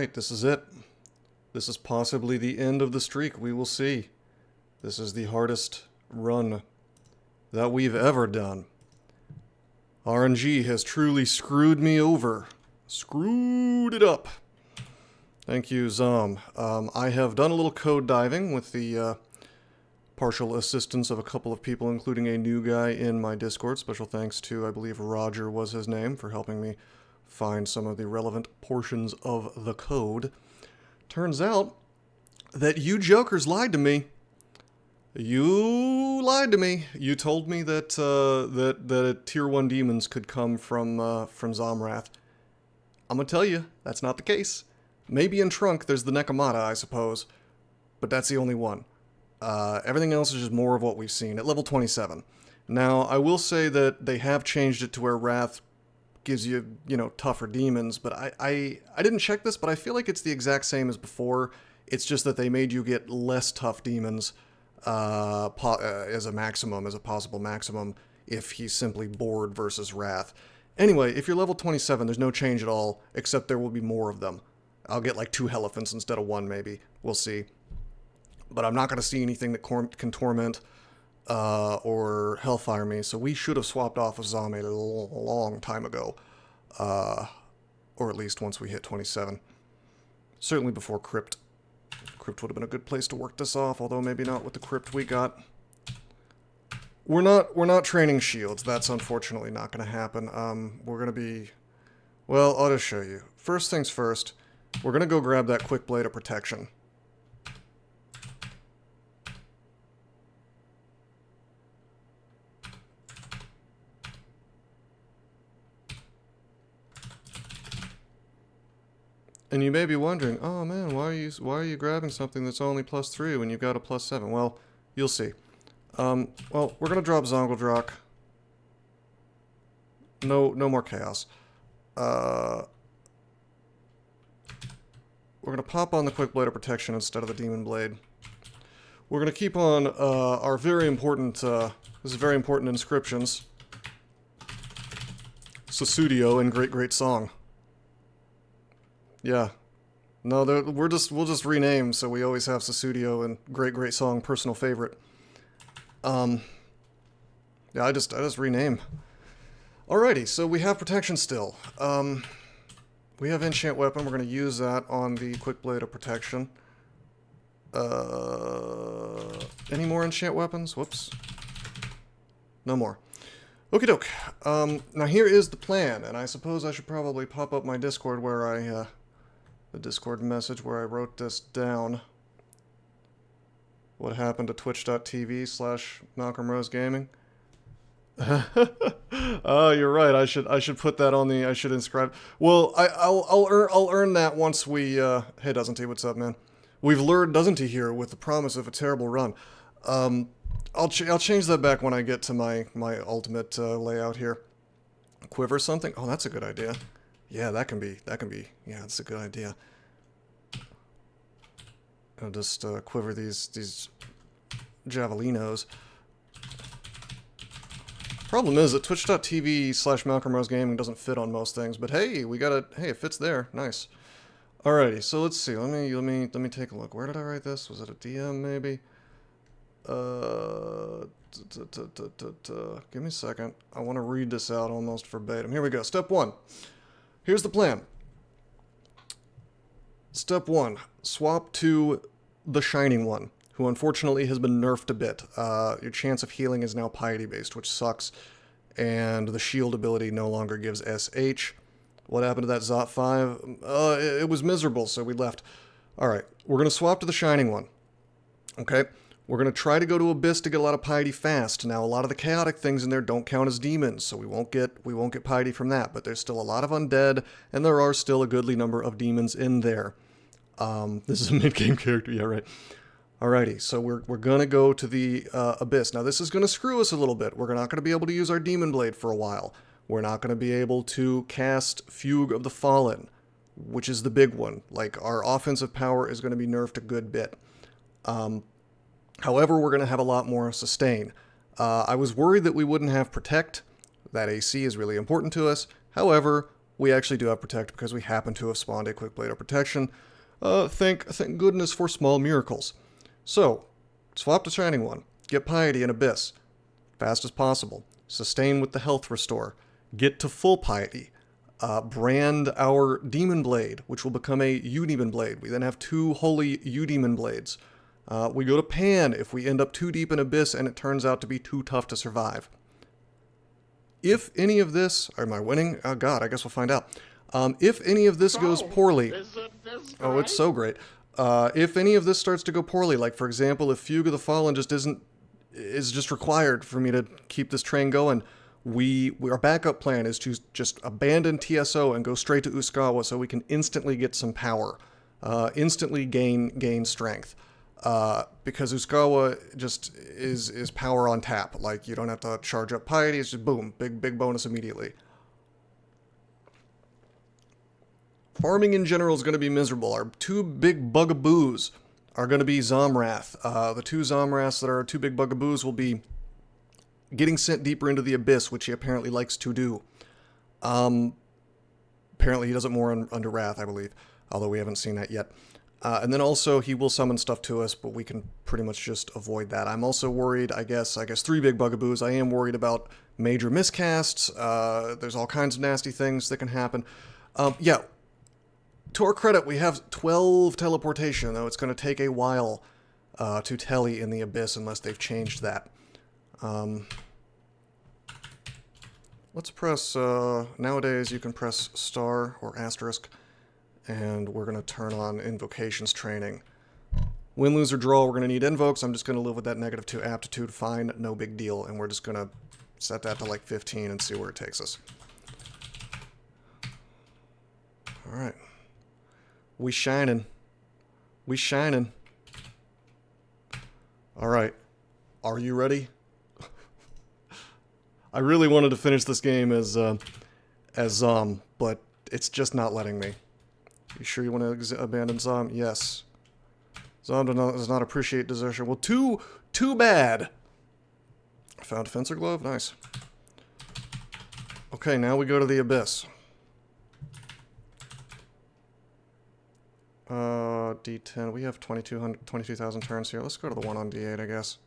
right, this is it. This is possibly the end of the streak. We will see. This is the hardest run that we've ever done. RNG has truly screwed me over. Screwed it up. Thank you, Zom. I have done a little code diving with the partial assistance of a couple of people, including a new guy in my Discord. Special thanks to, I believe, Roger was his name, for helping me find some of the relevant portions of the code. Turns out that you jokers lied to me. You lied to me. You told me that that tier 1 demons could come from Zomrath. I'm gonna tell you, that's not the case. Maybe in Trunk there's the Nekomata, I suppose, but that's the only one. Everything else is just more of what we've seen at level 27. Now, I will say that they have changed it to where Wrath gives you, tougher demons, but I didn't check this, but I feel like it's the exact same as before. It's just that they made you get less tough demons as a maximum, as a possible maximum, if he's simply bored versus Wrath. Anyway, if you're level 27, there's no change at all, except there will be more of them. I'll get like 2 Elephants instead of 1, maybe. We'll see. But I'm not going to see anything that can Torment or Hellfire me, so we should have swapped off of Zom a long time ago. Or at least once we hit 27. Certainly before Crypt. Crypt would have been a good place to work this off, although maybe not with the Crypt we got. We're not training shields. That's unfortunately not going to happen. We're going to be... Well, I'll just show you. First things first, we're going to go grab that quick blade of protection. And you may be wondering, oh man, why are you grabbing something that's only +3 when you've got a +7? Well, you'll see. Well, we're gonna drop Zongeldrock. No more chaos. We're gonna pop on the quick blade of protection instead of the demon blade. We're gonna keep on our very important. This is very important inscriptions. Susudio and Great Song. Yeah. No, we'll just rename so we always have Susudio and Great Song personal favorite. Yeah, I just rename. Alrighty, so we have protection still. We have enchant weapon. We're going to use that on the quick blade of protection. Any more enchant weapons? Whoops. No more. Okie doke. Now here is the plan, and I suppose I should probably pop up my Discord where the Discord message where I wrote this down. What happened to twitch.tv/MalcolmRoseGaming? Oh, you're right. I should put that on the. I should inscribe. Well, I'll earn that once we. Hey, Doesn't He? What's up, man? We've lured Doesn't He here with the promise of a terrible run. I'll change that back when I get to my ultimate layout here. Quiver something. Oh, that's a good idea. Yeah, that can be. Yeah, that's a good idea. I'll just quiver these javelinos. Problem is that twitch.tv/MalcolmRoseGaming doesn't fit on most things, but hey, it fits there. Nice. Alrighty, so let's see. Let me take a look. Where did I write this? Was it a DM maybe? Give me a second. I want to read this out almost verbatim. Here we go. Step 1. Here's the plan. Step 1. Swap to the Shining One, who unfortunately has been nerfed a bit. Your chance of healing is now piety-based, which sucks, and the shield ability no longer gives SH. What happened to that Zot 5? It was miserable, so we left. Alright, we're going to swap to the Shining One. Okay? We're going to try to go to Abyss to get a lot of piety fast. Now, a lot of the chaotic things in there don't count as demons, so we won't get piety from that, but there's still a lot of undead, and there are still a goodly number of demons in there. This is a mid-game character, yeah, right. Alrighty, so we're gonna go to the Abyss. Now, this is gonna screw us a little bit. We're not gonna be able to use our Demon Blade for a while. We're not gonna be able to cast Fugue of the Fallen, which is the big one. Like, our offensive power is gonna be nerfed a good bit. However, we're going to have a lot more sustain. I was worried that we wouldn't have Protect. That AC is really important to us. However, we actually do have Protect because we happen to have spawned a Quick Blade of Protection. Thank goodness for small miracles. So, swap to Shining One. Get Piety and Abyss. Fast as possible. Sustain with the Health Restore. Get to full Piety. Brand our Demon Blade, which will become a U-Demon Blade. We then have 2 Holy U-Demon Blades. We go to Pan if we end up too deep in Abyss and it turns out to be too tough to survive. If any of this... Am I winning? Oh god, I guess we'll find out. If any of this goes poorly... Oh, it's so great. If any of this starts to go poorly, like for example, if Fugue of the Fallen is just required for me to keep this train going, our backup plan is to just abandon TSO and go straight to Uskawa so we can instantly get some power, instantly gain strength. Because Uskawa just is power on tap. Like, you don't have to charge up Piety, it's just boom, big bonus immediately. Farming in general is going to be miserable. Our 2 big bugaboos are going to be Zomrath. The 2 Zomraths that are our 2 big bugaboos will be getting sent deeper into the Abyss, which he apparently likes to do. Apparently he does it more under Wrath, I believe, although we haven't seen that yet. And then also he will summon stuff to us, but we can pretty much just avoid that. I'm also worried, I guess 3 big bugaboos. I am worried about major miscasts. There's all kinds of nasty things that can happen. Yeah, to our credit, we have 12 teleportation, though it's going to take a while to tele in the Abyss unless they've changed that. Let's press, nowadays you can press star or asterisk, and we're going to turn on Invocations training. Win, lose, or draw, we're going to need invokes. I'm just going to live with that -2 aptitude, fine, no big deal, and we're just going to set that to like 15 and see where it takes us. Alright. We shining. We shining. Alright. Are you ready? I really wanted to finish this game as Zom, but it's just not letting me. You sure you want to abandon Zom? Yes. Zom does not appreciate desertion. Well, too bad. Found a Fencer Glove? Nice. Okay, now we go to the Abyss. D10. We have 22,000 turns here. Let's go to the one on D8, I guess.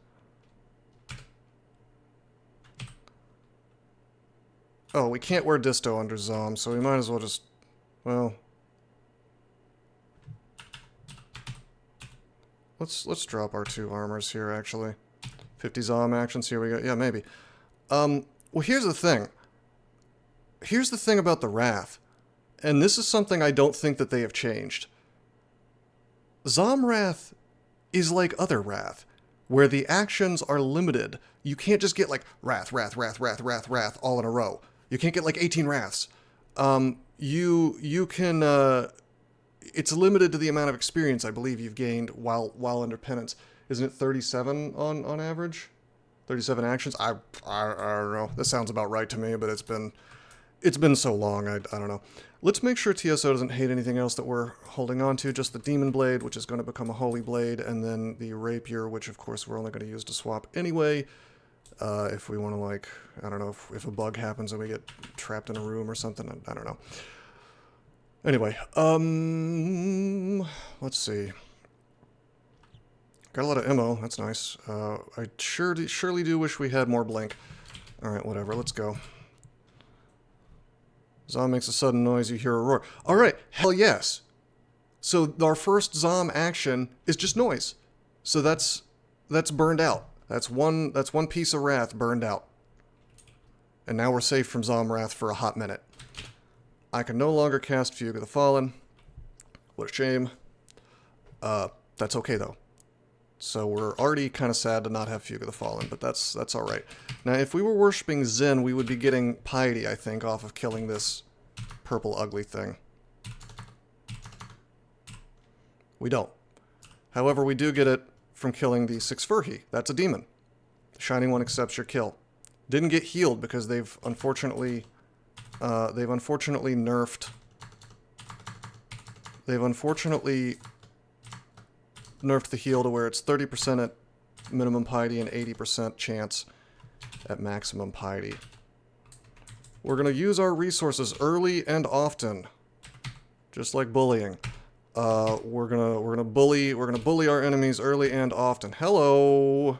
Oh, we can't wear Disto under Zom, so we might as well just... Well... Let's drop our 2 armors here, actually. 50 Zom actions, here we go. Yeah, maybe. Well, here's the thing. Here's the thing about the Wrath. And this is something I don't think that they have changed. Zom Wrath is like other Wrath, where the actions are limited. You can't just get like Wrath, Wrath, Wrath, Wrath, Wrath, Wrath all in a row. You can't get like 18 Wraths. You can, it's limited to the amount of experience I believe you've gained while under penance. Isn't it 37 on average? 37 actions? I don't know. That sounds about right to me, but it's been so long, I don't know. Let's make sure TSO doesn't hate anything else that we're holding on to. Just the Demon Blade, which is going to become a Holy Blade, and then the Rapier, which of course we're only going to use to swap anyway. If we want to, like, I don't know, if a bug happens and we get trapped in a room or something, I don't know. Anyway, let's see. Got a lot of ammo, that's nice. I surely do wish we had more blink. Alright, whatever, let's go. Zom makes a sudden noise, you hear a roar. Alright, hell yes! So our first Zom action is just noise. So that's burned out. That's one piece of Wrath burned out. And now we're safe from Zom Wrath for a hot minute. I can no longer cast Fugue of the Fallen. What a shame. That's okay though. So we're already kind of sad to not have Fugue of the Fallen, but that's alright. Now if we were worshipping Zen, we would be getting Piety, I think, off of killing this purple ugly thing. We don't. However, we do get it from killing the 6 Furhi. That's a demon. The Shining One accepts your kill. Didn't get healed because they've unfortunately nerfed. They've unfortunately nerfed the heal to where it's 30% at minimum piety and 80% chance at maximum piety. We're gonna use our resources early and often. Just like bullying. We're gonna bully our enemies early and often. Hello!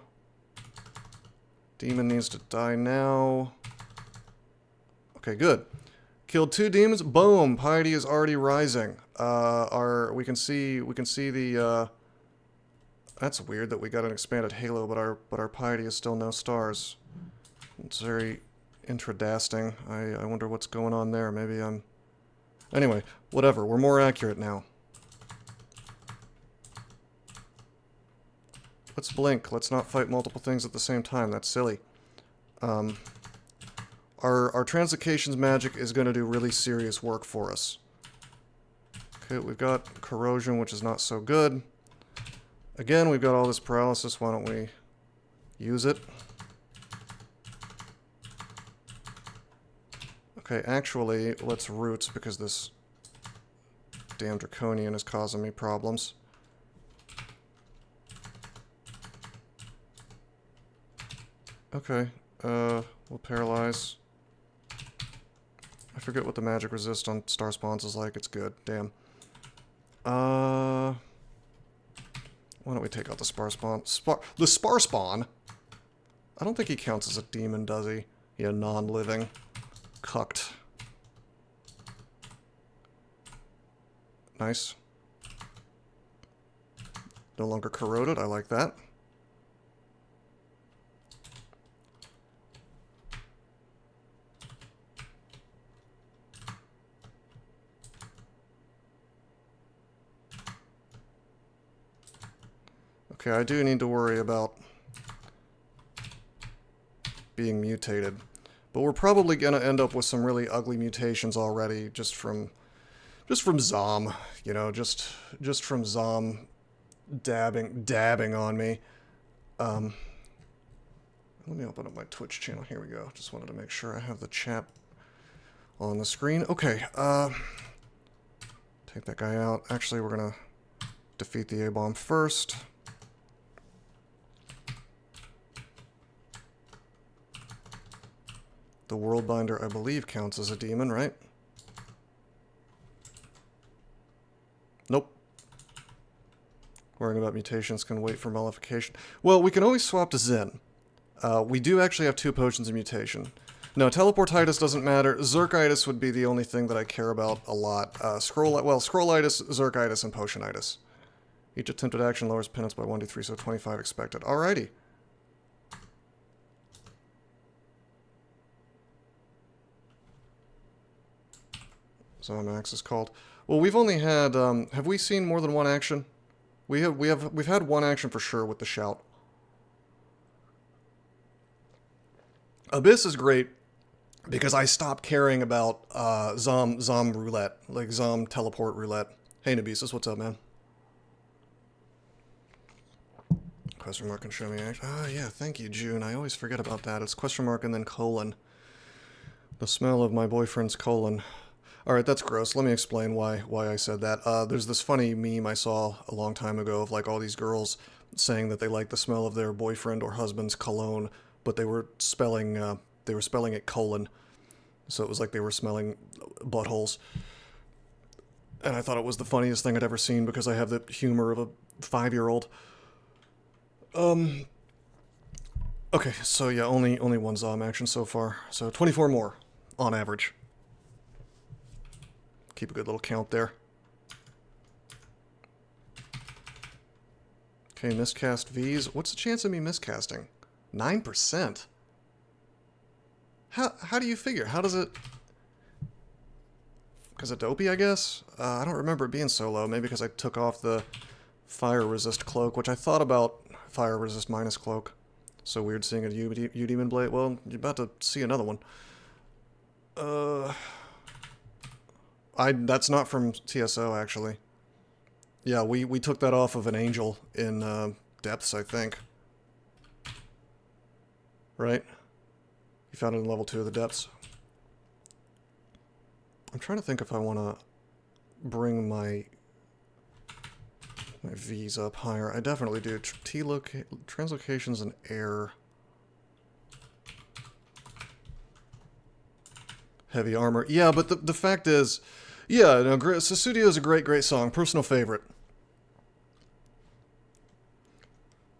Demon needs to die now. Okay, good. Killed 2 demons. Boom! Piety is already rising. We can see the, that's weird that we got an expanded halo, but our piety is still no stars. It's very intradasting. I wonder what's going on there. Maybe I'm... Anyway, whatever. We're more accurate now. Let's blink. Let's not fight multiple things at the same time. That's silly. Our translocations magic is going to do really serious work for us. Okay, we've got corrosion, which is not so good. Again, we've got all this paralysis. Why don't we use it? Okay, actually, let's roots because this damn draconian is causing me problems. Okay, we'll paralyze. I forget what the magic resist on star spawns is like. It's good. Damn. Why don't we take out the spar spawn? The spar spawn? I don't think he counts as a demon, does he? Yeah, non-living. Cucked. Nice. No longer corroded. I like that. Okay, I do need to worry about being mutated. But we're probably gonna end up with some really ugly mutations already, just from Zom, you know, just from Zom dabbing on me. Let me open up my Twitch channel. Here we go. Just wanted to make sure I have the chat on the screen. Okay, take that guy out. Actually, we're gonna defeat the A-bomb first. The Worldbinder, I believe, counts as a demon, right? Nope. Worrying about mutations can wait for mollification. Well, we can always swap to Zen. We do actually have 2 potions of mutation. No, teleportitis doesn't matter. Zerkitis would be the only thing that I care about a lot. Scrollitis, Zerkitis, and Potionitis. Each attempted action lowers penance by 1d3, so 25 expected. Alrighty. Zomax is called. Well, we've only had, have we seen more than one action? We've had one action for sure with the shout. Abyss is great because I stopped caring about Zom roulette, like Zom teleport roulette. Hey Nabisus, what's up, man? Question mark and show me action. Ah, yeah, thank you, June. I always forget about that. It's question mark and then colon. The smell of my boyfriend's colon. Alright, that's gross. Let me explain why I said that. There's this funny meme I saw a long time ago of like all these girls saying that they like the smell of their boyfriend or husband's cologne, but they were spelling it colon. So it was like they were smelling buttholes. And I thought it was the funniest thing I'd ever seen because I have the humor of a 5-year-old. Okay, so yeah, only one Zom action so far. So 24 more on average. Keep a good little count there. Okay, miscast V's. What's the chance of me miscasting? 9%? How do you figure? How does it... Because of Dopey, I guess? I don't remember it being so low. Maybe because I took off the fire resist cloak, which I thought about fire resist minus cloak. So weird seeing a U-Demon Blade. Well, you're about to see another one. That's not from TSO, actually. Yeah, we took that off of an angel in Depths, I think. Right? You found it in level 2 of the Depths. I'm trying to think if I want to bring my V's up higher. I definitely do. Translocations and air. Heavy armor. Yeah, but the fact is, yeah, no, Susudio is a great song. Personal favorite.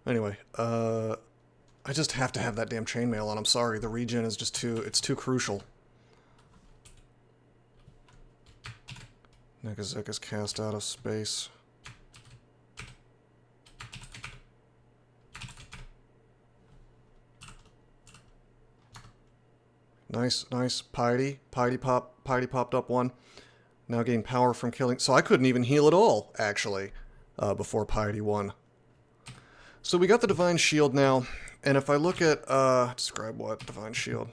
Anyway, I just have to have that damn chainmail on. I'm sorry, the regen is just it's too crucial. Nekazek is cast out of space. Nice. Piety popped up one. Now gain power from killing. So I couldn't even heal at all, actually, before Piety won. So we got the Divine Shield now, and if I look at, describe what? Divine Shield.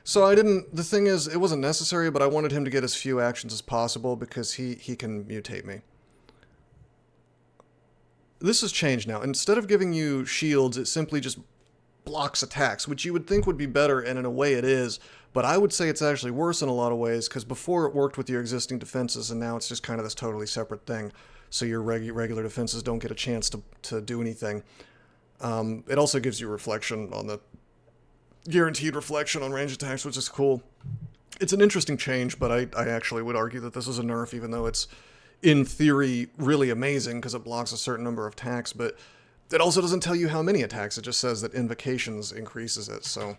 So I didn't, the thing is, it wasn't necessary, but I wanted him to get as few actions as possible because he can mutate me. This has changed now. Instead of giving you shields, it simply just blocks attacks, which you would think would be better, and in a way it is, but I would say it's actually worse in a lot of ways, because before it worked with your existing defenses, and now it's just kind of this totally separate thing, so your regular defenses don't get a chance to do anything. It also gives you reflection on the guaranteed reflection on range attacks, which is cool. It's an interesting change, but I actually would argue that this is a nerf, even though it's, in theory, really amazing, because it blocks a certain number of attacks, but it also doesn't tell you how many attacks, it just says that Invocations increases it, so,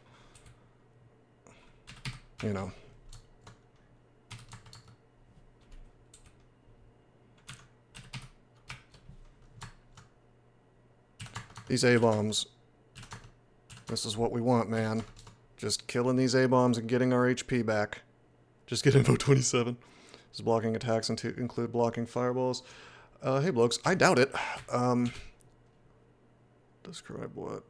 you know. These A-bombs, this is what we want, man. Just killing these A-bombs and getting our HP back. Just get info 27. Does blocking attacks include blocking fireballs? Hey, blokes, I doubt it. Describe what?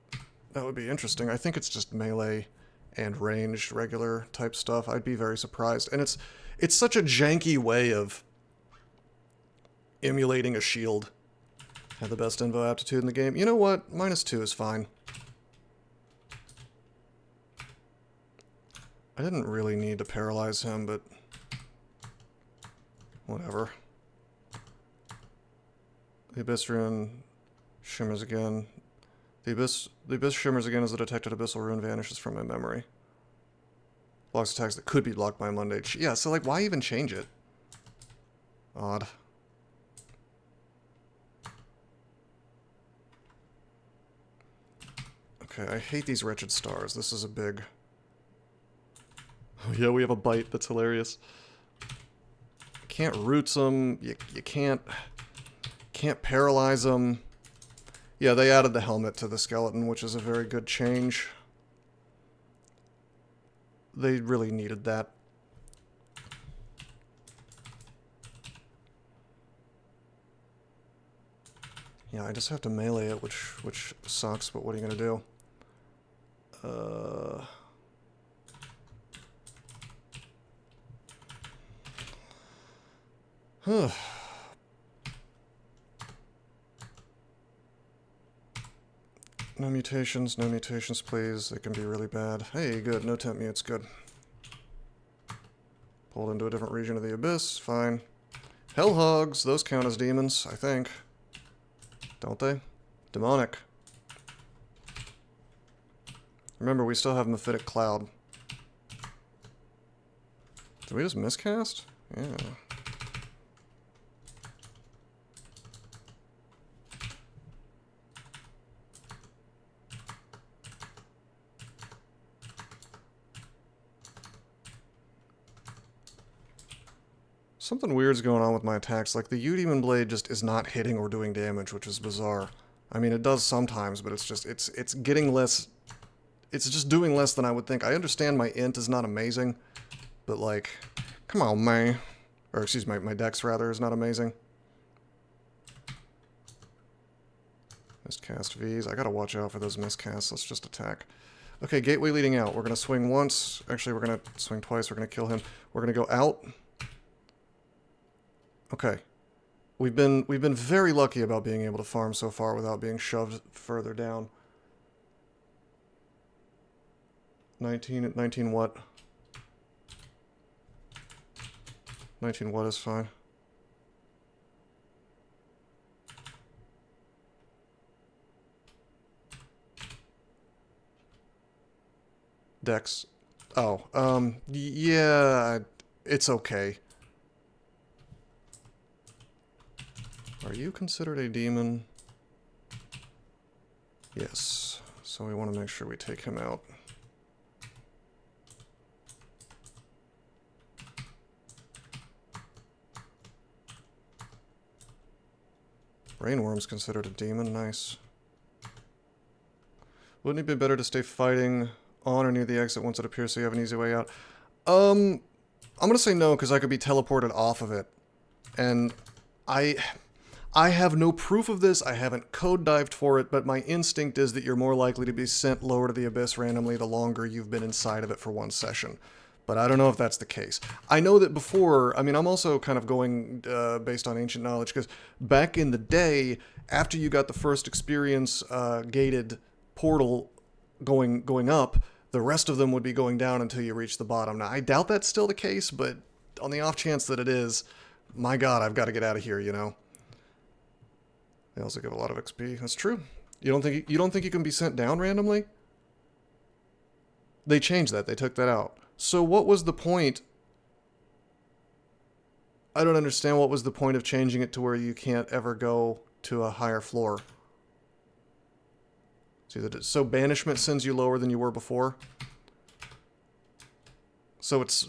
That would be interesting. I think it's just melee and ranged, regular type stuff. I'd be very surprised. And it's such a janky way of emulating a shield. Have the best invo aptitude in the game. You know what? -2 is fine. I didn't really need to paralyze him, but whatever. The Abyss Rune shimmers again. The Abyss shimmers again as the detected Abyssal Rune vanishes from my memory. Blocks attacks that could be blocked by Monday. Yeah, so like, why even change it? Odd. Okay, I hate these wretched stars. This is a big... Oh yeah, we have a bite. That's hilarious. Can't roots them. You can't paralyze them. Yeah, they added the helmet to the skeleton, which is a very good change. They really needed that. Yeah, I just have to melee it, which sucks, but what are you gonna do? No mutations, please. They can be really bad. Hey, good. No temp mutes, good. Pulled into a different region of the Abyss, fine. Hell hogs, those count as demons, I think. Don't they? Demonic. Remember, we still have Mephitic Cloud. Did we just miscast? Yeah. Something weird's going on with my attacks. Like, the U-Demon Blade just is not hitting or doing damage, which is bizarre. I mean, it does sometimes, but it's just, it's getting less... It's just doing less than I would think. I understand my int is not amazing, but like, come on, man. Or excuse me, my dex, rather, is not amazing. Miscast Vs. I gotta watch out for those miscasts. Let's just attack. Okay, gateway leading out. We're gonna swing once. Actually, we're gonna swing twice. We're gonna kill him. We're gonna go out. Okay. We've been very lucky about being able to farm so far without being shoved further down. 19 what? 19 what is fine. Dex. Oh, yeah, it's okay. Are you considered a demon? Yes. So we want to make sure we take him out. Rainworm's considered a demon. Nice. Wouldn't it be better to stay fighting on or near the exit once it appears so you have an easy way out? I'm gonna say no, because I could be teleported off of it. And I have no proof of this, I haven't code dived for it, but my instinct is that you're more likely to be sent lower to the abyss randomly the longer you've been inside of it for one session. But I don't know if that's the case. I know that before, I mean, I'm also kind of going based on ancient knowledge, because back in the day, after you got the first experience gated portal going up, the rest of them would be going down until you reach the bottom. Now, I doubt that's still the case, but on the off chance that it is, my god, I've got to get out of here, you know? They also give a lot of XP. That's true. You don't think you can be sent down randomly? They changed that. They took that out. So what was the point? I don't understand what was the point of changing it to where you can't ever go to a higher floor. So banishment sends you lower than you were before. So this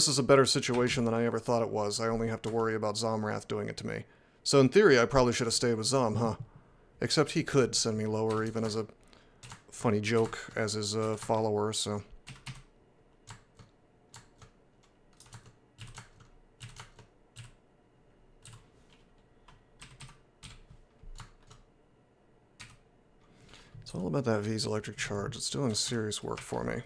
is a better situation than I ever thought it was. I only have to worry about Zomrath doing it to me. So in theory, I probably should have stayed with Zom, huh? Except he could send me lower, even as a funny joke as his follower, so... It's all about that V's electric charge. It's doing serious work for me.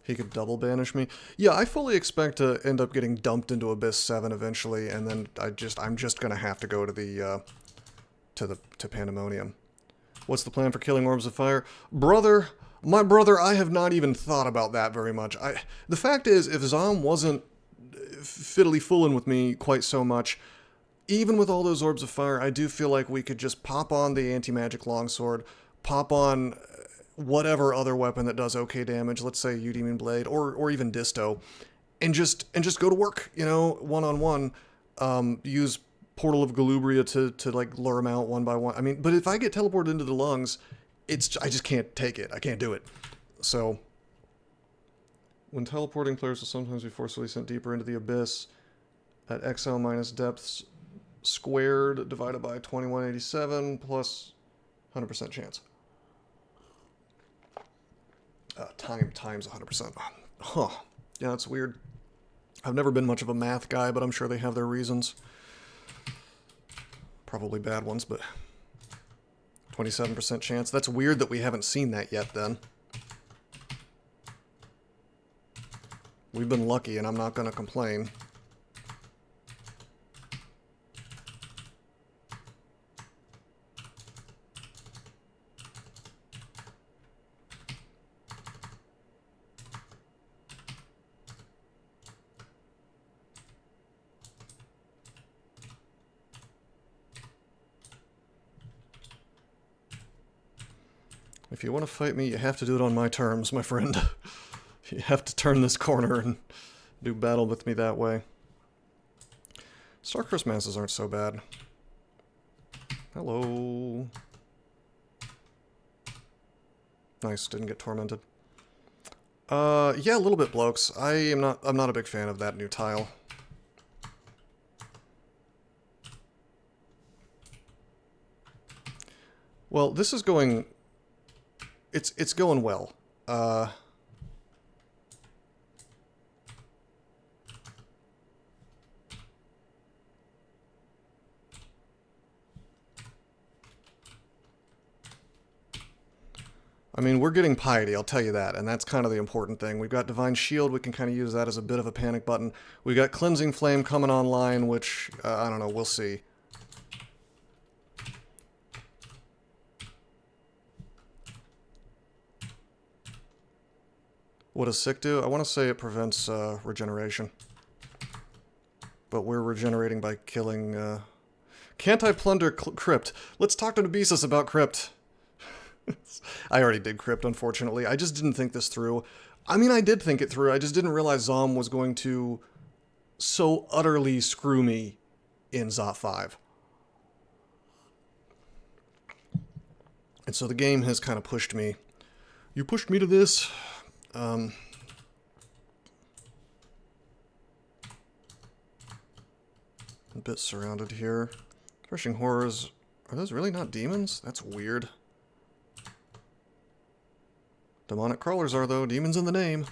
He could double banish me. Yeah, I fully expect to end up getting dumped into Abyss 7 eventually, and then I'm just gonna have to go to the to Pandemonium. What's the plan for killing Orbs of Fire? Brother, my brother, I have not even thought about that very much. The fact is, if Zom wasn't fiddly fooling with me quite so much, even with all those Orbs of Fire, I do feel like we could just pop on the anti-magic longsword, pop on whatever other weapon that does okay damage, let's say Eudemon Blade, or even Disto, and just go to work, you know, one-on-one. Use Portal of Galubria to like lure them out one by one. I mean, but if I get teleported into the lungs, I just can't take it. I can't do it. So, when teleporting, players will sometimes be forcibly sent deeper into the abyss at XL minus depths squared divided by 2187 plus 100% chance. Times 100%. Huh. Yeah, that's weird. I've never been much of a math guy, but I'm sure they have their reasons. Probably bad ones, but 27% chance. That's weird that we haven't seen that yet, then. We've been lucky, and I'm not going to complain. If you want to fight me, you have to do it on my terms, my friend. You have to turn this corner and do battle with me that way. Starcurse masses aren't so bad. Hello. Nice, didn't get tormented. Yeah, a little bit, blokes. I'm not a big fan of that new tile. Well, this is going... It's going well. I mean, we're getting piety, I'll tell you that, and that's kind of the important thing. We've got Divine Shield, we can kind of use that as a bit of a panic button. We got Cleansing Flame coming online, which, I don't know, we'll see. What does Sick do? I want to say it prevents regeneration. But we're regenerating by killing... Can't I plunder Crypt? Let's talk to Nebesis about Crypt. I already did Crypt, unfortunately. I just didn't think this through. I mean, I did think it through. I just didn't realize Zom was going to so utterly screw me in Zot 5. And so the game has kind of pushed me. You pushed me to this. A bit surrounded here. Threshing Horrors. Are those really not demons? That's weird. Demonic crawlers are, though. Demons in the name.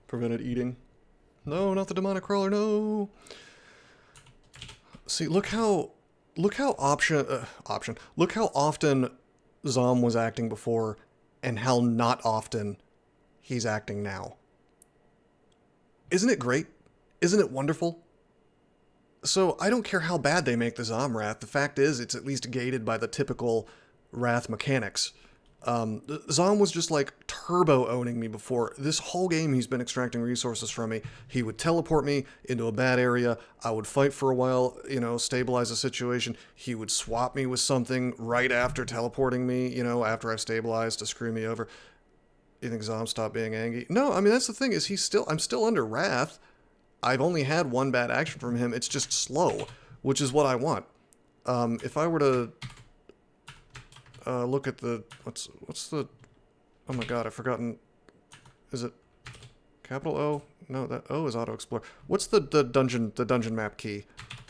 Prevented eating. No, not the demonic crawler, no! See, look how Look how often Zom was acting before, and how not often he's acting now. Isn't it great? Isn't it wonderful? So I don't care how bad they make the Zom Wrath. The fact is, it's at least gated by the typical Wrath mechanics. Zom was just like turbo owning me before. This whole game he's been extracting resources from me. He would teleport me into a bad area. I would fight for a while, you know, stabilize the situation. He would swap me with something right after teleporting me, you know, after I've stabilized to screw me over. You think Zom stopped being angry? No, I mean, that's the thing is I'm still under Wrath. I've only had one bad action from him. It's just slow, which is what I want. If I were to look at the what's the oh my god, I've forgotten. Is it capital O? No, that O is auto explore. What's the dungeon map key?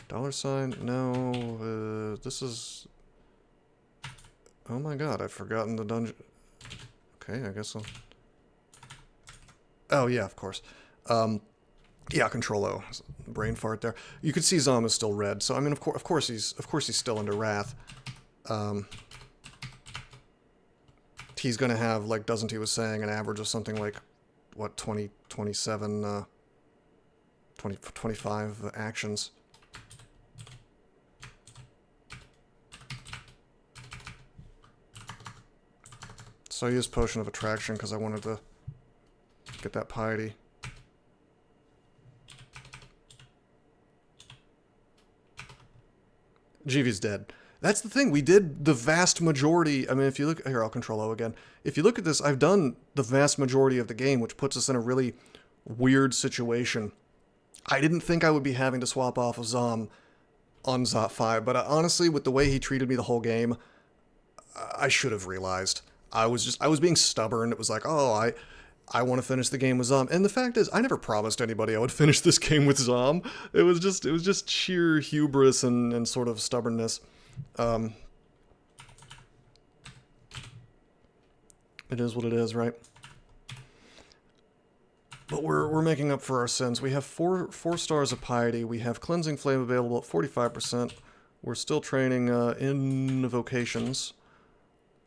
$? No, this is. Oh my god, I've forgotten the dungeon. Okay, I guess I'll. Oh yeah, of course. Yeah, Control O. Brain fart there. You can see Zom is still red, so I mean, of course he's still under Wrath. He's gonna have, like Doesn't He was saying, an average of something like, what, 20, 27, 20, 25 actions. So I used Potion of Attraction because I wanted to get that piety. Jeevy's dead. That's the thing, we did the vast majority. I mean, if you look here, I'll Control O again. If you look at this, I've done the vast majority of the game, which puts us in a really weird situation. I didn't think I would be having to swap off of Zom on Zot 5, but honestly, with the way he treated me the whole game, I should have realized. I was being stubborn. It was like, oh, I want to finish the game with Zom. And the fact is, I never promised anybody I would finish this game with Zom. It was just sheer hubris and sort of stubbornness. It is what it is, right? But we're making up for our sins. We have four stars of piety. We have cleansing flame available at 45%. We're still training in vocations.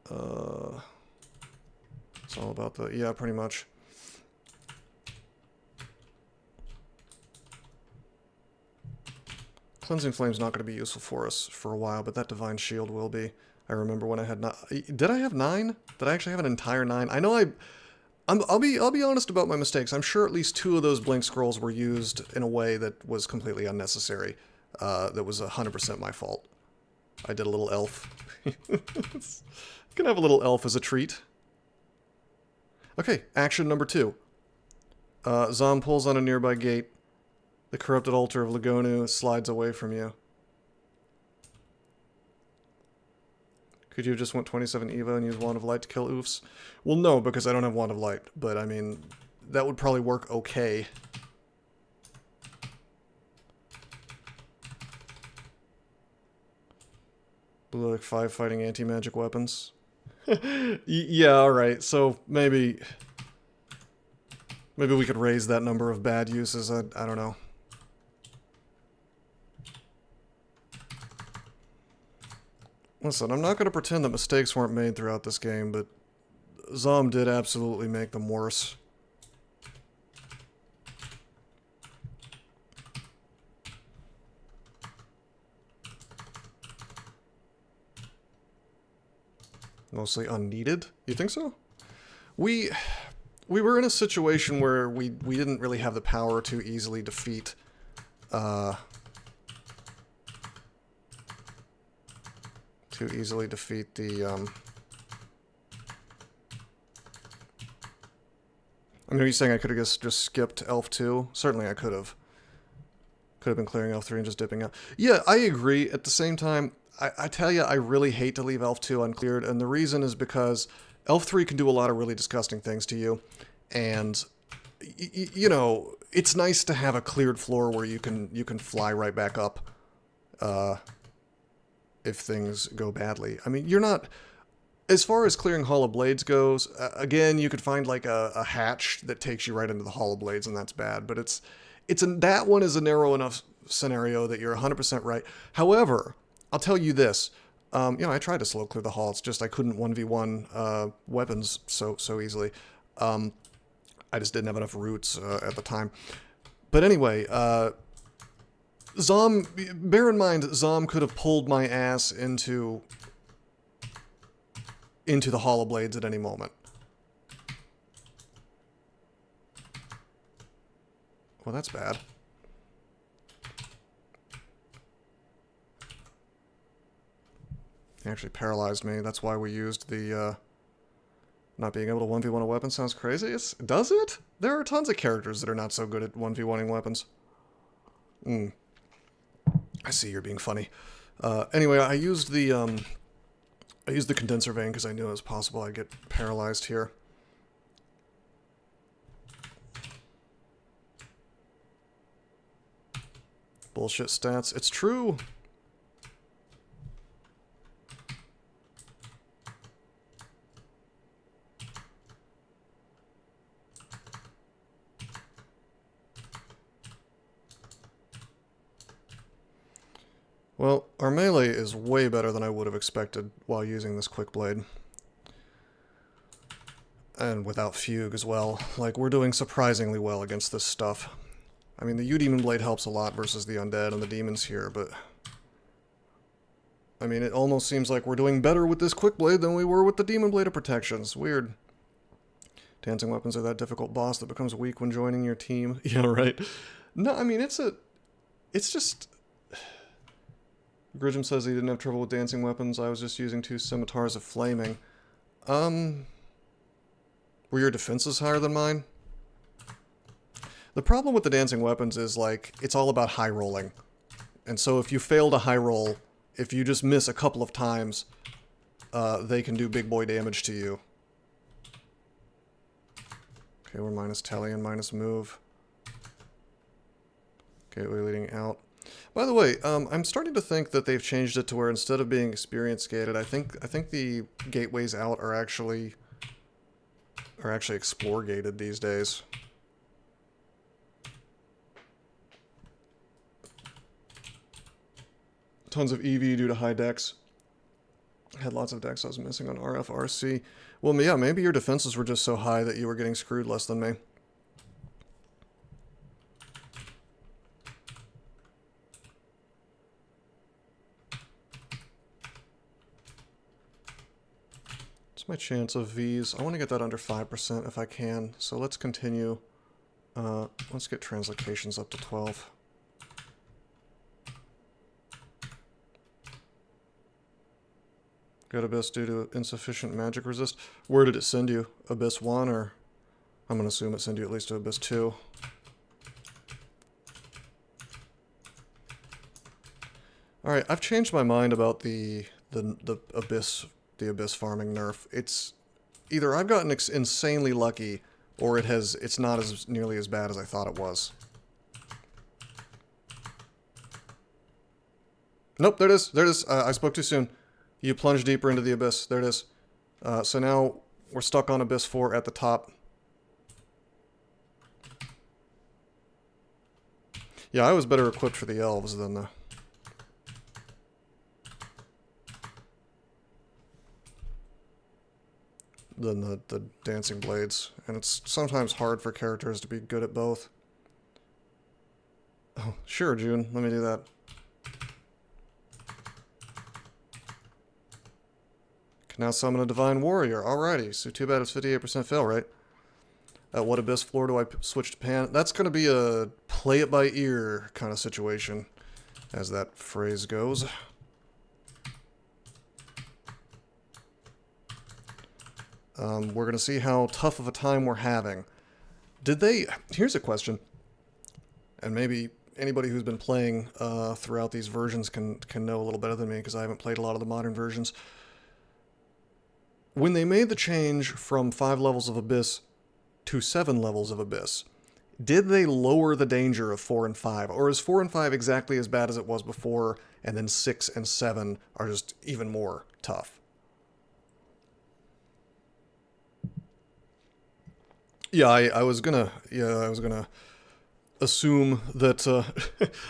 It's all about the, yeah, pretty much. Cleansing Flame's not going to be useful for us for a while, but that Divine Shield will be. I remember when I had did I have 9? Did I actually have an entire 9? I know I'll be honest about my mistakes. I'm sure at least 2 of those Blink Scrolls were used in a way that was completely unnecessary. That was 100% my fault. I did a little elf. You can have a little elf as a treat. Okay, action number 2. Zom pulls on a nearby gate. The corrupted altar of Lagonu slides away from you. Could you have just went 27 Eva and used Wand of Light to kill oofs? Well, no, because I don't have Wand of Light. But, I mean, that would probably work okay. Blue like 5 fighting anti-magic weapons. Yeah, alright. So, maybe we could raise that number of bad uses. I don't know. Listen, I'm not going to pretend that mistakes weren't made throughout this game, but Zom did absolutely make them worse. Mostly unneeded? You think so? We we were in a situation where we didn't really have the power to easily defeat the I mean, are you saying I could have just skipped Elf 2? Certainly I could have. Could have been clearing Elf 3 and just dipping out. Yeah, I agree. At the same time, I tell you, I really hate to leave Elf 2 uncleared, and the reason is because Elf 3 can do a lot of really disgusting things to you, and, you know, it's nice to have a cleared floor where you can fly right back up if things go badly. I mean, you're not... As far as clearing Hall of Blades goes, again, you could find like a hatch that takes you right into the Hall of Blades, and that's bad. But that one is a narrow enough scenario that you're 100% right. However, I'll tell you this. You know, I tried to slow clear the hall. It's just I couldn't 1v1 weapons so easily. I just didn't have enough roots at the time. But anyway, Zom, bear in mind, Zom could have pulled my ass into the Hall of Blades at any moment. Well, that's bad. He actually paralyzed me. That's why we used the, not being able to 1v1 a weapon sounds crazy. Does it? There are tons of characters that are not so good at 1v1ing weapons. I see you're being funny. Anyway, I used the condenser vein because I knew it was possible I'd get paralyzed here. Bullshit stats. It's true! Well, our melee is way better than I would have expected while using this quick blade. And without fugue as well. Like, we're doing surprisingly well against this stuff. I mean, the U-Demon blade helps a lot versus the undead and the demons here, but... I mean, it almost seems like we're doing better with this quick blade than we were with the demon blade of protections. Weird. Dancing weapons are that difficult boss that becomes weak when joining your team. Yeah, right. No, I mean, it's just... Gridgem says he didn't have trouble with dancing weapons. I was just using 2 scimitars of flaming. Were your defenses higher than mine? The problem with the dancing weapons is, like, it's all about high rolling. And so if you fail to high roll, if you just miss a couple of times, they can do big boy damage to you. Okay, we're minus tally and minus move. Gateway leading out. By the way, I'm starting to think that they've changed it to where instead of being experience gated, I think the gateways out are actually explore gated these days. Tons of EV due to high dex. Had lots of decks I was missing on RF, RC. Well, yeah, maybe your defenses were just so high that you were getting screwed less than me. My chance of V's. I want to get that under 5% if I can, so let's continue. Let's get translocations up to 12. Got Abyss due to insufficient magic resist. Where did it send you? Abyss 1, or... I'm going to assume it sent you at least to Abyss 2. Alright, I've changed my mind about the Abyss... the Abyss farming nerf. It's either I've gotten insanely lucky, or it's not as nearly as bad as I thought it was. Nope, there it is. There it is. I spoke too soon. You plunge deeper into the Abyss. There it is. So now we're stuck on Abyss 4 at the top. Yeah, I was better equipped for the elves than the... than the dancing blades, and it's sometimes hard for characters to be good at both. Oh, sure, June, let me do that. Can now summon a Divine Warrior, alrighty, so too bad it's 58% fail rate. At what abyss floor do I switch to pan? That's going to be a play it by ear kind of situation, as that phrase goes. We're going to see how tough of a time we're having. Did they... Here's a question. And maybe anybody who's been playing throughout these versions can know a little better than me, because I haven't played a lot of the modern versions. When they made the change from 5 levels of Abyss to 7 levels of Abyss, did they lower the danger of 4 and 5? Or is 4 and 5 exactly as bad as it was before, and then 6 and 7 are just even more tough? Yeah, I was gonna assume that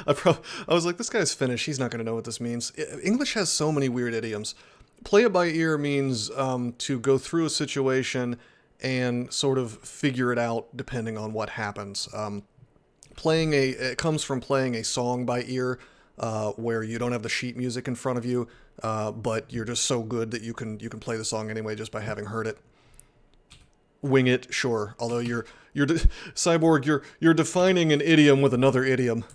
I was like, this guy's Finnish, he's not gonna know what this means. English has so many weird idioms. Play it by ear means to go through a situation and sort of figure it out depending on what happens. It comes from playing a song by ear, where you don't have the sheet music in front of you, but you're just so good that you can play the song anyway just by having heard it. Wing it, sure. Although Cyborg, you're defining an idiom with another idiom.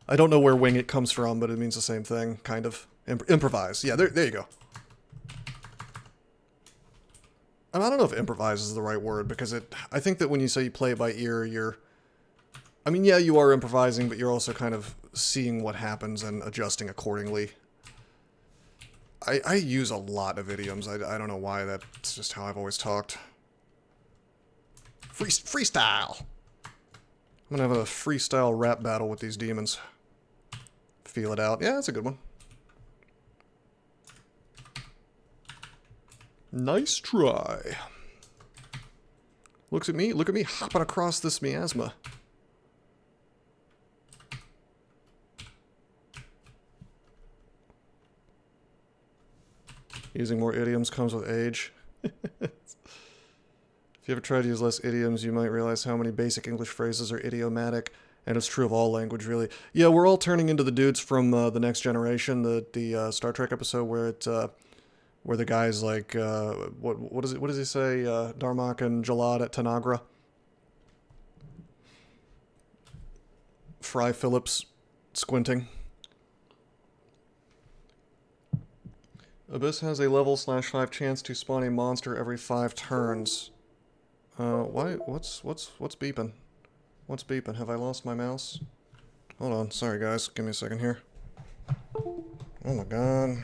I don't know where wing it comes from, but it means the same thing, kind of. Improvise. Yeah, there you go. I don't know if improvise is the right word, because I think that when you say you play it by ear, I mean, yeah, you are improvising, but you're also kind of seeing what happens and adjusting accordingly. I use a lot of idioms. I don't know why, that's just how I've always talked. Freestyle! I'm gonna have a freestyle rap battle with these demons. Feel it out. Yeah, that's a good one. Nice try. Look at me hopping across this miasma. Using more idioms comes with age. If you ever try to use less idioms, you might realize how many basic English phrases are idiomatic, and it's true of all language, really. Yeah, we're all turning into the dudes from The Next Generation, the Star Trek episode where the guy's like, what does he say? Darmok and Jalad at Tanagra. Fry Phillips squinting. Abyss has a level/5 chance to spawn a monster every 5 turns. Why? What's beeping? What's beeping? Have I lost my mouse? Hold on. Sorry, guys. Give me a second here. Oh my god.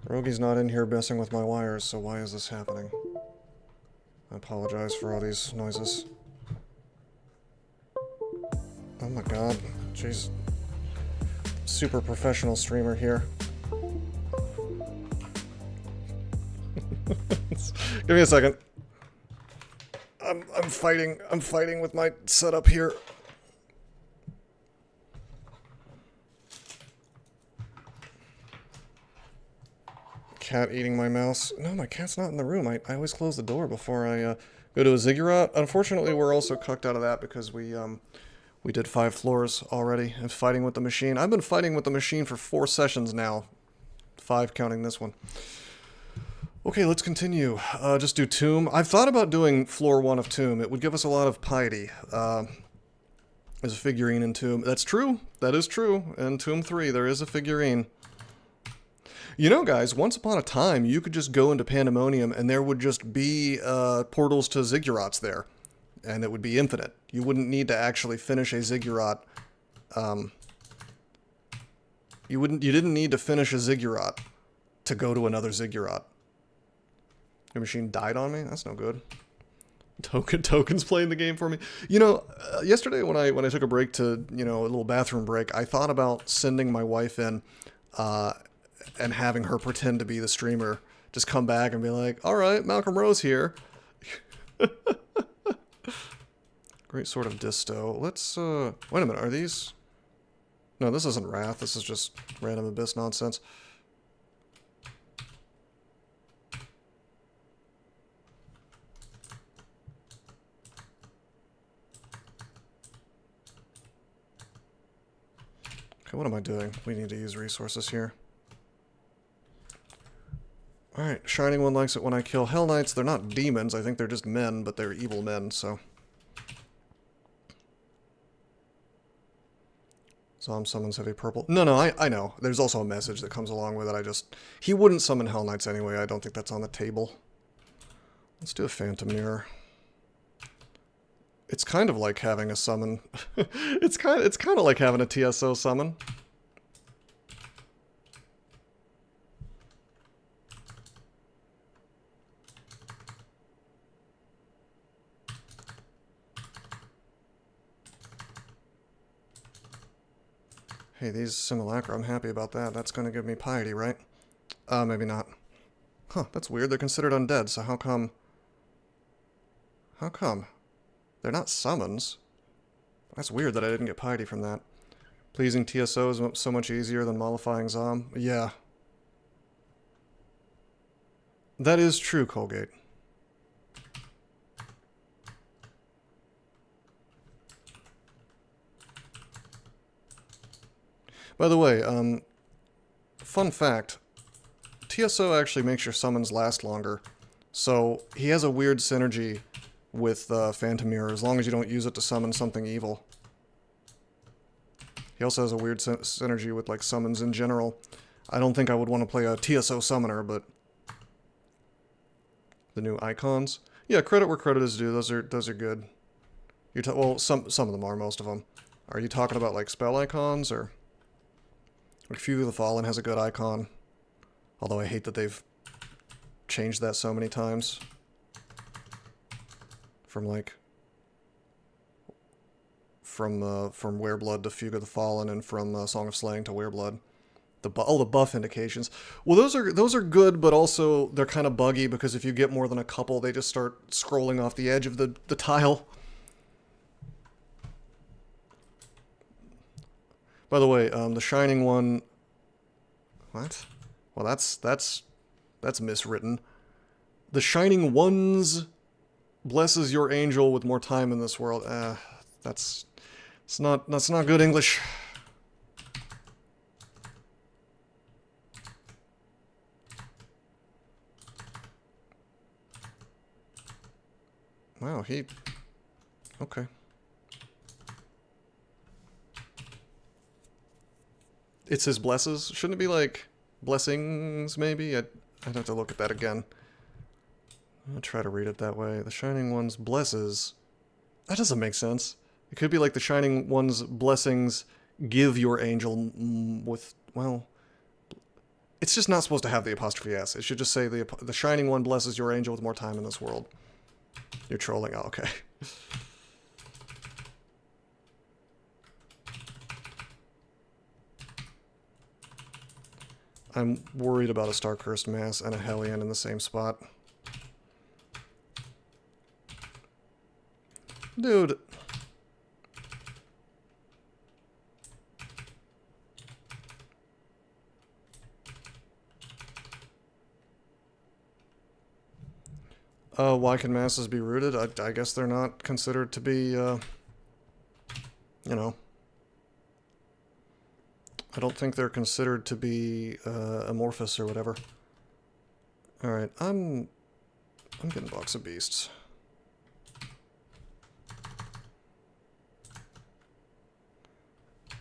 Rogi's not in here messing with my wires, so why is this happening? I apologize for all these noises. Oh my god. Jeez. Super professional streamer here. Give me a second. I'm fighting with my setup here. Cat eating my mouse. No, my cat's not in the room. I always close the door before I go to a ziggurat. Unfortunately, we're also cucked out of that because we did 5 floors already and fighting with the machine. I've been fighting with the machine for 4 sessions now. 5 counting this one. Okay, let's continue. Just do Tomb. I've thought about doing floor 1 of Tomb. It would give us a lot of piety. There's a figurine in Tomb. That's true. That is true. In Tomb 3, there is a figurine. You know, guys, once upon a time, you could just go into Pandemonium and there would just be portals to ziggurats there. And it would be infinite. You wouldn't need to actually finish a ziggurat. You didn't need to finish a ziggurat to go to another ziggurat. Your machine died on me? That's no good. Token's playing the game for me. You know, yesterday when I took a break to, a little bathroom break, I thought about sending my wife in and having her pretend to be the streamer. Just come back and be like, all right, Malcolm Rose here. Great sort of disto. Let's, wait a minute, are these? No, this isn't Wrath. This is just random Abyss nonsense. Okay, what am I doing? We need to use resources here. Alright, Shining One likes it when I kill Hell Knights. They're not demons, I think they're just men, but they're evil men, so... Zom summons heavy purple. No, I know. There's also a message that comes along with it. He wouldn't summon Hell Knights anyway. I don't think that's on the table. Let's do a Phantom Mirror. It's kind of like having a summon. it's kind of like having a TSO summon. Hey, these simulacra, I'm happy about that. That's going to give me piety, right? Maybe not. Huh, that's weird. They're considered undead, so how come... How come? They're not summons. That's weird that I didn't get piety from that. Pleasing TSO is so much easier than mollifying Zom. Yeah. That is true, Colgate. By the way, fun fact, TSO actually makes your summons last longer, so he has a weird synergy with Phantom Mirror, as long as you don't use it to summon something evil. He also has a weird synergy with, like, summons in general. I don't think I would want to play a TSO summoner, but... The new icons? Yeah, credit where credit is due, those are good. Well, some of them are, most of them. Are you talking about, like, spell icons, or... Like, Fugue of the Fallen has a good icon. Although I hate that they've changed that so many times. From, like... From Wereblood to Fugue of the Fallen, and from Song of Slaying to Wereblood. All the buff indications. Well, those are good, but also they're kind of buggy, because if you get more than a couple, they just start scrolling off the edge of the tile. By the way, the Shining One... What? Well, that's miswritten. The Shining Ones blesses your angel with more time in this world. That's not good English. Wow, okay. It's his blesses? Shouldn't it be like blessings, maybe? I'd have to look at that again. I'll try to read it that way. The Shining One's blesses. That doesn't make sense. It could be like the Shining One's blessings give your angel with, well... It's just not supposed to have the apostrophe S. It should just say the Shining One blesses your angel with more time in this world. You're trolling. Oh, okay. I'm worried about a Star-Cursed Mass and a Hellion in the same spot. Dude. Why can masses be rooted? I guess they're not considered to be, you know... I don't think they're considered to be amorphous or whatever. Alright, I'm getting Box of Beasts.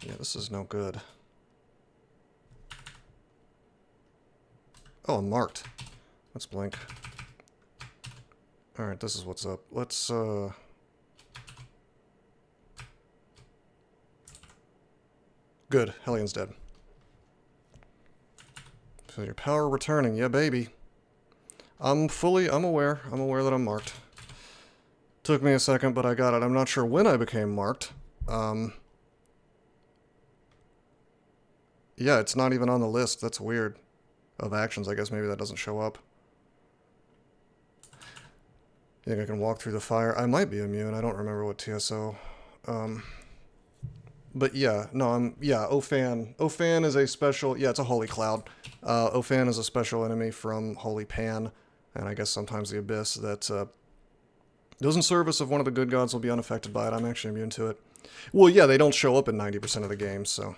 Yeah, this is no good. Oh, I'm marked. Let's blink. Alright, this is what's up. Let's, Good, Hellion's dead. Feel your power returning, yeah baby. I'm aware that I'm marked. Took me a second, but I got it. I'm not sure when I became marked. Yeah, it's not even on the list, that's weird. Of actions, I guess maybe that doesn't show up. You think I can walk through the fire? I might be immune, I don't remember what TSO... But yeah, no, Ophan. Ophan is a special, yeah, it's a Holy Cloud. Ophan is a special enemy from Holy Pan, and I guess sometimes the Abyss that goes in service of one of the good gods will be unaffected by it. I'm actually immune to it. Well, yeah, they don't show up in 90% of the games, so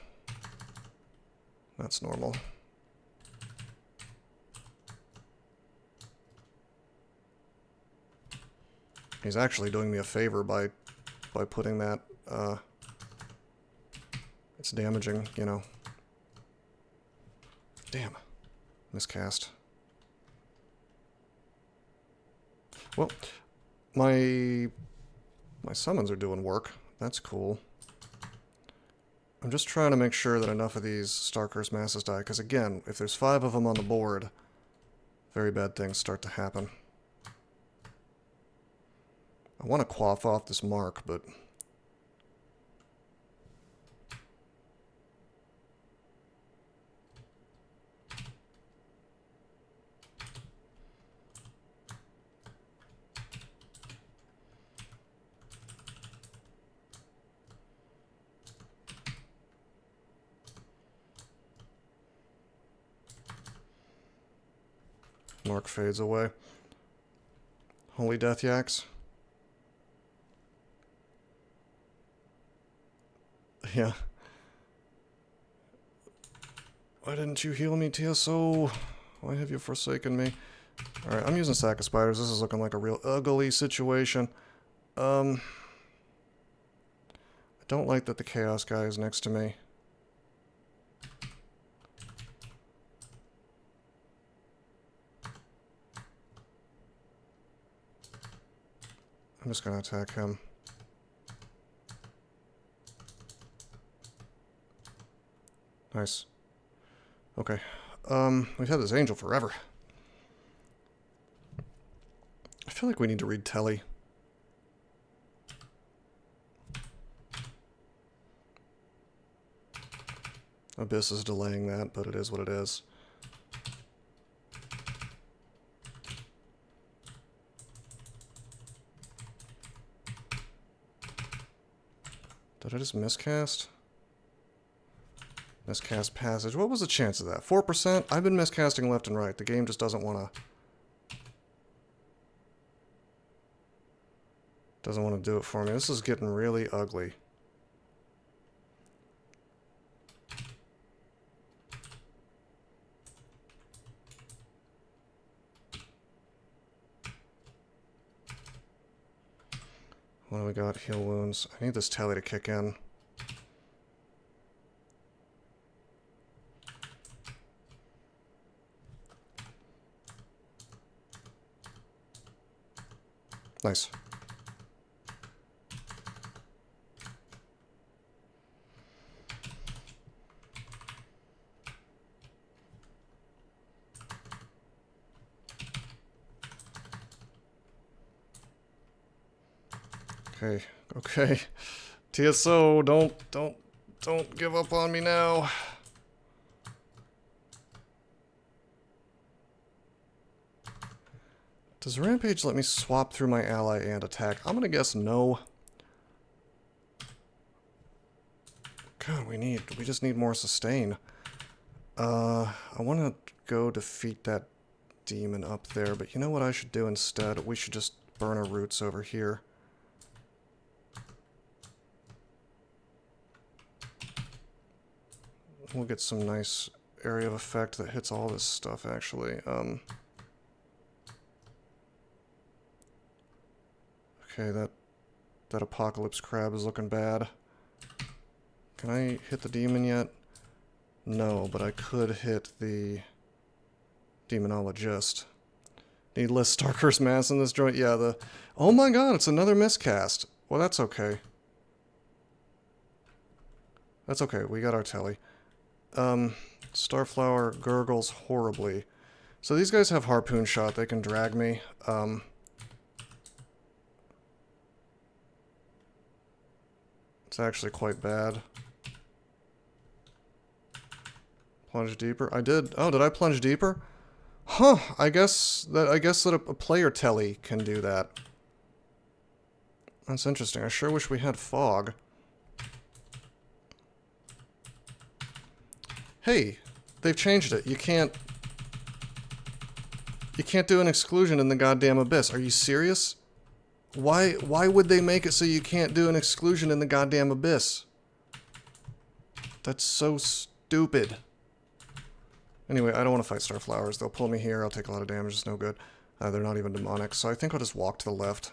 that's normal. He's actually doing me a favor by putting that, it's damaging, you know. Damn. Miscast. Well, my summons are doing work. That's cool. I'm just trying to make sure that enough of these Starcurse masses die, because again, if there's 5 of them on the board, very bad things start to happen. I want to quaff off this mark, but... Mark fades away. Holy Death Yaks. Yeah. Why didn't you heal me, TSO? Why have you forsaken me? Alright, I'm using Sack of Spiders. This is looking like a real ugly situation. I don't like that the Chaos guy is next to me. I'm just gonna attack him. Nice. Okay. We've had this angel forever. I feel like we need to read Telly. Abyss is delaying that, but it is what it is. Did I just miscast? Miscast Passage. What was the chance of that? 4%? I've been miscasting left and right. The game just doesn't want to do it for me. This is getting really ugly. What do we got? Heal wounds. I need this Telly to kick in. Nice. Okay, okay. TSO, don't give up on me now. Does Rampage let me swap through my ally and attack? I'm gonna guess no. God, we just need more sustain. I wanna go defeat that demon up there, but you know what I should do instead? We should just burn our roots over here. We'll get some nice area of effect that hits all this stuff, actually. Okay, that Apocalypse Crab is looking bad. Can I hit the demon yet? No, but I could hit the Demonologist. Need less Starcurse Mass in this joint? Yeah, oh my god, it's another miscast. Well, that's okay. That's okay, we got our Telly. Starflower gurgles horribly. So these guys have Harpoon Shot, they can drag me. It's actually quite bad. Plunge deeper. I did. Oh, did I plunge deeper? Huh. I guess that a player Telly can do that. That's interesting. I sure wish we had fog. Hey, they've changed it. You can't do an exclusion in the goddamn Abyss. Are you serious? Why would they make it so you can't do an exclusion in the goddamn Abyss? That's so stupid. Anyway, I don't want to fight Starflowers. They'll pull me here. I'll take a lot of damage. It's no good. They're not even demonic, so I think I'll just walk to the left.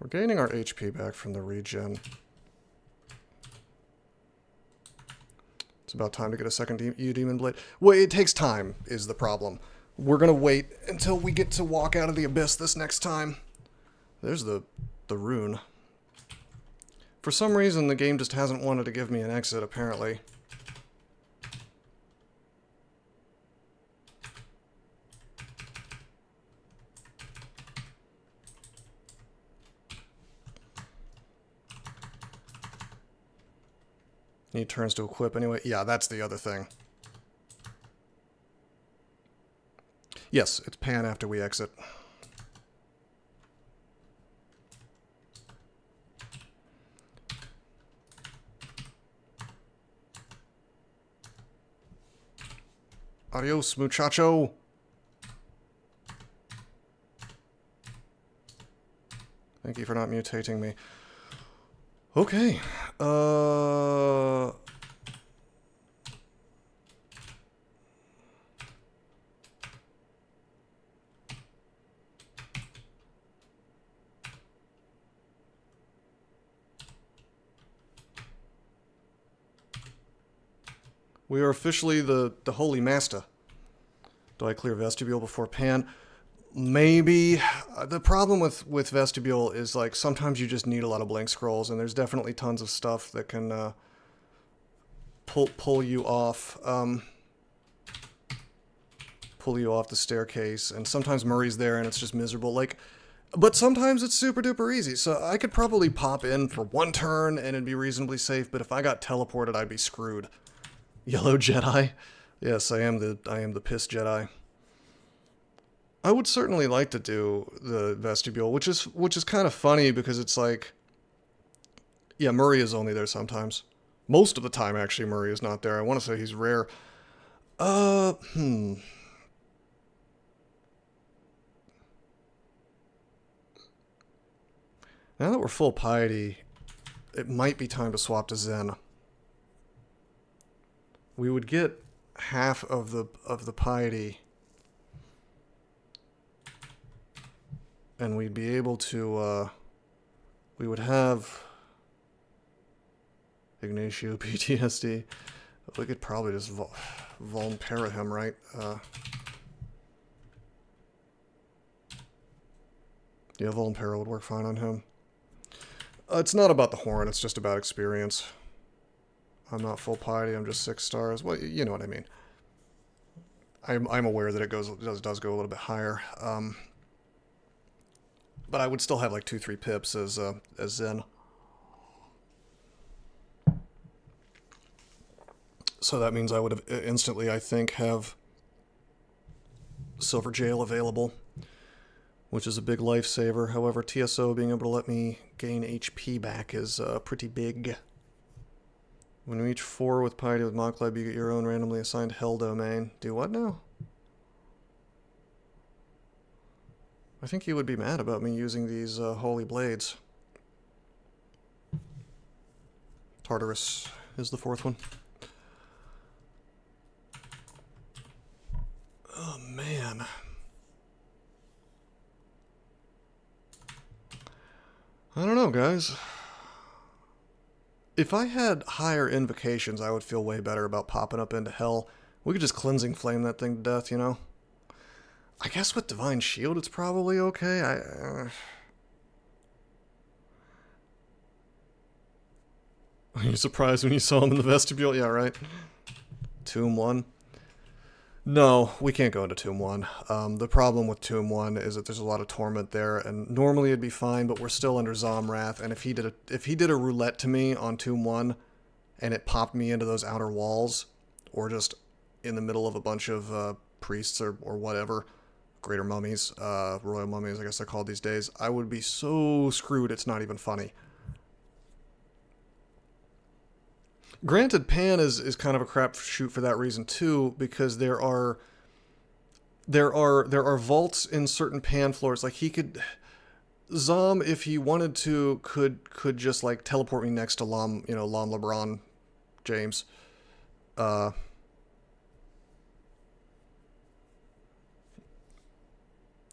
gaining our HP back from the regen. It's about time to get a second Demon Blade. Well, it takes time, is the problem. We're gonna wait until we get to walk out of the abyss this next time. There's the rune. For some reason, the game just hasn't wanted to give me an exit, apparently. Need turns to equip anyway. Yeah, that's the other thing. Yes, it's pan after we exit. Adios, muchacho. Thank you for not mutating me. Okay. We are officially the Holy Master. Do I clear Vestibule before Pan? Maybe. The problem with Vestibule is, like, sometimes you just need a lot of blank scrolls, and there's definitely tons of stuff that can pull you off the staircase, and sometimes Murray's there and it's just miserable. Like, but sometimes it's super duper easy. So I could probably pop in for one turn and it'd be reasonably safe, but if I got teleported, I'd be screwed. Yellow Jedi. Yes, I am the piss Jedi. I would certainly like to do the Vestibule, which is kind of funny because it's like, yeah, Murray is only there sometimes. Most of the time, actually, Murray is not there. I want to say he's rare. Now that we're full piety, it might be time to swap to Zen. We would get half of the piety, and we'd be able to. We would have Ignacio PTSD. We could probably just Volpera him, right? Yeah, Volpera would work fine on him. It's not about the horn, it's just about experience. I'm not full piety, I'm just 6 stars. Well, you know what I mean. I'm aware that it does go a little bit higher. But I would still have like 2-3 pips as Zen. So that means I would have instantly, I think, have Silver Jail available, which is a big lifesaver. However, TSO being able to let me gain HP back is pretty big. When you reach 4 with piety with Mokleb, you get your own randomly assigned hell domain. Do what now? I think he would be mad about me using these holy blades. Tartarus is the 4th one. Oh, man. I don't know, guys. If I had higher invocations, I would feel way better about popping up into hell. We could just cleansing flame that thing to death, you know? I guess with Divine Shield, it's probably okay. Are you surprised when you saw him in the vestibule? Yeah, right. Tomb 1. No, we can't go into Tomb 1. The problem with Tomb 1 is that there's a lot of torment there, and normally it'd be fine, but we're still under Zomrath, and if he did a roulette to me on Tomb 1, and it popped me into those outer walls, or just in the middle of a bunch of priests or whatever, greater mummies, royal mummies, I guess they're called these days, I would be so screwed it's not even funny. Granted, Pan is kind of a crapshoot for that reason too, because there are vaults in certain Pan floors. Like he could, Zom, if he wanted to, could just like teleport me next to Lom LeBron James.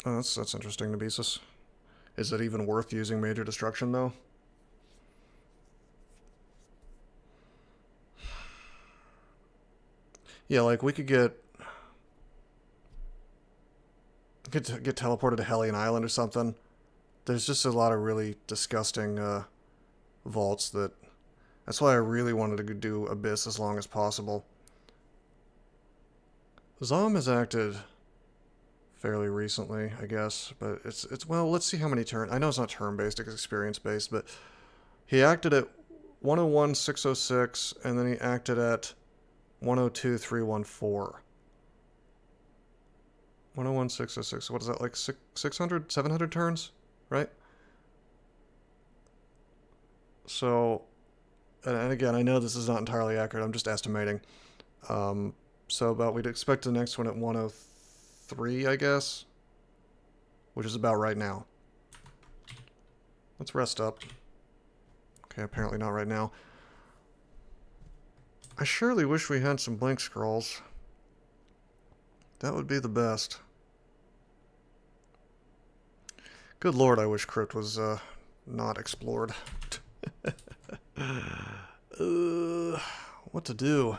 That's interesting, Nabesis. Is it even worth using major destruction, though? Yeah, like, we could get teleported to Hellion Island or something. There's just a lot of really disgusting vaults that... That's why I really wanted to do Abyss as long as possible. Zom has acted fairly recently, I guess, but it's well, let's see how many turn... I know it's not turn-based, it's experience-based, but he acted at 101,606, and then he acted at 102,314. 101,606, what is that, like 600, 700 turns, right? So, and again, I know this is not entirely accurate, I'm just estimating. So about, we'd expect the next one at 103, I guess, which is about right now. Let's rest up. Okay, apparently not right now. I surely wish we had some blink scrolls. That would be the best. Good lord, I wish Crypt was not explored. What to do?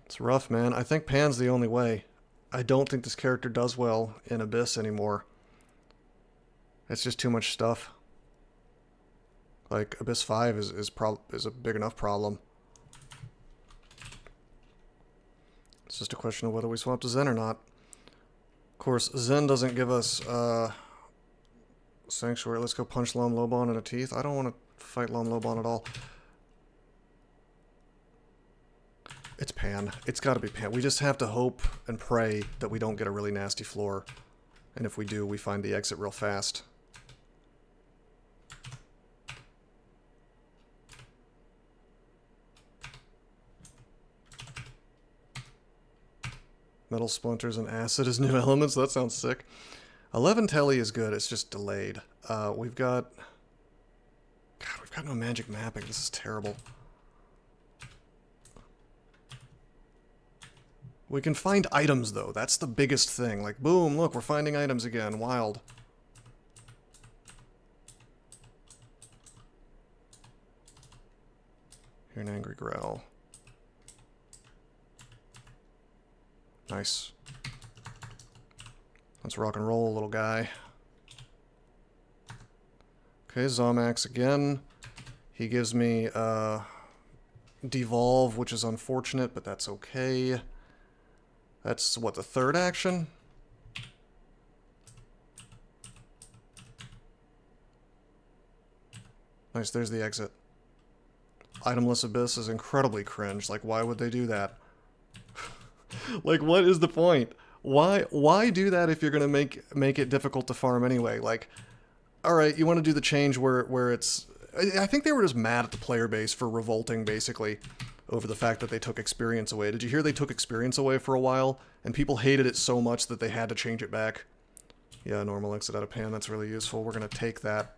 It's rough, man. I think Pan's the only way. I don't think this character does well in Abyss anymore. It's just too much stuff. Like, Abyss 5 is a big enough problem. It's just a question of whether we swap to Zen or not. Of course, Zen doesn't give us Sanctuary. Let's go punch Lom Lobon in the teeth. I don't want to fight Lom Lobon at all. It's Pan. It's got to be Pan. We just have to hope and pray that we don't get a really nasty floor. And if we do, we find the exit real fast. Metal splinters and acid as new elements. That sounds sick. 11 telly is good. It's just delayed. We've got no magic mapping. This is terrible. We can find items, though. That's the biggest thing. Like, boom, look, we're finding items again. Wild. Hear an angry growl. Nice. Let's rock and roll, little guy. Okay, Zomax again. He gives me Devolve, which is unfortunate, but that's okay. That's, what, the third action? Nice, there's the exit. Itemless Abyss is incredibly cringe. Like, why would they do that? Like, what is the point? Why do that if you're gonna make it difficult to farm anyway? Like, alright, you want to do the change where it's... I think they were just mad at the player base for revolting, basically, over the fact that they took experience away. Did you hear they took experience away for a while? And people hated it so much that they had to change it back. Yeah, normal exit out of Pan, that's really useful. We're gonna take that.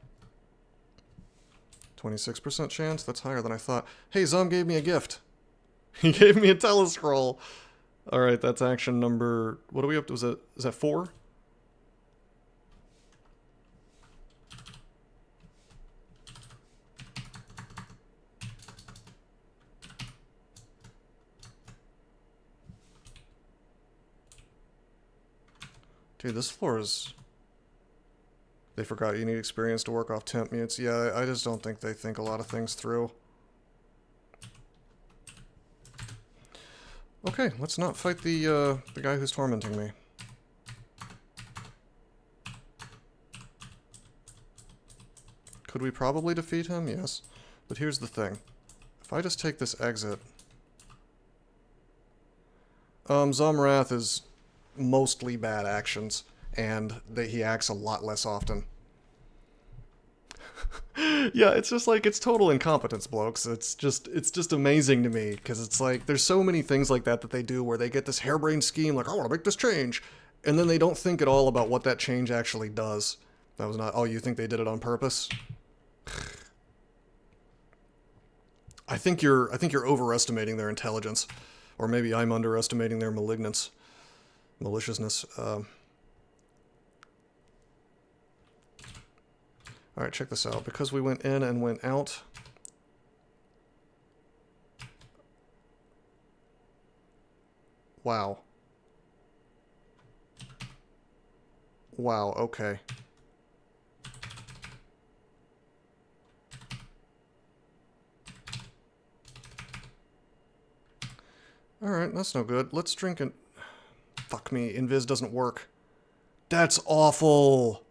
26% chance? That's higher than I thought. Hey, Zom gave me a gift. He gave me a telescroll. Alright, that's action number... What are we up to? Is that 4? Dude, this floor is... They forgot you need experience to work off temp mutes. Yeah, I just don't think they think a lot of things through. Okay, let's not fight the guy who's tormenting me. Could we probably defeat him? Yes. But here's the thing. If I just take this exit... Zomrath is mostly bad actions, and he acts a lot less often. Yeah, it's just like, it's total incompetence, blokes. It's just amazing to me, because it's like, there's so many things like that they do, where they get this harebrained scheme, like, I want to make this change, and then they don't think at all about what that change actually does. That was not, oh, you think they did it on purpose? I think you're overestimating their intelligence, or maybe I'm underestimating their maliciousness. Alright, check this out. Because we went in and went out... Wow. Wow, okay. Alright, that's no good. Let's drink and... Fuck me, Invis doesn't work. That's awful!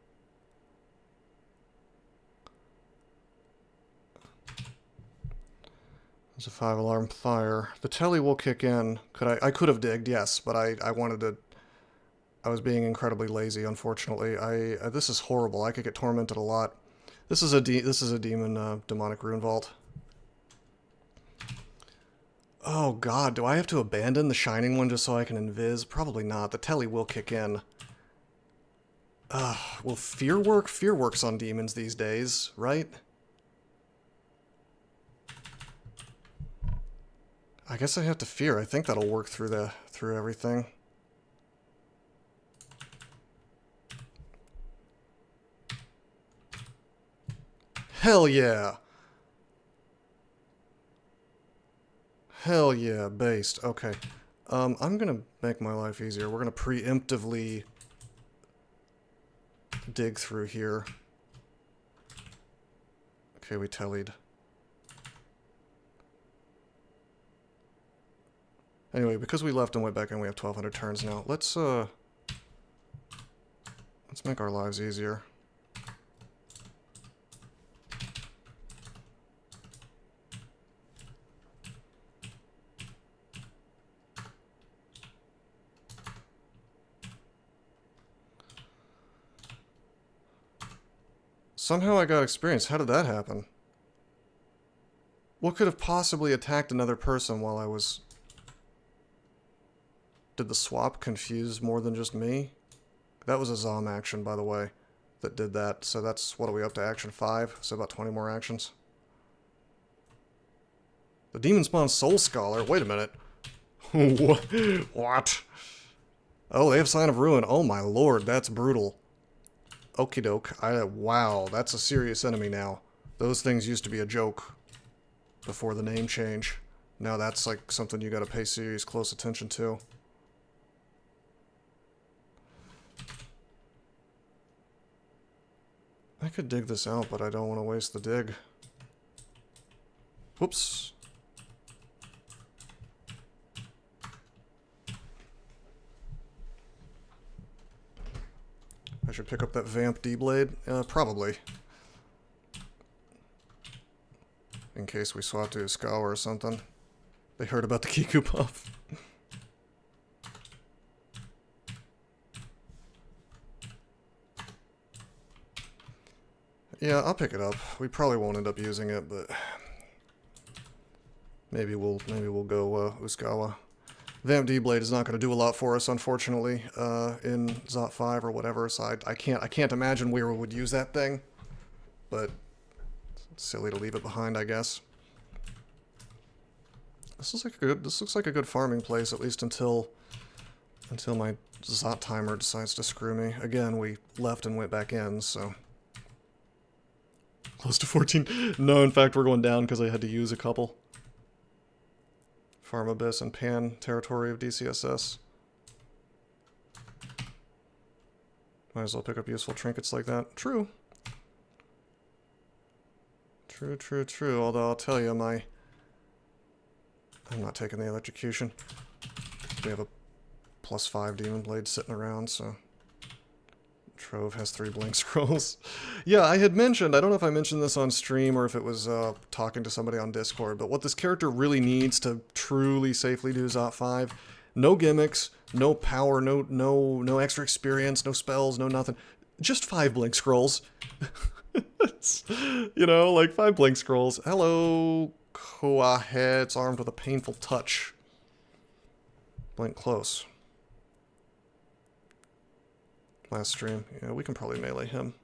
There's a 5-alarm fire. The telly will kick in. I could have digged, yes, but I wanted to... I was being incredibly lazy, unfortunately. This is horrible. I could get tormented a lot. This is a demon, demonic rune vault. Oh god, do I have to abandon the shining one just so I can invis? Probably not. The telly will kick in. Will fear work? Fear works on demons these days, right? I guess I have to fear. I think that'll work through everything. Hell yeah! Hell yeah, based. Okay. I'm gonna make my life easier. We're gonna preemptively dig through here. Okay, we tellied. Anyway, because we left and went back in, we have 1,200 turns now. Let's make our lives easier. Somehow I got experience. How did that happen? What could have possibly attacked another person while I was... Did the swap confuse more than just me? That was a Zom action, by the way, that did that. So that's, what are we up to, action 5? So about 20 more actions. The Demon Spawn Soul Scholar? Wait a minute. What? Oh, they have Sign of Ruin. Oh my lord, that's brutal. Okie doke. Wow, that's a serious enemy now. Those things used to be a joke before the name change. Now that's like something you gotta pay serious close attention to. I could dig this out, but I don't want to waste the dig. Whoops. I should pick up that Vamp D-Blade? Probably. In case we swap to a Scour or something. They heard about the Kiku buff. Yeah, I'll pick it up. We probably won't end up using it, but maybe we'll go Uskawa. Vamp D-Blade is not going to do a lot for us, unfortunately, in Zot 5 or whatever. So I can't imagine where we would use that thing, but it's silly to leave it behind, I guess. This looks like a good farming place, at least until my Zot timer decides to screw me. Again, we left and went back in, so. Close to 14. No, in fact, we're going down because I had to use a couple. Farm Abyss and Pan territory of DCSS. Might as well pick up useful trinkets like that. True. True, true, true. Although I'll tell you, I'm not taking the electrocution. We have a +5 Demon Blade sitting around, so... Trove has 3 Blink Scrolls. Yeah, I had mentioned, I don't know if I mentioned this on stream or if it was talking to somebody on Discord, but what this character really needs to truly safely do Zot 5, no gimmicks, no power, no extra experience, no spells, no nothing. Just 5 Blink Scrolls. You know, like 5 Blink Scrolls. Hello, Koahe, it's armed with a painful touch. Blink close. Last stream. Yeah, we can probably melee him.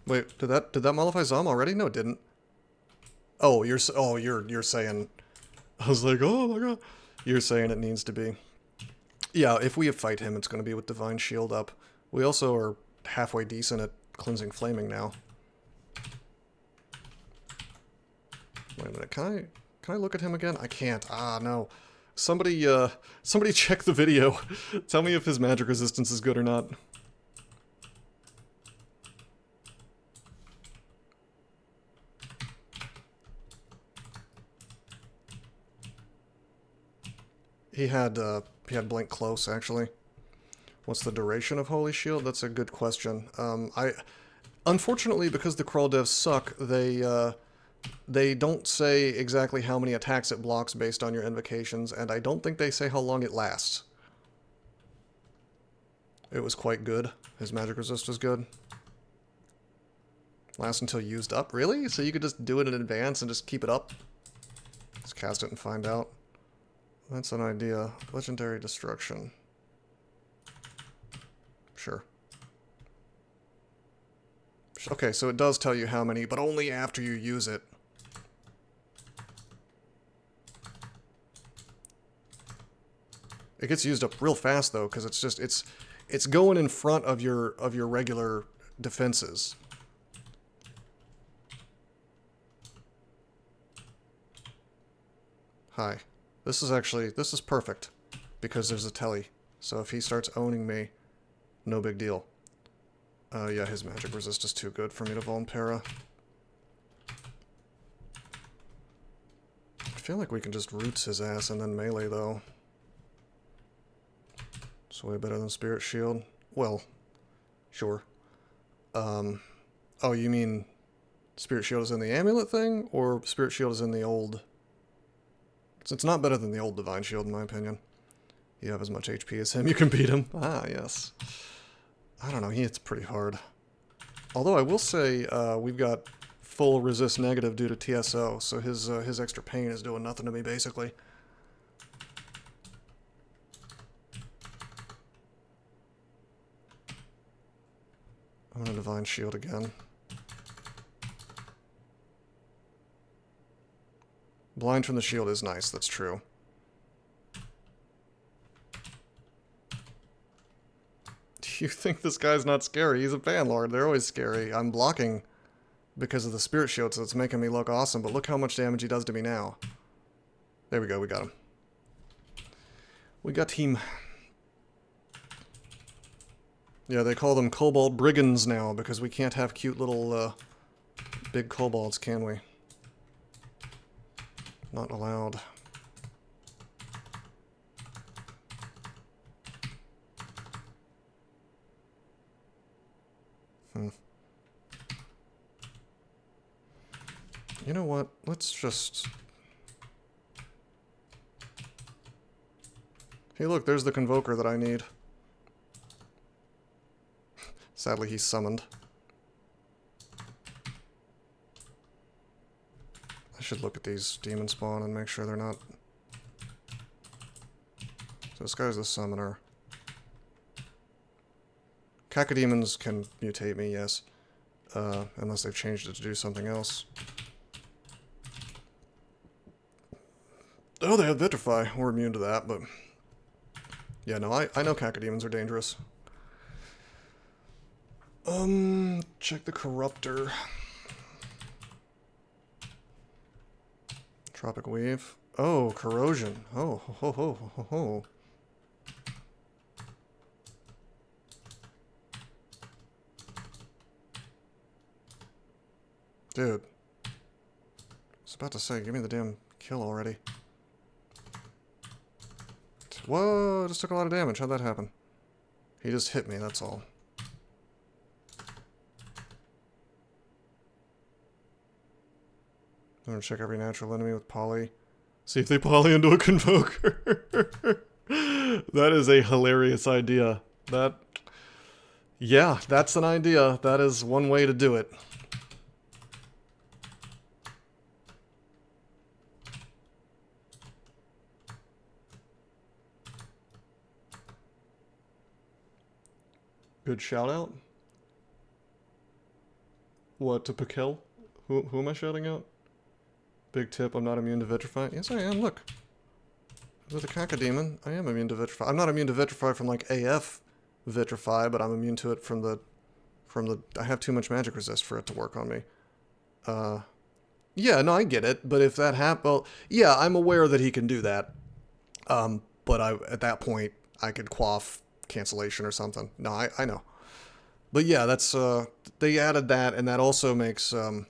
Wait, did that mollify Zom already? No, it didn't. Oh, you're saying. I was like, oh my god. You're saying it needs to be. Yeah, if we fight him, it's going to be with Divine Shield up. We also are halfway decent at Cleansing Flaming now. Wait a minute, can I look at him again? I can't. Ah, no. Somebody check the video. Tell me if his magic resistance is good or not. He had Blink Close, actually. What's the duration of Holy Shield? That's a good question. Unfortunately, because the Krull devs suck, they don't say exactly how many attacks it blocks based on your invocations, and I don't think they say how long it lasts. It was quite good. His magic resist was good. Lasts until used up? Really? So you could just do it in advance and just keep it up? Just cast it and find out. That's an idea. Legendary Destruction. Sure. Okay, so it does tell you how many, but only after you use it. It gets used up real fast though, because it's going in front of your regular defenses. Hi. This is perfect, because there's a telly. So if he starts owning me, no big deal. Yeah, his magic resist is too good for me to Vulnpera. I feel like we can just roots his ass and then melee, though. It's way better than Spirit Shield. Well, sure. Oh, you mean Spirit Shield is in the amulet thing, or Spirit Shield is in the old... It's not better than the old Divine Shield, in my opinion. You have as much HP as him, you can beat him. Ah, yes. I don't know, he hits pretty hard. Although I will say, we've got full resist negative due to TSO, so his extra pain is doing nothing to me, basically. I'm gonna Divine Shield again. Blind from the shield is nice, that's true. You think this guy's not scary? He's a Banlord, they're always scary. I'm blocking because of the Spirit Shield, so it's making me look awesome, but look how much damage he does to me now. There we go, we got him. We got him. Yeah, they call them Kobold Brigands now, because we can't have cute little, big kobolds, can we? Not allowed. You know what? Let's just... Hey look, there's the Convoker that I need. Sadly, he's summoned. I should look at these demon spawn and make sure they're not... So this guy's the summoner. Cacodemons can mutate me, yes. Unless they've changed it to do something else. Oh, they have Vitrify. We're immune to that, but... Yeah, no, I know Cacodemons are dangerous. Check the Corruptor. Tropic Wave. Oh, Corrosion. Oh, ho, ho, ho, ho, ho. Dude. I was about to say, give me the damn kill already. Whoa, just took a lot of damage. How'd that happen? He just hit me, that's all. I'm gonna check every natural enemy with poly. See if they poly into a Convoker. That is a hilarious idea. Yeah, that's an idea. That is one way to do it. Good shout out. What, to Pakel? Who am I shouting out? Big tip, I'm not immune to Vitrify. Yes, I am, look. With a Cacodemon, I am immune to Vitrify. I'm not immune to Vitrify from, like, AF Vitrify, but I'm immune to it from the... I have too much magic resist for it to work on me. Yeah, no, I get it, but if that happens... Well, yeah, I'm aware that he can do that. But at that point, I could quaff cancellation or something. No, I know. But yeah, that's... they added that, and that also makes... that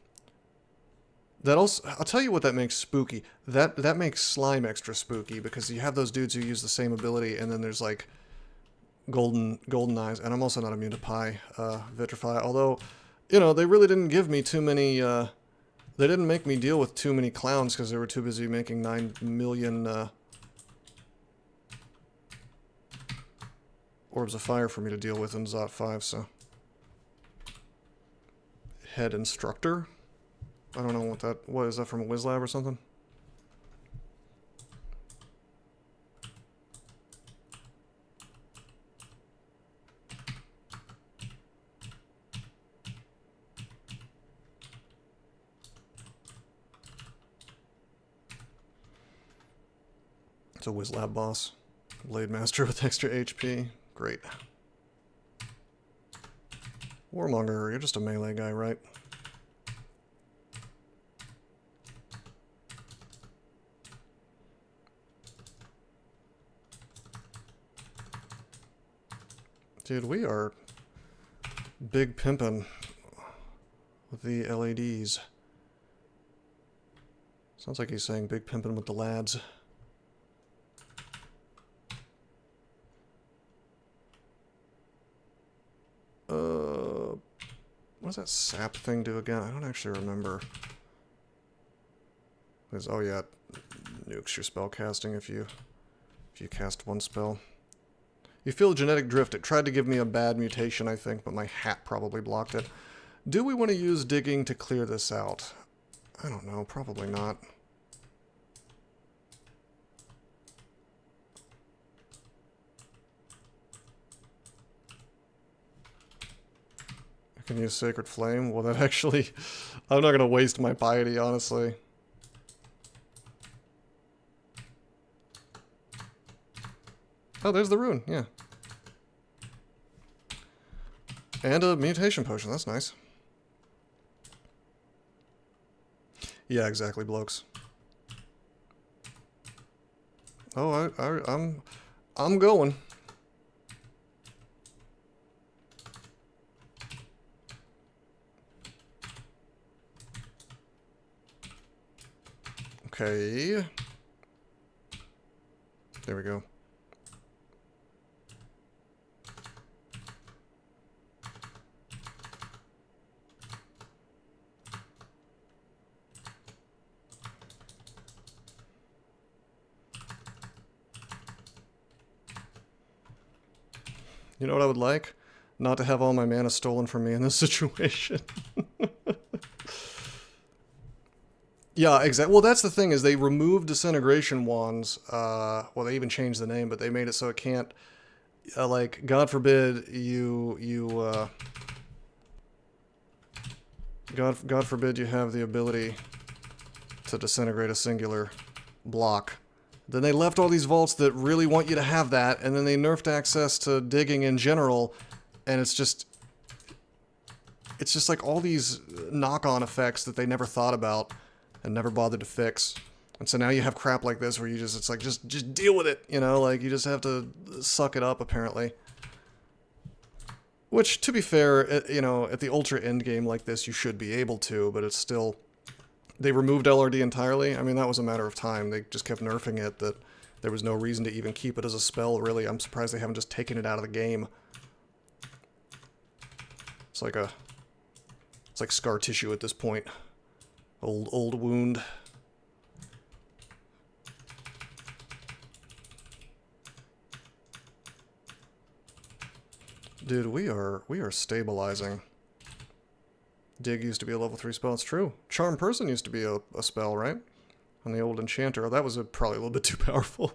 also... I'll tell you what that makes spooky. That makes Slime extra spooky, because you have those dudes who use the same ability, and then there's, like... golden eyes, and I'm also not immune to Vitrify, although, you know, they really didn't give me too many, they didn't make me deal with too many clowns because they were too busy making 9 million, Orbs of Fire for me to deal with in Zot 5, so. Head Instructor? I don't know what is that from a WizLab or something? It's a WizLab boss. Blade Master with extra HP. Great. Warmonger, you're just a melee guy, right? Dude, we are big pimpin' with the LEDs. Sounds like he's saying big pimpin' with the lads. What does that sap thing do again? I don't actually remember. Oh yeah, nukes your spell casting if you cast one spell. You feel genetic drift. It tried to give me a bad mutation, I think, but my hat probably blocked it. Do we want to use digging to clear this out? I don't know, probably not. I can use Sacred Flame. Well, that actually... I'm not going to waste my piety, honestly. Oh, there's the rune, yeah. And a mutation potion, that's nice. Yeah, exactly, blokes. Oh, I'm going. Okay. There we go. You know what I would like? Not to have all my mana stolen from me in this situation. Yeah, exactly. Well, that's the thing, is they removed disintegration wands. Well, they even changed the name, but they made it so it can't, like, God forbid God forbid you have the ability to disintegrate a singular block. Then they left all these vaults that really want you to have that, and then they nerfed access to digging in general, and it's just like all these knock-on effects that they never thought about and never bothered to fix. And so now you have crap like this where you just, it's like, just deal with it, you know, like you just have to suck it up, apparently. Which, to be fair, you know, at the ultra end game like this, you should be able to, but it's still... They removed LRD entirely. I mean, that was a matter of time. They just kept nerfing it, that there was no reason to even keep it as a spell, really. I'm surprised they haven't just taken it out of the game. It's like scar tissue at this point. Old wound. Dude, we are stabilizing. Dig used to be a level 3 spell, it's true. Charm Person used to be a spell, right? On the old Enchanter. Oh, that was probably a little bit too powerful.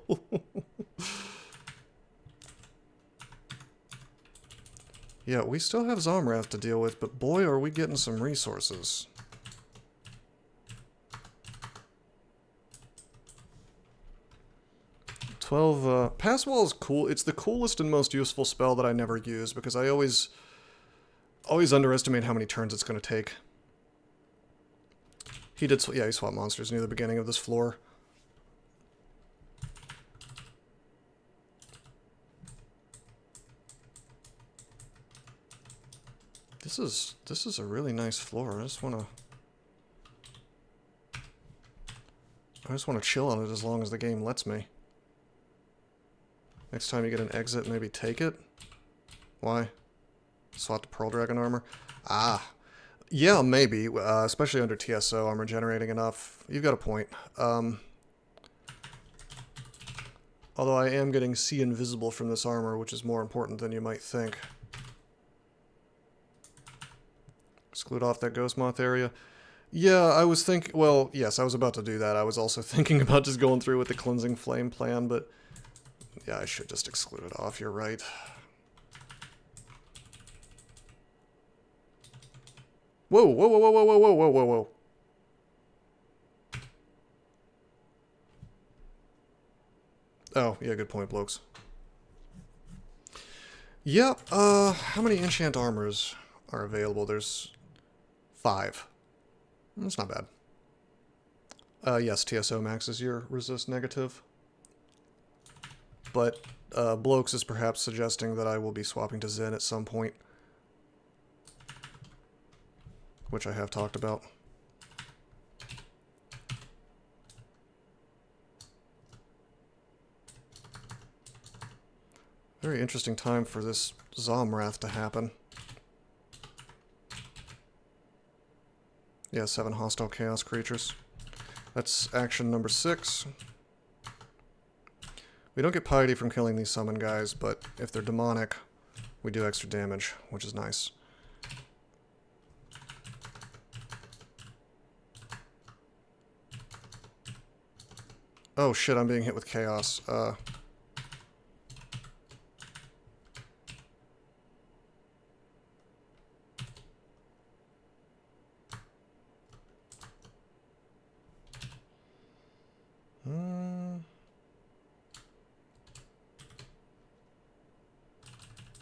Yeah, we still have Zomrath to deal with, but boy, are we getting some resources. 12, Pass Wall is cool. It's the coolest and most useful spell that I never use because I always underestimate how many turns it's going to take. He did, yeah, he swapped monsters near the beginning of this floor. This is a really nice floor. I just want to chill on it as long as the game lets me. Next time you get an exit, maybe take it? Why? Swap the Pearl Dragon armor? Ah. Yeah, maybe. Especially under TSO, I'm regenerating enough. You've got a point. Although I am getting See Invisible from this armor, which is more important than you might think. Exclude off that Ghost Moth area. Yeah, I was thinking... Well, yes, I was about to do that. I was also thinking about just going through with the Cleansing Flame plan, but... Yeah, I should just exclude it off. You're right. Whoa, whoa, whoa, whoa, whoa, whoa, whoa, whoa, whoa, whoa. Oh, yeah, good point, blokes. Yeah, how many enchant armors are available? There's 5. That's not bad. Yes, TSO maxes your resist negative. But, blokes is perhaps suggesting that I will be swapping to Zen at some point. Which I have talked about. Very interesting time for this Zomrath to happen. Yeah, 7 hostile chaos creatures. That's action number 6. We don't get piety from killing these summon guys, but if they're demonic, we do extra damage, which is nice. Oh shit, I'm being hit with chaos.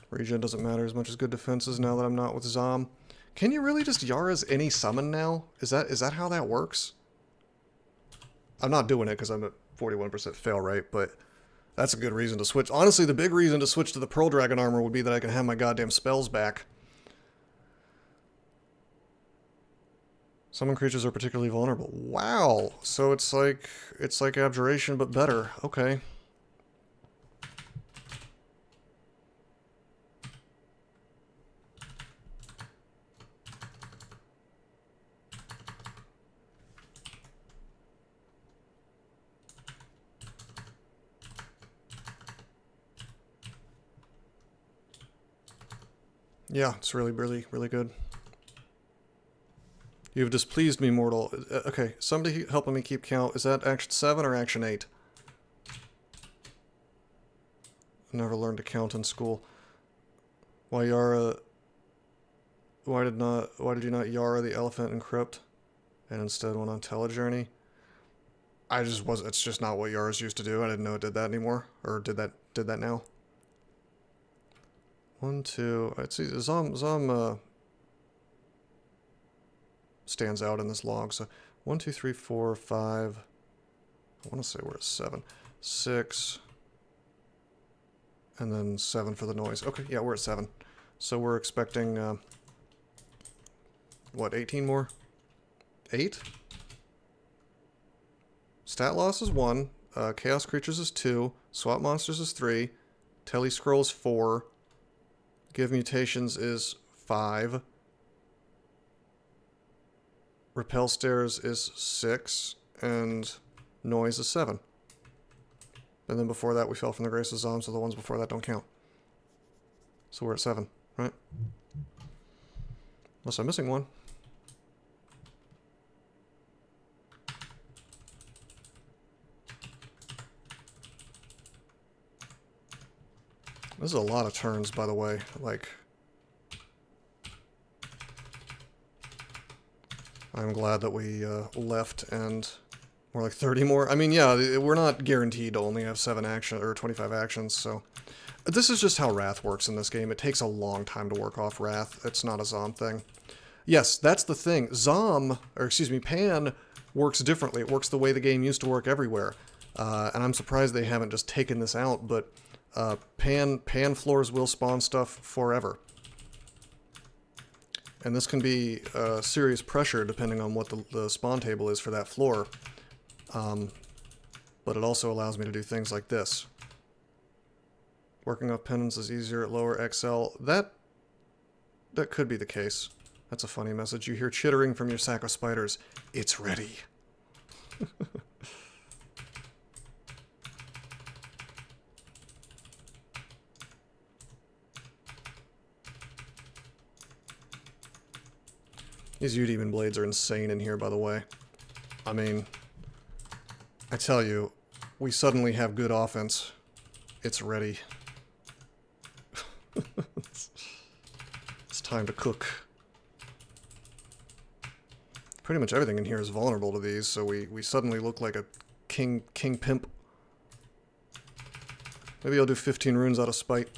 Regen doesn't matter as much as good defenses now that I'm not with Zom. Can you really just Yara's any summon now? Is that how that works? I'm not doing it because I'm at 41% fail rate, but that's a good reason to switch. Honestly, the big reason to switch to the Pearl Dragon armor would be that I can have my goddamn spells back. Summon creatures are particularly vulnerable. Wow. So it's like Abjuration, but better. Okay. Yeah, it's really, really, really good. You've displeased me, mortal. Okay, somebody helping me keep count. Is that action 7 or action 8? I never learned to count in school. Why Yara... Why did you not Yara the elephant in Crypt and instead went on Telejourney? It's just not what Yara's used to do. I didn't know it did that anymore. Or did that now. 1, 2... I'd see Zom stands out in this log. So 1, 2, 3, 4, 5. I want to say we're at 7. 6. And then 7 for the noise. Okay, yeah, we're at 7. So we're expecting, what, 18 more? 8? Stat loss is 1. Chaos creatures is 2. Swap monsters is 3. Tele scrolls 4. Give mutations is 5. Repel stairs is 6. And noise is 7. And then before that we fell from the grace of Zom, so the ones before that don't count. So we're at 7, right? Unless I'm missing one. This is a lot of turns, by the way. Like, I'm glad that we left and More like 30 more. I mean, yeah, we're not guaranteed to only have 7 action or 25 actions, so... This is just how Wrath works in this game. It takes a long time to work off Wrath. It's not a Zom thing. Yes, that's the thing. Pan works differently. It works the way the game used to work everywhere. And I'm surprised they haven't just taken this out, but Pan floors will spawn stuff forever. And this can be serious pressure depending on what the spawn table is for that floor. But it also allows me to do things like this. Working off penance is easier at lower XL. That could be the case. That's a funny message. You hear chittering from your sack of spiders. It's ready. These U-Demon blades are insane in here, by the way. I mean, I tell you, we suddenly have good offense. It's ready. It's time to cook. Pretty much everything in here is vulnerable to these, so we suddenly look like a king pimp. Maybe I'll do 15 runes out of spite.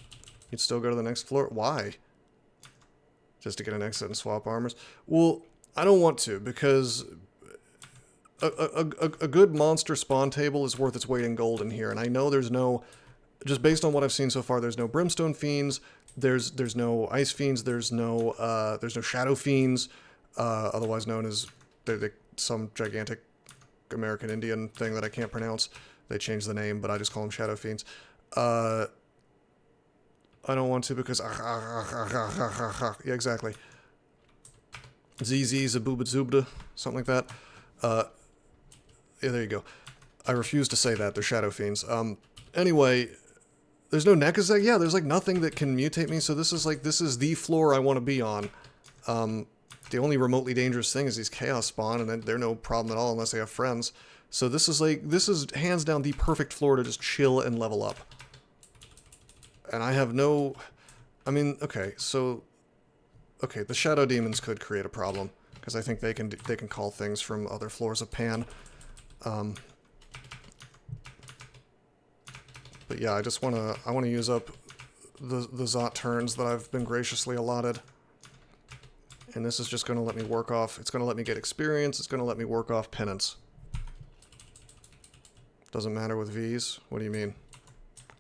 You'd still go to the next floor? Why? Just to get an exit and swap armors? Well, I don't want to, because a good monster spawn table is worth its weight in gold in here, and I know there's no... Just based on what I've seen so far, there's no Brimstone Fiends, there's no Ice Fiends, there's no Shadow Fiends, otherwise known as some gigantic American Indian thing that I can't pronounce. They changed the name, but I just call them Shadow Fiends. I don't want to because... Yeah, exactly. ZZ, Zabooba Zubda, something like that. Yeah, there you go. I refuse to say that, they're Shadow Fiends. Anyway... There's no Nekazek? Yeah, there's like nothing that can mutate me, so this is the floor I want to be on. The only remotely dangerous thing is these Chaos spawn, and they're no problem at all unless they have friends. So this is hands down the perfect floor to just chill and level up. And I have no... I mean, okay, so... Okay, the Shadow Demons could create a problem, because I think they can call things from other floors of Pan. But yeah, I want to use up the Zot turns that I've been graciously allotted. And this is just going to let me work off, it's going to let me get experience, it's going to let me work off penance. Doesn't matter with Vs? What do you mean?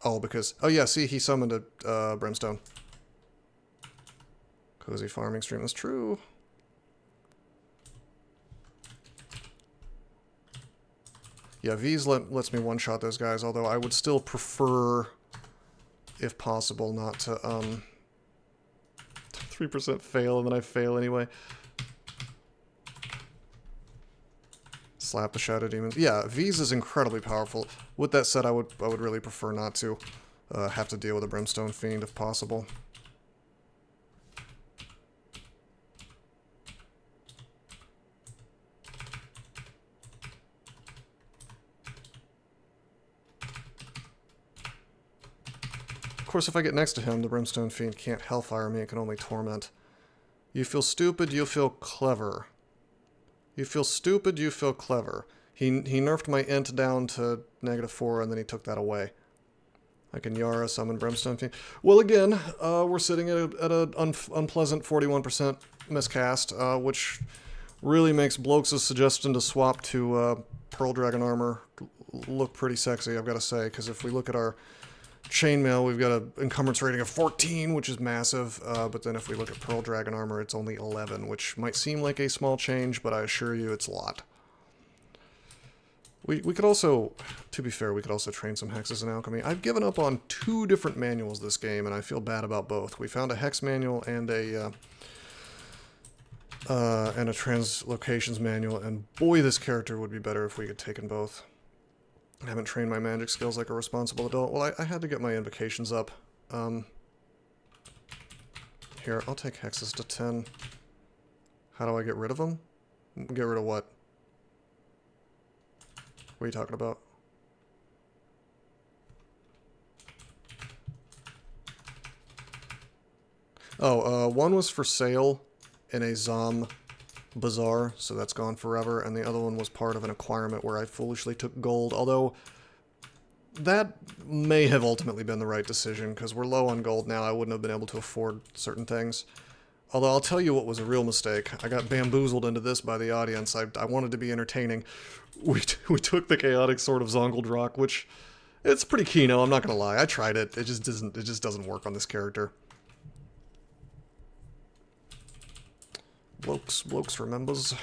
Oh, because, oh yeah, see, he summoned a Brimstone. Cozy farming stream, that's true. Yeah, V's lets me one-shot those guys, although I would still prefer, if possible, not to, 3% fail, and then I fail anyway. Slap the Shadow Demons. Yeah, V's is incredibly powerful. With that said, I would really prefer not to have to deal with a Brimstone Fiend, if possible. Of course, if I get next to him, the Brimstone Fiend can't Hellfire me, it can only Torment. You feel stupid, you feel clever. You feel stupid, you feel clever. He nerfed my int down to -4, and then he took that away. I can Yara summon Brimstone Fiend. Well, again, we're sitting at an unpleasant 41% miscast, which really makes Blokes' suggestion to swap to Pearl Dragon Armor look pretty sexy, I've got to say, because if we look at our chainmail, we've got an encumbrance rating of 14, which is massive, but then if we look at Pearl Dragon Armor, it's only 11, which might seem like a small change, but I assure you it's a lot. We could also, to be fair, we could also train some hexes in alchemy. I've given up on 2 different manuals this game, and I feel bad about both. We found a hex manual and a translocations manual, and boy, this character would be better if we had taken both. I haven't trained my magic skills like a responsible adult. Well, I had to get my invocations up. Here, I'll take hexes to 10. How do I get rid of them? Get rid of what? What are you talking about? Oh, one was for sale in a Zom bazaar, so that's gone forever, and the other one was part of an acquirement where I foolishly took gold, although that may have ultimately been the right decision, because we're low on gold now. I wouldn't have been able to afford certain things. Although I'll tell you what was a real mistake. I got bamboozled into this by the audience. I wanted to be entertaining. We took the chaotic sword of Zongoldrock, which it's pretty Kino, I'm not gonna lie. I tried it. It just doesn't work on this character. Blokes remembers.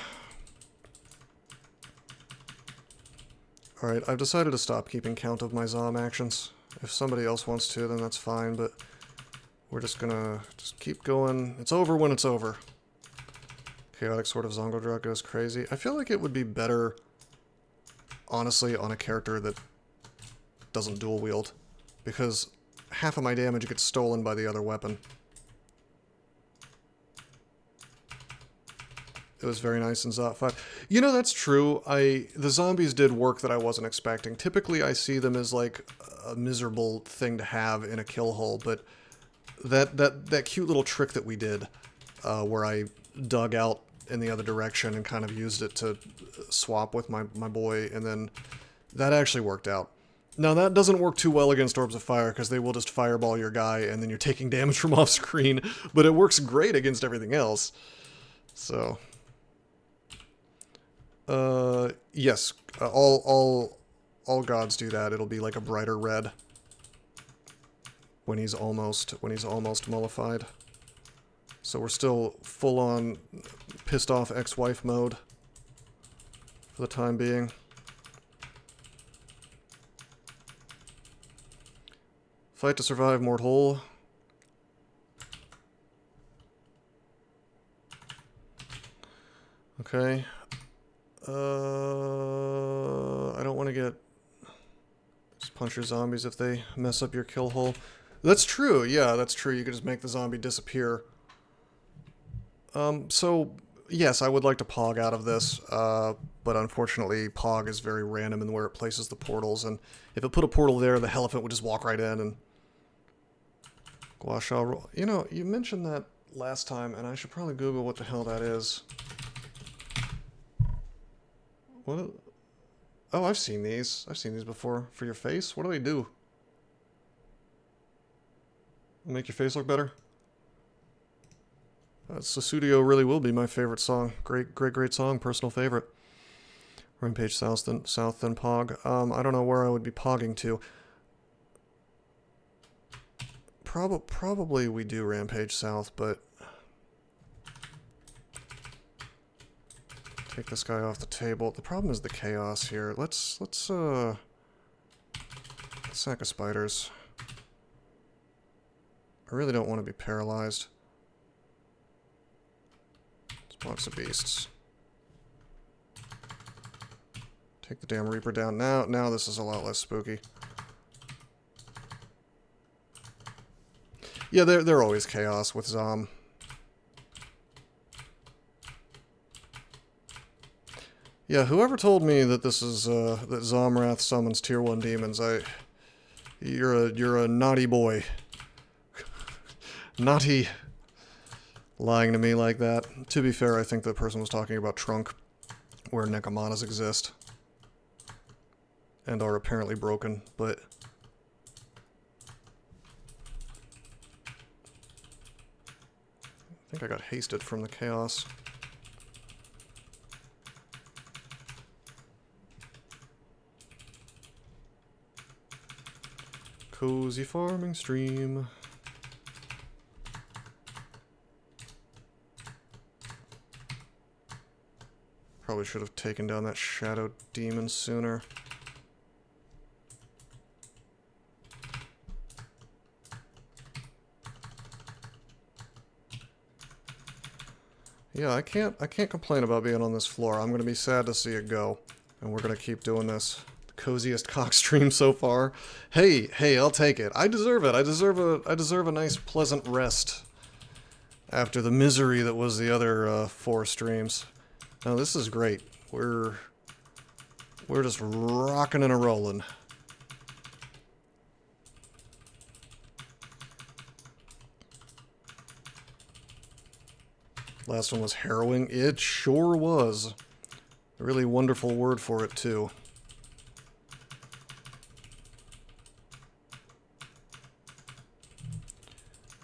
Alright, I've decided to stop keeping count of my Zom actions. If somebody else wants to, then that's fine, but we're just gonna keep going. It's over when it's over. Chaotic Sword of Zongoldrock goes crazy. I feel like it would be better, honestly, on a character that doesn't dual wield, because half of my damage gets stolen by the other weapon. It was very nice in Zot 5. You know, that's true. The zombies did work that I wasn't expecting. Typically, I see them as, like, a miserable thing to have in a kill hole, but that cute little trick that we did, where I dug out in the other direction and kind of used it to swap with my boy, and then that actually worked out. Now, that doesn't work too well against Orbs of Fire, because they will just fireball your guy, and then you're taking damage from off-screen, but it works great against everything else. So... yes, all gods do that. It'll be like a brighter red when he's almost mollified. So we're still full on pissed off ex-wife mode for the time being. Fight to survive, mortal. Okay. I don't want to get... Just punch your zombies if they mess up your kill hole. That's true, yeah, that's true. You could just make the zombie disappear. So, yes, I would like to Pog out of this, but unfortunately, Pog is very random in where it places the portals, and if it put a portal there, the Elephant would just walk right in, and... Gua Sha roll. You know, you mentioned that last time, and I should probably Google what the hell that is. What? Oh, I've seen these. I've seen these before. For your face? What do they do? Make your face look better? Susudio really will be my favorite song. Great song. Personal favorite. Rampage South then Pog. I don't know where I would be pogging to. Probably we do Rampage South, but... Take this guy off the table. The problem is the chaos here. Let's sack of spiders. I really don't want to be paralyzed. Let's box of beasts. Take the damn Reaper down. Now this is a lot less spooky. Yeah, they're always chaos with Zom. Yeah, whoever told me that this is that Zomrath summons tier 1 demons, you're a naughty boy. Naughty lying to me like that. To be fair, I think the person was talking about Trunk, where Nekomatas exist and are apparently broken, but I think I got hasted from the chaos. Cozy farming stream. Probably should have taken down that shadow demon sooner. Yeah, I can't complain about being on this floor. I'm gonna be sad to see it go, and we're gonna keep doing this. Coziest cock stream so far. Hey, I'll take it. I deserve it. I deserve a nice pleasant rest after the misery that was the other 4 streams. Now this is great. We're just rocking and a rolling. Last one was harrowing. It sure was. A really wonderful word for it, too.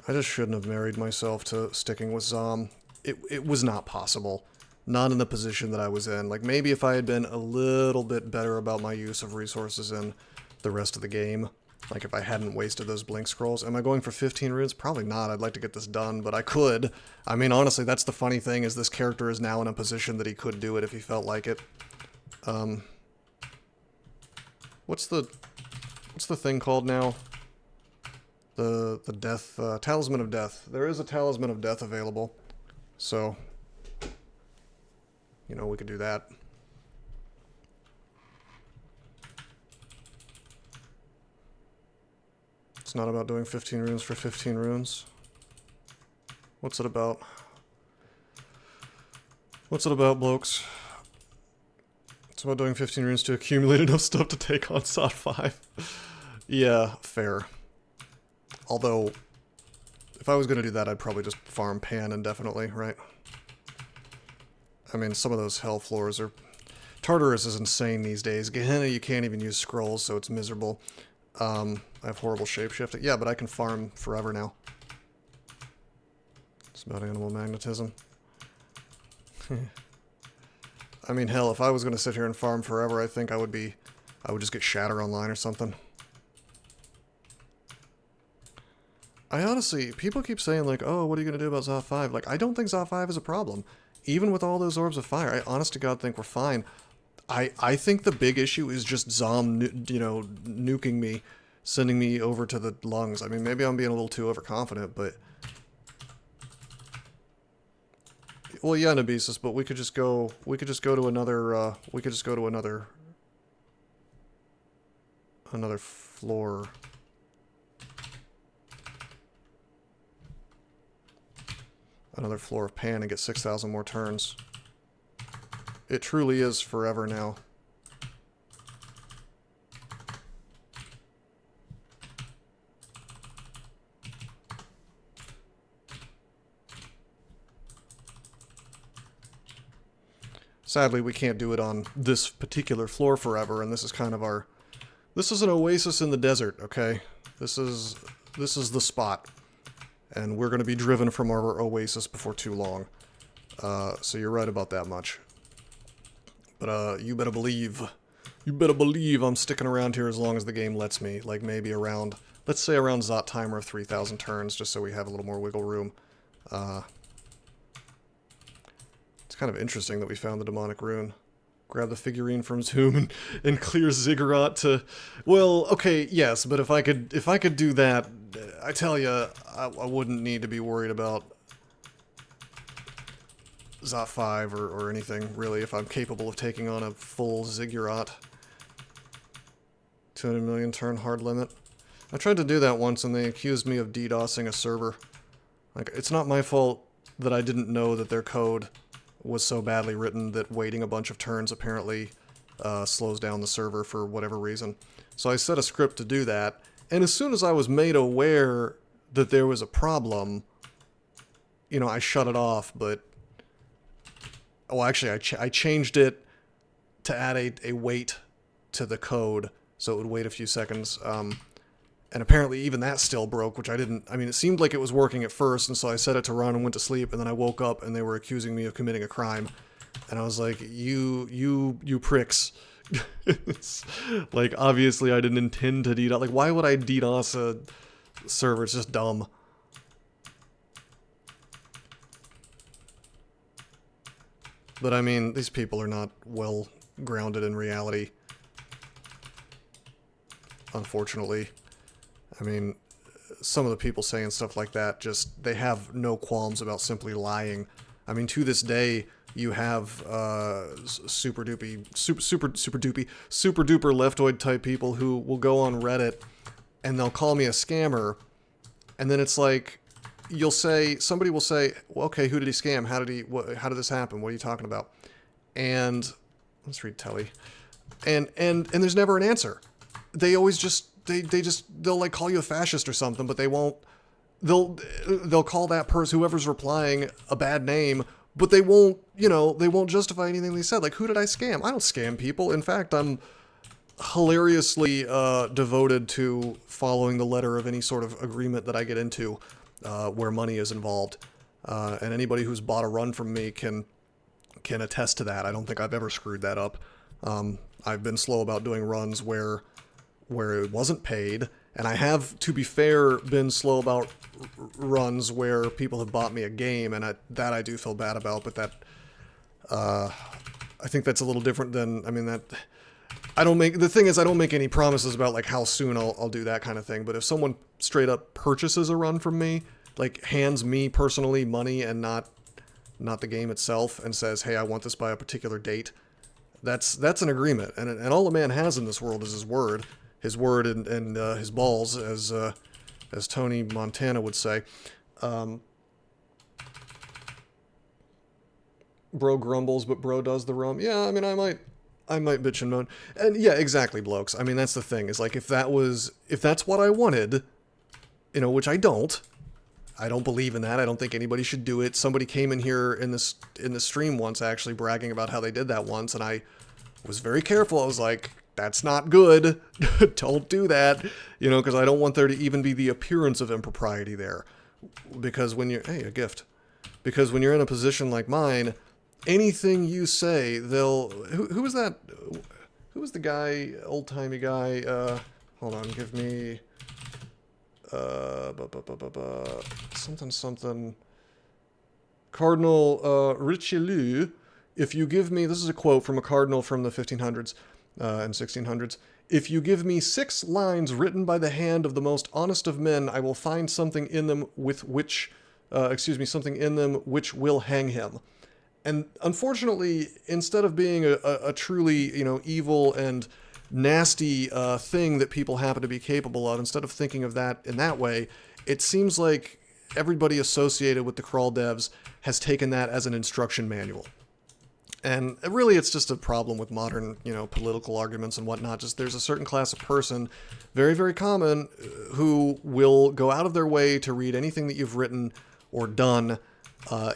I just shouldn't have married myself to sticking with Zom. It was not possible. Not in the position that I was in. Like, maybe if I had been a little bit better about my use of resources in the rest of the game. Like, if I hadn't wasted those blink scrolls. Am I going for 15 runes? Probably not. I'd like to get this done, but I could. I mean, honestly, that's the funny thing, is this character is now in a position that he could do it if he felt like it. What's the thing called now? The death, Talisman of Death. There is a Talisman of Death available. So, you know, we could do that. It's not about doing 15 runes for 15 runes. What's it about? What's it about, blokes? It's about doing 15 runes to accumulate enough stuff to take on SOT 5. Yeah, fair. Although, if I was going to do that, I'd probably just farm Pan indefinitely, right? I mean, some of those hell floors are... Tartarus is insane these days. Gehenna, you can't even use scrolls, so it's miserable. I have horrible shapeshifting. Yeah, but I can farm forever now. It's about animal magnetism. I mean, hell, if I was going to sit here and farm forever, I think I would just get Shatter online or something. I honestly, people keep saying, like, oh, what are you going to do about Zot 5? Like, I don't think Zot 5 is a problem. Even with all those orbs of fire, I honest to God think we're fine. I think the big issue is just Zom, you know, nuking me, sending me over to the lungs. I mean, maybe I'm being a little too overconfident, but... Well, yeah, Nabesis, but we could just go to another, another floor. Another floor of Pan and get 6,000 more turns. It truly is forever now. Sadly, we can't do it on this particular floor forever, and this is kind of our... This is an oasis in the desert, okay? This is the spot. And we're going to be driven from our oasis before too long. So you're right about that much. But you better believe I'm sticking around here as long as the game lets me. Like maybe around, let's say around Zot timer of 3,000 turns, just so we have a little more wiggle room. It's kind of interesting that we found the demonic rune. Grab the figurine from Zoom and clear Ziggurat to... Well, okay, yes, but if I could do that, I tell you, I wouldn't need to be worried about Zot 5 or anything, really, if I'm capable of taking on a full Ziggurat. 200 million turn hard limit. I tried to do that once and they accused me of DDoSing a server. Like, it's not my fault that I didn't know that their code was so badly written that waiting a bunch of turns apparently slows down the server for whatever reason. So I set a script to do that, and as soon as I was made aware that there was a problem, you know, I shut it off, but... Oh, actually, I changed it to add a wait to the code, so it would wait a few seconds, and apparently even that still broke, which I didn't... I mean, it seemed like it was working at first, and so I set it to run and went to sleep, and then I woke up, and they were accusing me of committing a crime. And I was like, you pricks. It's, like, obviously I didn't intend to DDoS. Like, why would I DDoS a server? It's just dumb. But, I mean, these people are not well grounded in reality. Unfortunately. I mean, some of the people saying stuff like that just, they have no qualms about simply lying. I mean, to this day, you have super duper leftoid type people who will go on Reddit and they'll call me a scammer, and then it's like, you'll say, somebody will say, well, okay, who did he scam? How did this happen? What are you talking about? And let's read Telly. And there's never an answer. They always just they'll like call you a fascist or something, but they won't they'll call that person, whoever's replying, a bad name, but they won't, they won't justify anything they said. Like, who did I scam? I don't scam people. In fact, I'm hilariously devoted to following the letter of any sort of agreement that I get into where money is involved. And anybody who's bought a run from me can attest to that. I don't think I've ever screwed that up. I've been slow about doing runs where it wasn't paid, and I have, to be fair, been slow about runs where people have bought me a game, and that I do feel bad about, but that, I think that's a little different than, the thing is, I don't make any promises about, like, how soon I'll do that kind of thing, but if someone straight up purchases a run from me, like, hands me personally money and not the game itself, and says, hey, I want this by a particular date, that's an agreement, and all a man has in this world is his word and his balls, as Tony Montana would say. Bro grumbles, but bro does the rum. Yeah, I might bitch and moan. And yeah, exactly, blokes. I mean, that's the thing, is like, if that's what I wanted, which I don't believe in that. I don't think anybody should do it. Somebody came in here in the stream once, actually bragging about how they did that once, and I was very careful. I was like, that's not good. Don't do that, because I don't want there to even be the appearance of impropriety there. Because when you're, hey, a gift. Because when you're in a position like mine, anything you say, who was that? Who was the guy, old-timey guy? Hold on, give me, something. Cardinal Richelieu. If you give me, this is a quote from a cardinal from the 1500s and 1600s. If you give me 6 lines written by the hand of the most honest of men, I will find something in them something in them which will hang him. And unfortunately, instead of being a truly, evil and nasty thing that people happen to be capable of, instead of thinking of that in that way, it seems like everybody associated with the crawl devs has taken that as an instruction manual. And really, it's just a problem with modern, political arguments and whatnot. Just there's a certain class of person, very, very common, who will go out of their way to read anything that you've written or done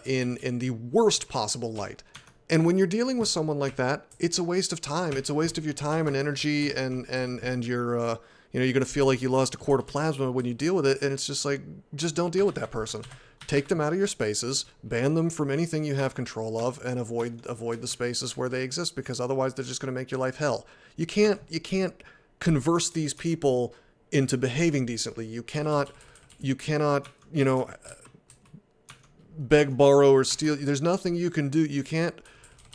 in the worst possible light. And when you're dealing with someone like that, it's a waste of time. It's a waste of your time and energy, and you're you're going to feel like you lost a quart of plasma when you deal with it. And it's just like, just don't deal with that person. Take them out of your spaces, ban them from anything you have control of, and avoid the spaces where they exist, because otherwise they're just going to make your life hell. You can't converse these people into behaving decently. You cannot, beg, borrow, or steal. There's nothing you can do. You can't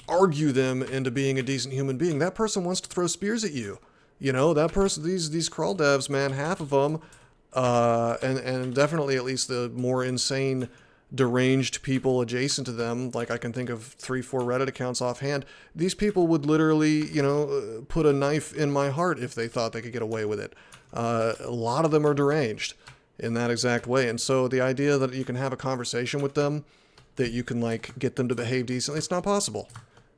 argue them into being a decent human being. That person wants to throw spears at you. That person, these crawl devs, man, half of them, and definitely at least the more insane, deranged people adjacent to them, like I can think of 3-4 Reddit accounts offhand, these people would literally, put a knife in my heart if they thought they could get away with it. A lot of them are deranged in that exact way. And so the idea that you can have a conversation with them, that you can, like, get them to behave decently, it's not possible.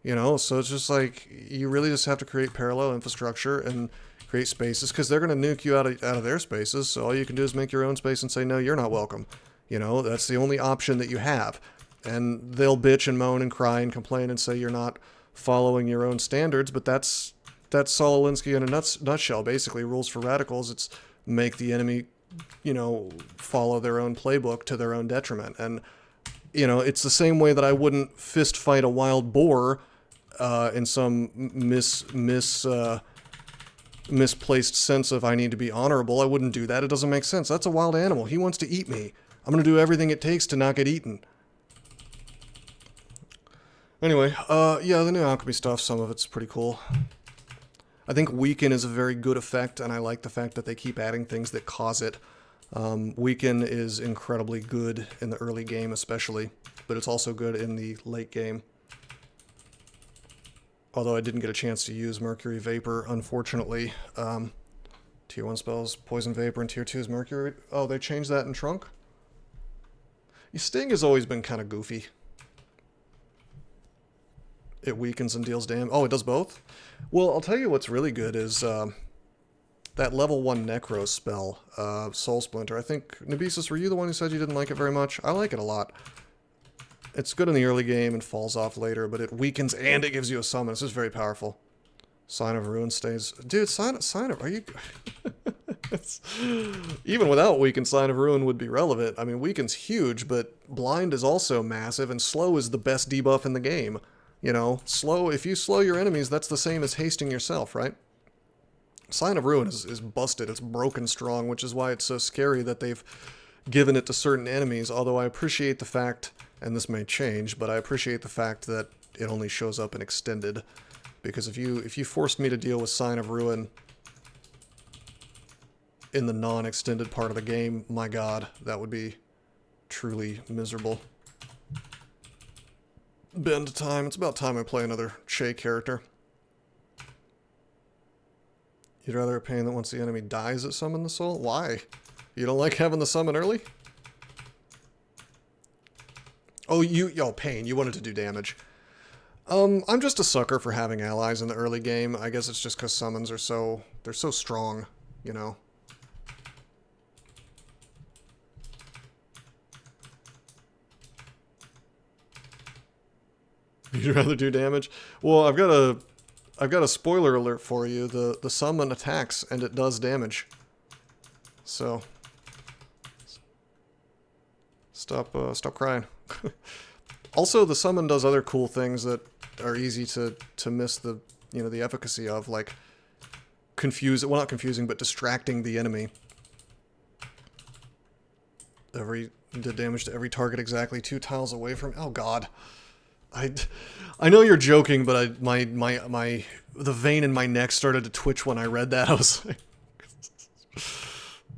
So it's just like, you really just have to create parallel infrastructure and create spaces, because they're going to nuke you out of their spaces. So all you can do is make your own space and say, no, you're not welcome. That's the only option that you have. And they'll bitch and moan and cry and complain and say you're not following your own standards. But that's Saul Alinsky in a nutshell. Basically, rules for radicals. It's make the enemy, follow their own playbook to their own detriment. And, it's the same way that I wouldn't fist fight a wild boar in some misplaced sense of I need to be honorable. I wouldn't do that. It doesn't make sense. That's a wild animal. He wants to eat me. I'm going to do everything it takes to not get eaten. Anyway, yeah, the new alchemy stuff, some of it's pretty cool. I think weaken is a very good effect, and I like the fact that they keep adding things that cause it. Weaken is incredibly good in the early game especially, but it's also good in the late game. Although I didn't get a chance to use Mercury Vapor, unfortunately. Tier 1 spells Poison Vapor, and Tier 2 is Mercury. Oh, they changed that in Trunk? Sting has always been kind of goofy. It weakens and deals damage. Oh, it does both? Well, I'll tell you what's really good is that level 1 Necro spell, Soul Splinter. I think, Nebesis, were you the one who said you didn't like it very much? I like it a lot. It's good in the early game and falls off later, but it weakens and it gives you a summon. This is very powerful. Sign of Ruin stays... Dude, Sign of... Are you... Even without Weaken, Sign of Ruin would be relevant. I mean, Weaken's huge, but Blind is also massive, and Slow is the best debuff in the game. You know, slow... If you slow your enemies, that's the same as hasting yourself, right? Sign of Ruin is busted. It's broken strong, which is why it's so scary that they've given it to certain enemies, although I appreciate the fact, and this may change, but I appreciate the fact that it only shows up in Extended. Because if you forced me to deal with Sign of Ruin in the non-extended part of the game, my god, that would be truly miserable. Bend time. It's about time I play another Che character. You'd rather a pain that once the enemy dies it summon the soul? Why? You don't like having the summon early? Oh, pain. You wanted to do damage. I'm just a sucker for having allies in the early game. I guess it's just because summons are they're so strong, you know. You'd rather do damage? Well, I've got a spoiler alert for you. The summon attacks and it does damage. So stop crying. Also, the summon does other cool things that are easy to miss the efficacy of, like not confusing, but distracting the enemy. Did damage to every target exactly 2 tiles away from... Oh god. I know you're joking, but the vein in my neck started to twitch when I read that. I was like,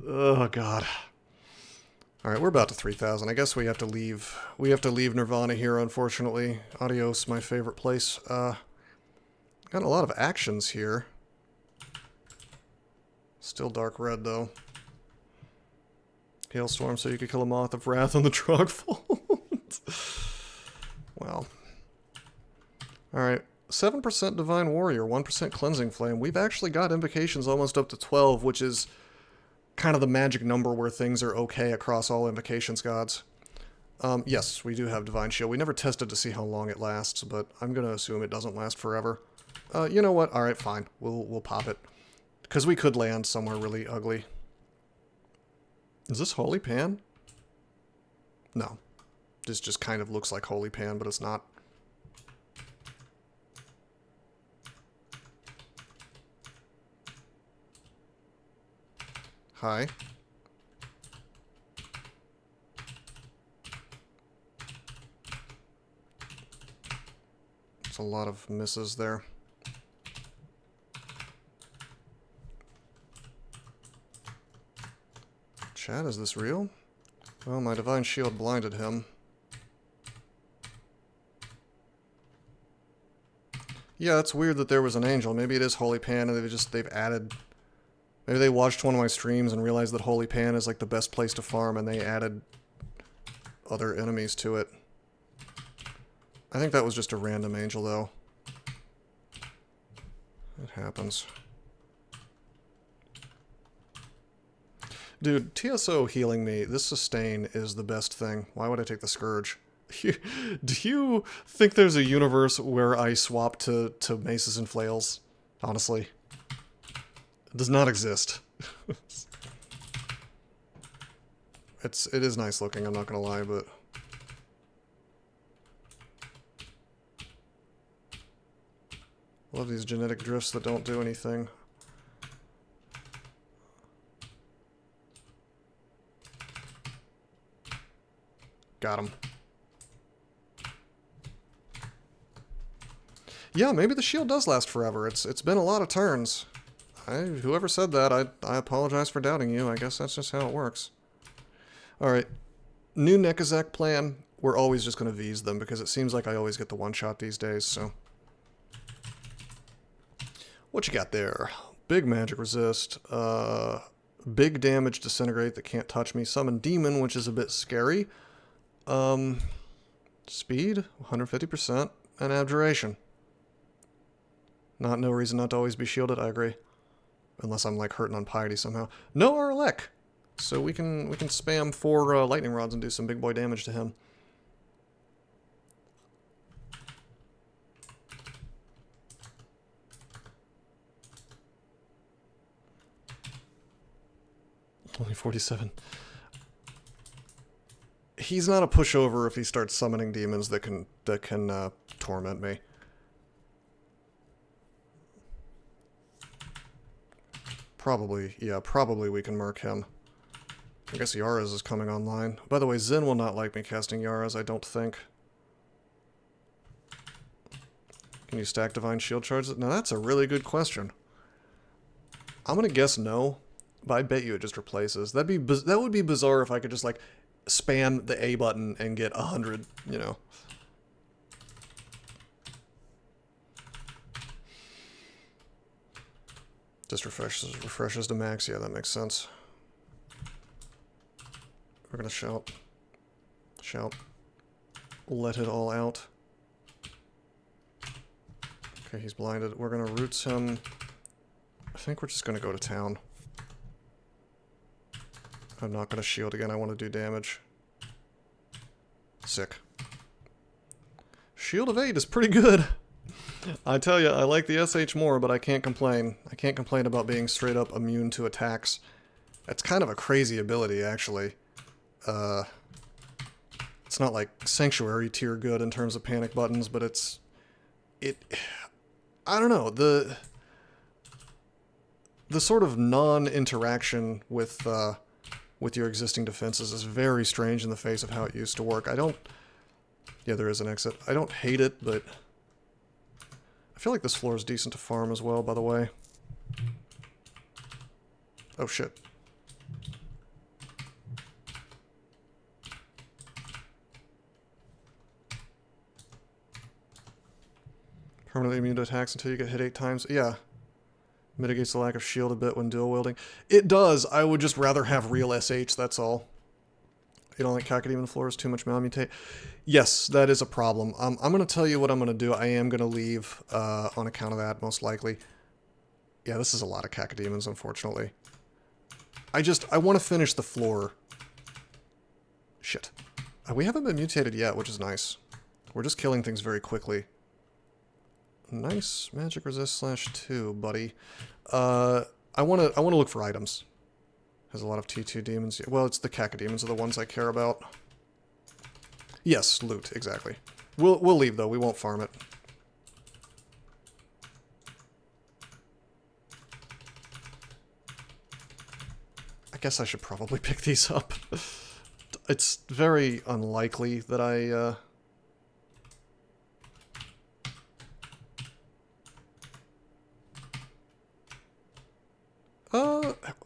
oh god. All right, we're about to 3,000. I guess we have to leave. We have to leave Nirvana here, unfortunately. Adios, my favorite place. Got a lot of actions here. Still dark red though. Hailstorm, so you could kill a Moth of Wrath on the Trogfold. Wow. Alright, 7% Divine Warrior, 1% Cleansing Flame. We've actually got invocations almost up to 12, which is kind of the magic number where things are okay across all invocations gods. Yes, we do have Divine Shield. We never tested to see how long it lasts, but I'm going to assume it doesn't last forever. You know what? Alright, fine. We'll pop it. Because we could land somewhere really ugly. Is this Holy Pan? No. This just kind of looks like Holy Pan, but it's not. Hi. There's a lot of misses there. Chad, is this real? Well, my Divine Shield blinded him. Yeah, it's weird that there was an angel. Maybe it is Holy Pan and they've added... Maybe they watched one of my streams and realized that Holy Pan is like the best place to farm and they added other enemies to it. I think that was just a random angel though. It happens. Dude, TSO healing me, this sustain is the best thing. Why would I take the Scourge? Do you think there's a universe where I swap to Maces and Flails? Honestly. It does not exist. It is nice looking, I'm not gonna lie, but... Love these genetic drifts that don't do anything. Got him. Yeah, maybe the shield does last forever. It's been a lot of turns. Whoever said that, I apologize for doubting you. I guess that's just how it works. Alright. New Nekazak plan. We're always just going to V's them because it seems like I always get the one-shot these days, so... What you got there? Big magic resist. Big damage disintegrate that can't touch me. Summon demon, which is a bit scary. Speed, 150%, and abjuration. No reason not to always be shielded, I agree. Unless I'm like hurting on piety somehow. No Arlek! So we can spam 4 lightning rods and do some big boy damage to him. Only 47. He's not a pushover if he starts summoning demons that can torment me. Probably, yeah, probably we can murk him. I guess Yara's is coming online. By the way, Zen will not like me casting Yara's, I don't think. Can you stack Divine Shield charges? Now that's a really good question. I'm gonna guess no, but I bet you it just replaces. That would be bizarre if I could just like spam the A button and get 100, you know. Just refreshes to max. Yeah, that makes sense. We're gonna shout. Shout. Let it all out. Okay, he's blinded. We're gonna roots him. I think we're just gonna go to town. I'm not gonna shield again. I want to do damage. Sick. Shield of 8 is pretty good. I tell you, I like the SH more, but I can't complain. I can't complain about being straight up immune to attacks. That's kind of a crazy ability, actually. It's not like Sanctuary tier good in terms of panic buttons, but I don't know, the sort of non-interaction with your existing defenses is very strange in the face of how it used to work. Yeah, there is an exit. I don't hate it, but I feel like this floor is decent to farm as well, by the way. Oh, shit. Permanently immune to attacks until you get hit 8 times. Yeah. Mitigates the lack of shield a bit when dual wielding. It does. I would just rather have real SH, that's all. You don't like Cacodemon floors, too much malmutate? Yes, that is a problem. I'm going to tell you what I'm going to do. I am going to leave on account of that, most likely. Yeah, this is a lot of Cacodemons, unfortunately. I want to finish the floor. Shit. We haven't been mutated yet, which is nice. We're just killing things very quickly. Nice magic resist /2, buddy. I want to look for items. Has a lot of T2 demons. Well, it's the Cacodemons are the ones I care about. Yes, loot, exactly. We'll leave though. We won't farm it. I guess I should probably pick these up. It's very unlikely that I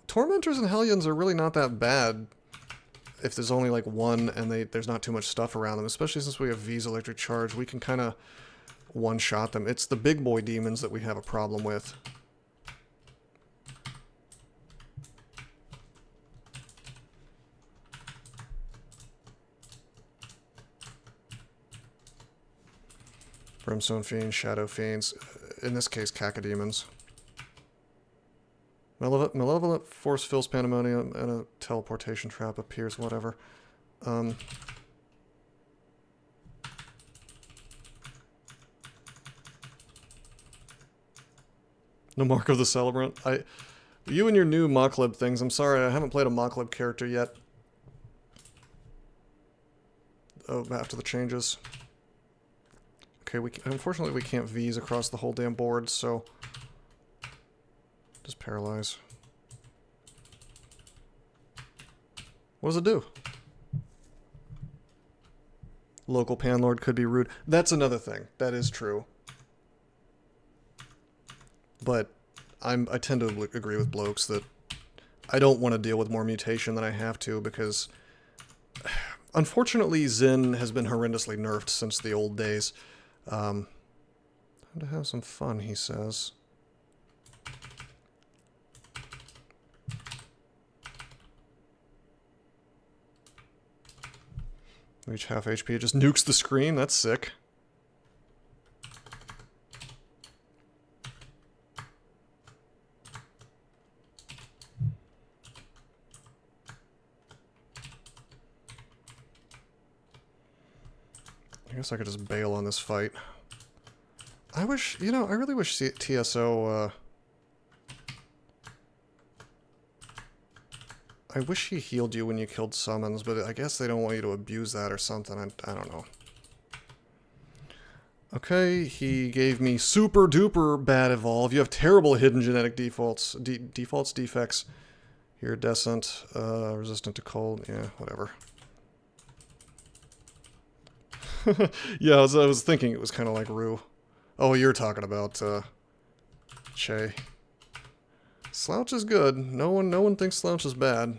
Tormentors and Hellions are really not that bad if there's only like one and there's not too much stuff around them, especially since we have V's electric charge. We can kind of one-shot them. It's the big boy demons that we have a problem with. Brimstone Fiends, Shadow Fiends, in this case Cacodemons. Malevolent force fills Pandemonium, and a teleportation trap appears, whatever. No Mark of the Celebrant. You and your new Moklib things, I'm sorry, I haven't played a Moklib character yet. Oh, after the changes. Okay, unfortunately we can't V's across the whole damn board, so... just paralyze. What does it do? Local Panlord could be rude. That's another thing. That is true. But I tend to agree with blokes that I don't want to deal with more mutation than I have to, because unfortunately Zen has been horrendously nerfed since the old days. Time to have some fun, he says. Reach half HP, it just nukes the screen, that's sick. guess I could just bail on this fight. I wish, you know, I really wish TSO, I wish he healed you when you killed summons, but I guess they don't want you to abuse that or something. I don't know. Okay, he gave me super duper bad evolve. You have terrible hidden genetic defaults. Defects. Iridescent, resistant to cold. Yeah, whatever. Yeah, I was thinking it was kind of like Rue. Oh, you're talking about, Che. Slouch is good. No one thinks Slouch is bad.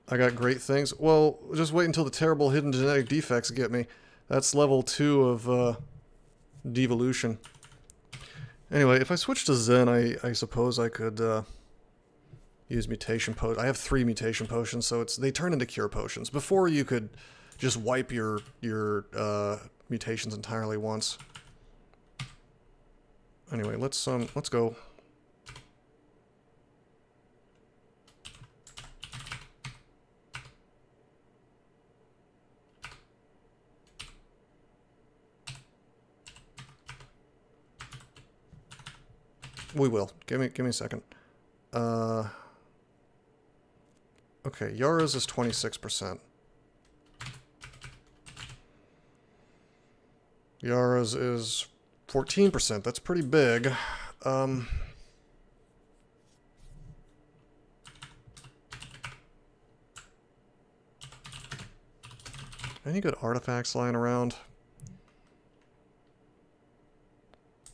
I got great things. Well, just wait until the terrible hidden genetic defects get me. That's level 2 of, devolution. Anyway, if I switch to Zen, I suppose I could, use mutation potion. I have 3 mutation potions, so they turn into cure potions. Before you could just wipe your mutations entirely once. Anyway, let's go. We will. Give me a second. Okay, Yara's is 26%. Yara's is 14%. That's pretty big. Any good artifacts lying around?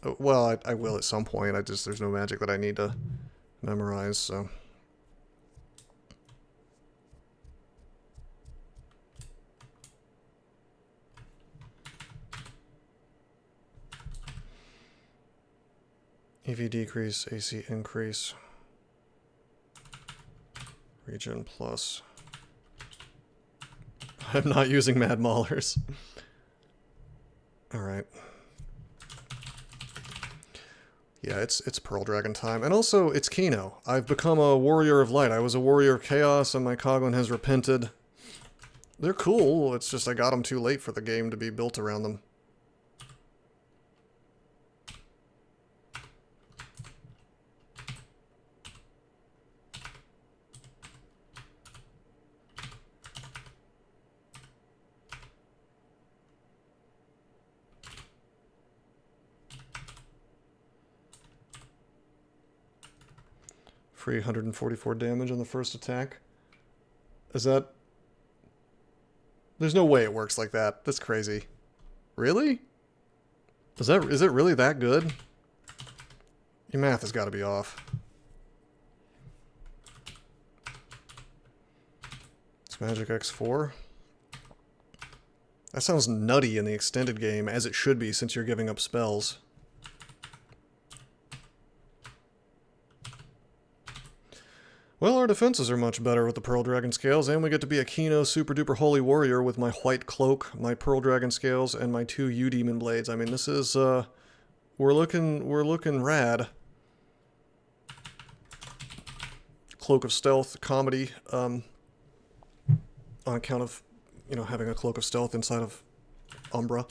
Oh, well, I will at some point. There's no magic that I need to memorize, so. EV decrease, AC increase. Regen plus. I'm not using Mad Maulers. Alright. Yeah, it's Pearl Dragon time. And also, it's Kino. I've become a Warrior of Light. I was a Warrior of Chaos, and my Coglin has repented. They're cool, it's just I got them too late for the game to be built around them. Free 144 damage on the first attack. Is that... There's no way it works like that. That's crazy. Really? Is it really that good? Your math has got to be off. It's Magic X4. That sounds nutty in the extended game, as it should be since you're giving up spells. Well, our defenses are much better with the Pearl Dragon Scales, and we get to be a Kino Super Duper Holy Warrior with my White Cloak, my Pearl Dragon Scales, and my 2 U-Demon Blades. I mean, this is, we're looking rad. Cloak of Stealth, comedy, on account of, you know, having a Cloak of Stealth inside of Umbra.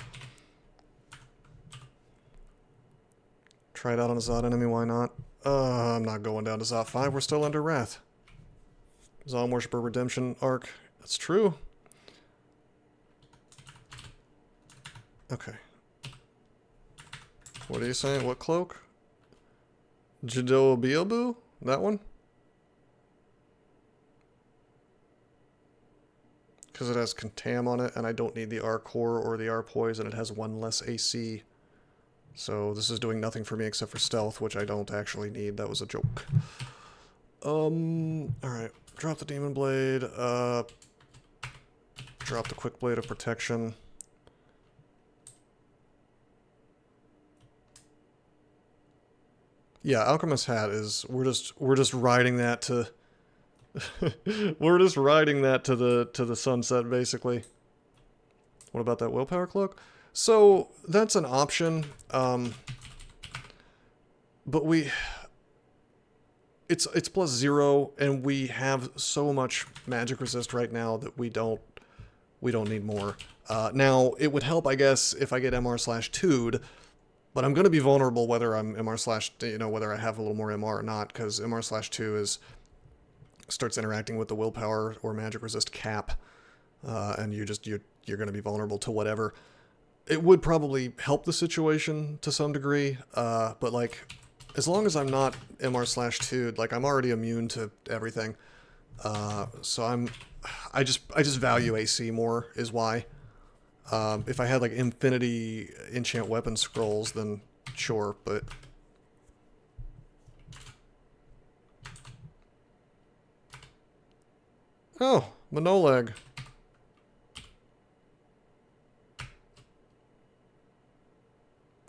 Try it out on a Zod enemy, why not? I'm not going down to Zod 5, we're still under Wrath. Zod Worshipper Redemption arc, that's true. Okay. What are you saying? What cloak? Jido Biobu? That one? Because it has Contam on it, and I don't need the R-Core or the R-Poise, and it has 1 less AC. So this is doing nothing for me except for stealth, which I don't actually need. That was a joke. Alright. Drop the Demon Blade. Drop the Quick Blade of Protection. Yeah, Alchemist Hat is... We're just riding that to... we're just riding that to the sunset, basically. What about that Willpower Cloak? So, that's an option, but it's +0, and we have so much magic resist right now that we don't need more. Now, it would help, I guess, if I get MR/2'd, but I'm going to be vulnerable whether I'm whether I have a little more MR or not, because MR/2 starts interacting with the willpower or magic resist cap, and you're going to be vulnerable to whatever. It would probably help the situation to some degree, but like, as long as I'm not MR/2'd, like I'm already immune to everything. So I just value AC more is why. If I had like infinity enchant weapon scrolls, then sure, but oh, Manoleg.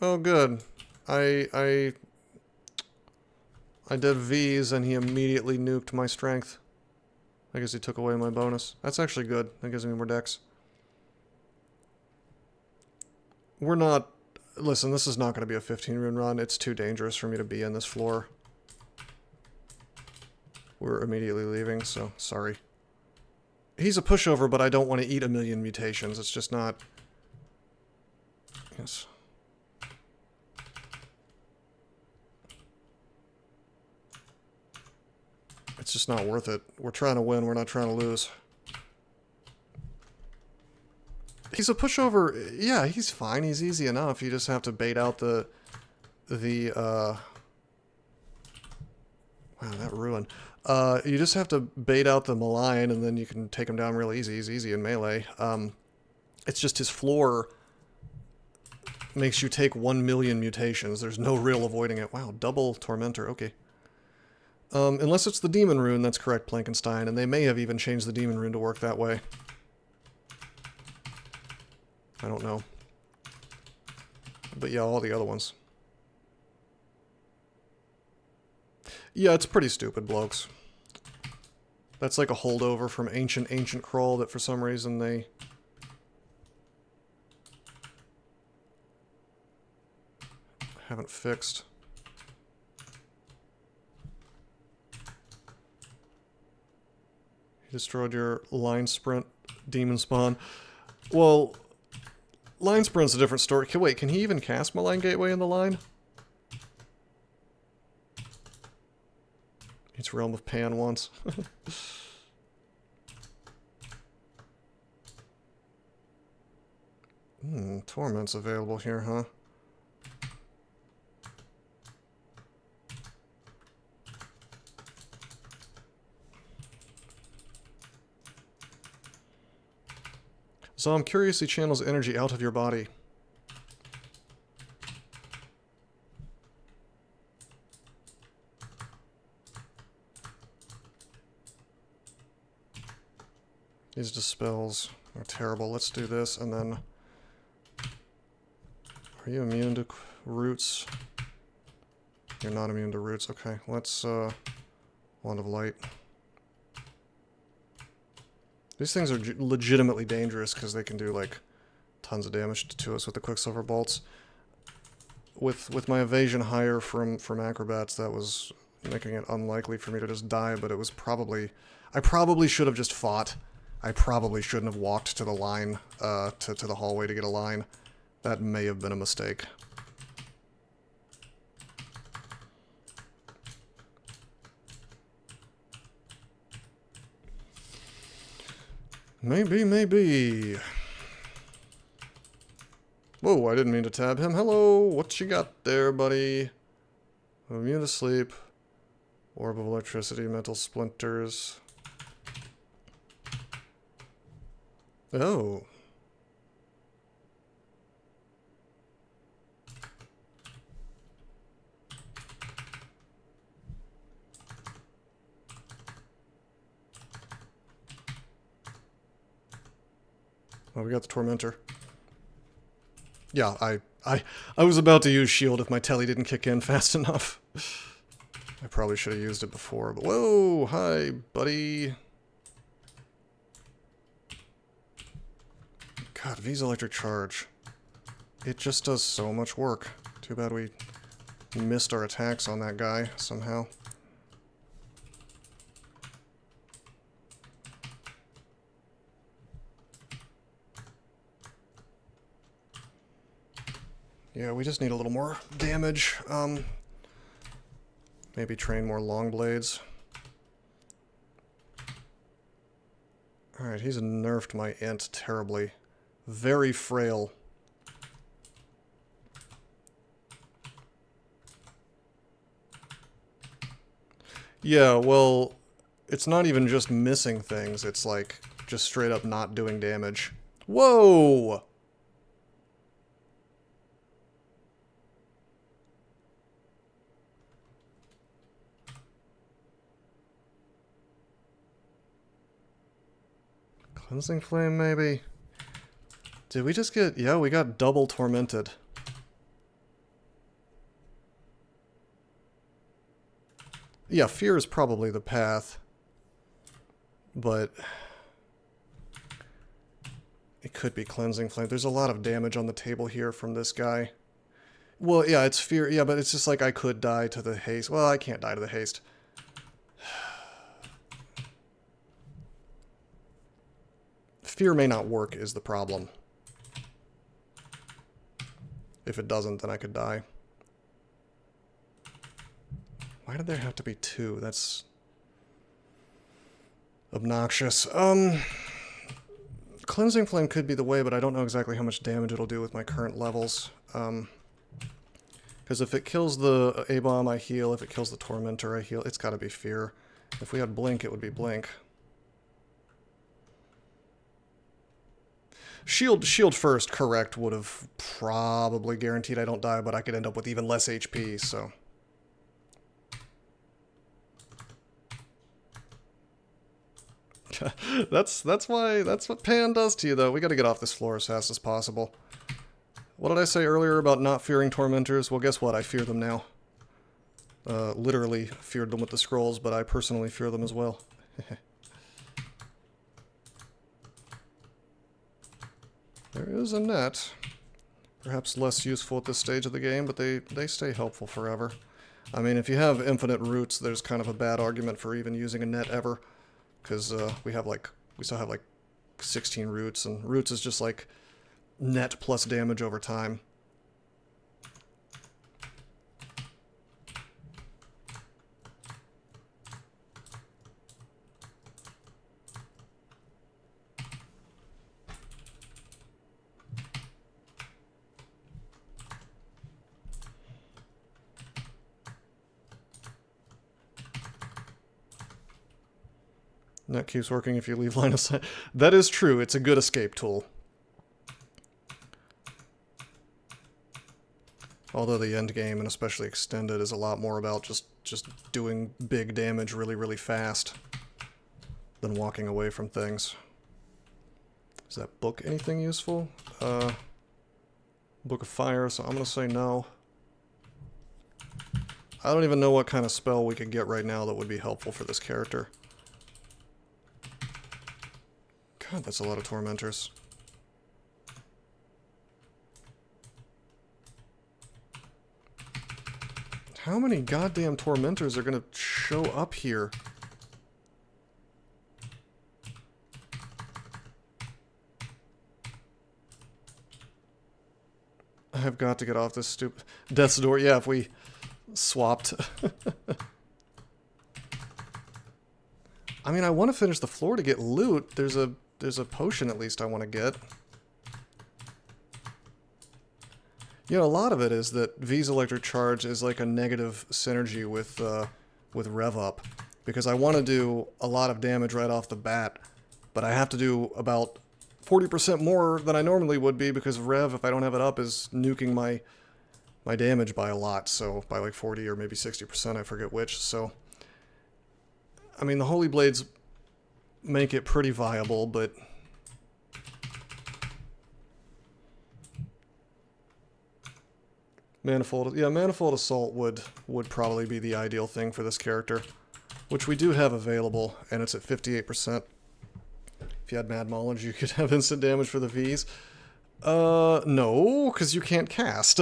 Oh, good. I did V's and he immediately nuked my strength. I guess he took away my bonus. That's actually good. That gives me more dex. We're not... Listen, this is not going to be a 15-rune run. It's too dangerous for me to be in this floor. We're immediately leaving, so sorry. He's a pushover, but I don't want to eat a million mutations. It's just not... Yes. It's just not worth it. We're trying to win, we're not trying to lose. He's a pushover. Yeah, he's fine. He's easy enough. You just have to bait out the wow, that ruined. You just have to bait out the malign, and then you can take him down real easy. He's easy in melee. It's just his floor makes you take 1 million mutations. There's no real avoiding it. Wow, double Tormentor. Okay. Unless it's the Demon Rune, that's correct, Plankenstein, and they may have even changed the Demon Rune to work that way. I don't know. But yeah, all the other ones. Yeah, it's pretty stupid, blokes. That's like a holdover from ancient crawl that for some reason they... haven't fixed. You destroyed your line sprint demon spawn. Well... Line Sprint's a different story. Wait, can he even cast Malign Gateway in the line? It's Realm of Pan once. Torment's available here, huh? Zom curiously channels energy out of your body. These dispels are terrible. Let's do this, and then... Are you immune to roots? You're not immune to roots. Okay, let's, Wand of Light. These things are legitimately dangerous because they can do, like, tons of damage to us with the Quicksilver Bolts. With my evasion higher from Acrobats, that was making it unlikely for me to just die, but it was probably... I probably should have just fought. I probably shouldn't have walked to the line, to the hallway to get a line. That may have been a mistake. Maybe. Whoa, I didn't mean to tab him. Hello, what you got there, buddy? Immune to sleep. Orb of electricity, mental splinters. Oh. Oh, we got the Tormentor. Yeah, I was about to use shield if my telly didn't kick in fast enough. I probably should have used it before, but whoa, hi, buddy. God, V's Electric Charge. It just does so much work. Too bad we missed our attacks on that guy somehow. Yeah, we just need a little more damage. Maybe train more long blades. Alright, he's nerfed my int terribly. Very frail. Yeah, well, it's not even just missing things, it's like just straight up not doing damage. Whoa! Cleansing Flame, maybe? Did we just get... Yeah, we got double tormented. Yeah, fear is probably the path. But... it could be Cleansing Flame. There's a lot of damage on the table here from this guy. Well, yeah, it's fear. Yeah, but it's just like I could die to the haste. Well, I can't die to the haste. Fear may not work is the problem. If it doesn't, then I could die. Why did there have to be two? That's obnoxious. Cleansing Flame could be the way, but I don't know exactly how much damage it'll do with my current levels. Because if it kills the A-Bomb, I heal. If it kills the Tormentor, I heal. It's gotta be Fear. If we had Blink, it would be Blink. Shield first, correct, would have probably guaranteed I don't die, but I could end up with even less HP, so... that's what Pan does to you, though. We gotta get off this floor as fast as possible. What did I say earlier about not fearing Tormentors? Well, guess what? I fear them now. Literally feared them with the scrolls, but I personally fear them as well. There is a net. Perhaps less useful at this stage of the game, but they stay helpful forever. I mean, if you have infinite roots, there's kind of a bad argument for even using a net ever. Because we still have like 16 roots, and roots is just like net plus damage over time. That keeps working if you leave line of sight. That is true. It's a good escape tool. Although the end game, and especially extended, is a lot more about just doing big damage really, really fast than walking away from things. Is that book anything useful? Book of Fire, so I'm going to say no. I don't even know what kind of spell we could get right now that would be helpful for this character. God, that's a lot of Tormentors. How many goddamn Tormentors are gonna show up here? I've got to get off this stupid... Death's Door, yeah, if we swapped. I mean, I want to finish the floor to get loot. There's a potion at least I want to get. You know, a lot of it is that V's Electric Charge is like a negative synergy with Rev Up. Because I want to do a lot of damage right off the bat, but I have to do about 40% more than I normally would be because Rev, if I don't have it up, is nuking my damage by a lot. So, by like 40 or maybe 60%, I forget which. So, I mean, the Holy Blades make it pretty viable, but... Manifold Assault would probably be the ideal thing for this character, which we do have available, and it's at 58%. If you had Mad Maulage, you could have instant damage for the Vs. No, because you can't cast.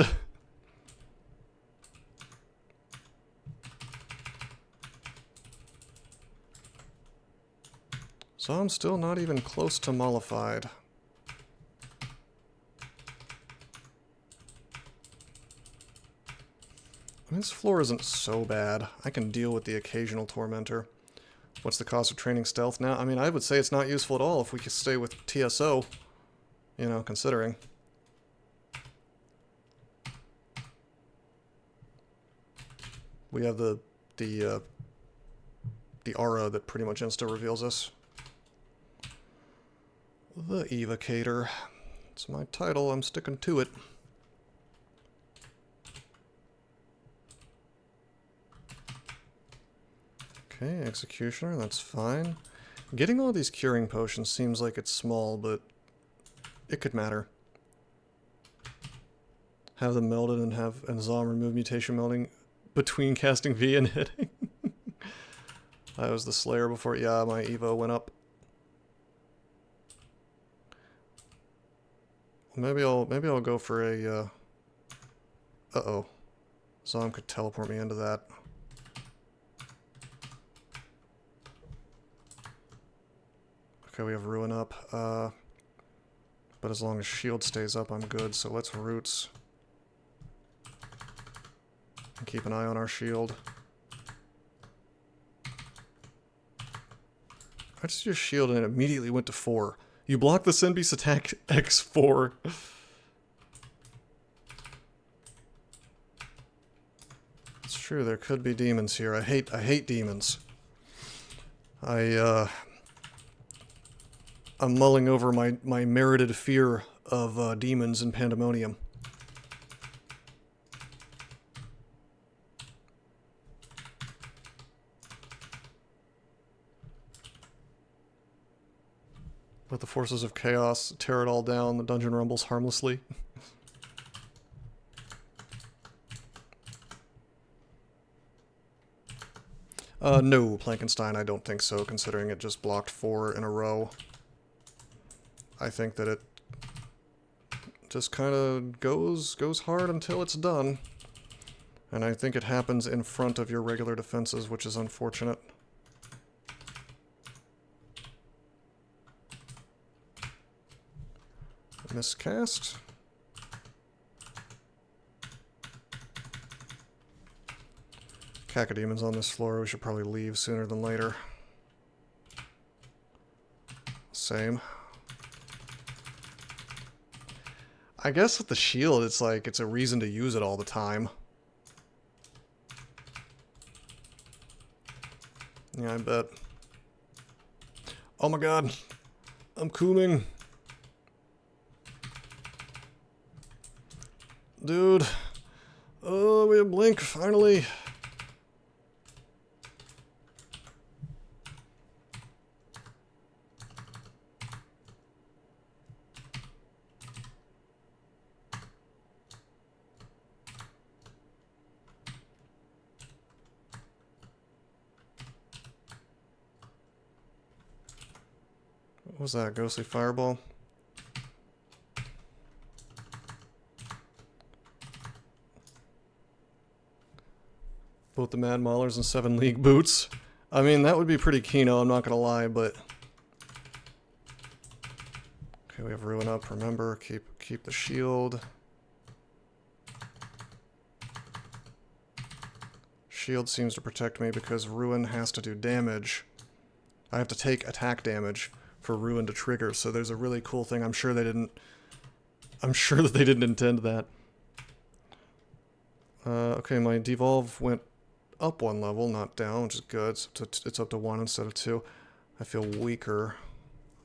So I'm still not even close to mollified. This floor isn't so bad. I can deal with the occasional tormentor. What's the cost of training stealth now? I mean, I would say it's not useful at all if we could stay with TSO. You know, considering. We have the aura that pretty much insta-reveals us. The Evocator. It's my title, I'm sticking to it. Okay, Executioner, that's fine. Getting all these curing potions seems like it's small, but it could matter. Have them melded and have Zom remove mutation melding between casting V and hitting. I was the Slayer before. Yeah, my Evo went up. Maybe I'll go for a uh-oh. Zom could teleport me into that. Okay, we have Ruin up. But as long as shield stays up, I'm good. So let's Roots. And keep an eye on our shield. I just used shield and it immediately went to 4. You block the Sin Beast attack X4. It's true, there could be demons here. I hate demons. I'm mulling over my merited fear of demons in Pandemonium. Let the forces of chaos tear it all down. The dungeon rumbles harmlessly. No, Plankenstein, I don't think so, considering it just blocked 4 in a row. I think that it just kind of goes hard until it's done. And I think it happens in front of your regular defenses, which is unfortunate. Miscast. Cacodemons on this floor. We should probably leave sooner than later. Same. I guess with the shield, it's like, it's a reason to use it all the time. Yeah, I bet. Oh my god. I'm cooling. Dude. Oh, we have Blink, finally. What was that? Ghostly Fireball? Both the Mad Maulers and 7 League boots. I mean, that would be pretty keno, I'm not gonna lie, but... Okay, we have Ruin up, remember, keep the shield. Shield seems to protect me because Ruin has to do damage. I have to take attack damage for Ruin to trigger, so there's a really cool thing. I'm sure that they didn't intend that. Okay, my Devolve went up 1 level, not down, which is good. So it's up to 1 instead of 2. I feel weaker.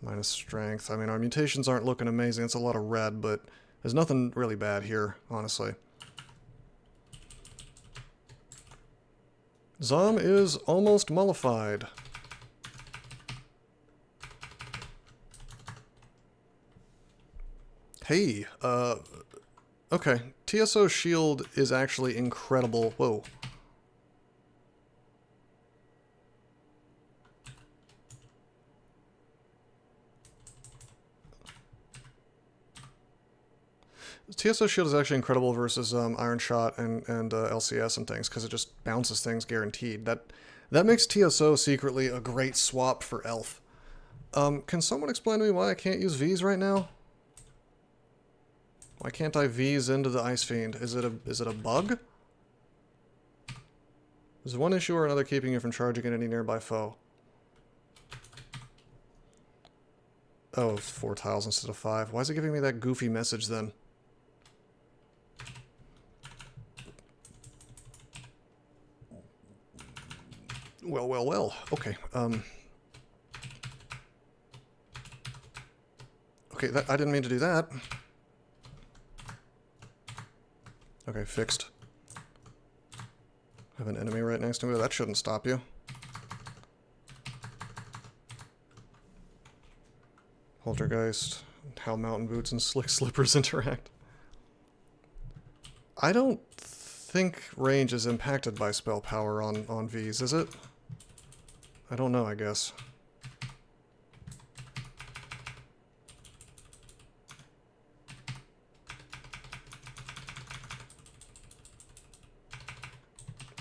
Minus strength. I mean, our mutations aren't looking amazing. It's a lot of red, but there's nothing really bad here, honestly. Zom is almost mollified. Hey, okay. TSO shield is actually incredible. Whoa. TSO shield is actually incredible versus Iron Shot and LCS and things, because it just bounces things guaranteed. That makes TSO secretly a great swap for Elf. Can someone explain to me why I can't use Vs right now? Why can't I Vs into the Ice Fiend? Is it a bug? Is one issue or another keeping you from charging at any nearby foe? Oh, it's 4 tiles instead of 5. Why is it giving me that goofy message then? Well, well, well. Okay, okay, I didn't mean to do that. Okay, fixed. I have an enemy right next to me. That shouldn't stop you. Poltergeist, how mountain boots and slick slippers interact. I don't think range is impacted by spell power on Vs, is it? I don't know, I guess.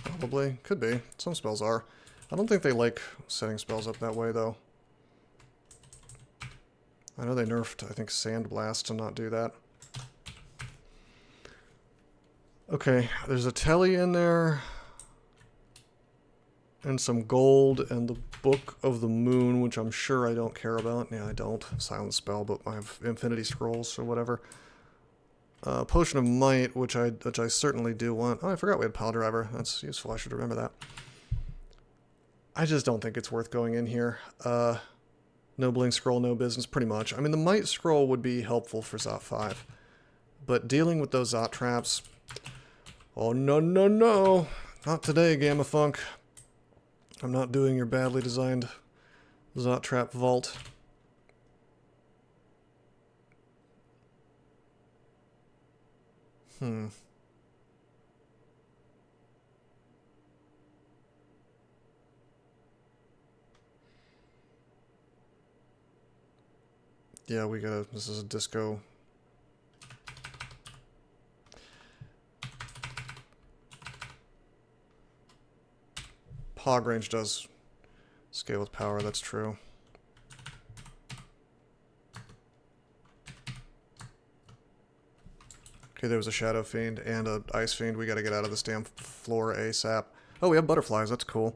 Probably. Could be. Some spells are. I don't think they like setting spells up that way, though. I know they nerfed, I think, Sandblast to not do that. Okay, there's a telly in there. And some gold, and the Book of the Moon, which I'm sure I don't care about. Yeah, I don't. Silent spell, but I have Infinity Scrolls, or whatever. Potion of Might, which I certainly do want. Oh, I forgot we had Pile Driver. That's useful. I should remember that. I just don't think it's worth going in here. No Blink Scroll, no business, pretty much. I mean, the Might Scroll would be helpful for Zot 5. But dealing with those Zot traps... Oh, no, no, no! Not today, Gamma Funk. I'm not doing your badly designed Zot trap vault. Yeah, we gotta... This is a disco. Pog range does scale with power, that's true. Okay, there was a Shadow Fiend and a Ice Fiend. We gotta get out of this damn floor ASAP. Oh, we have butterflies, that's cool.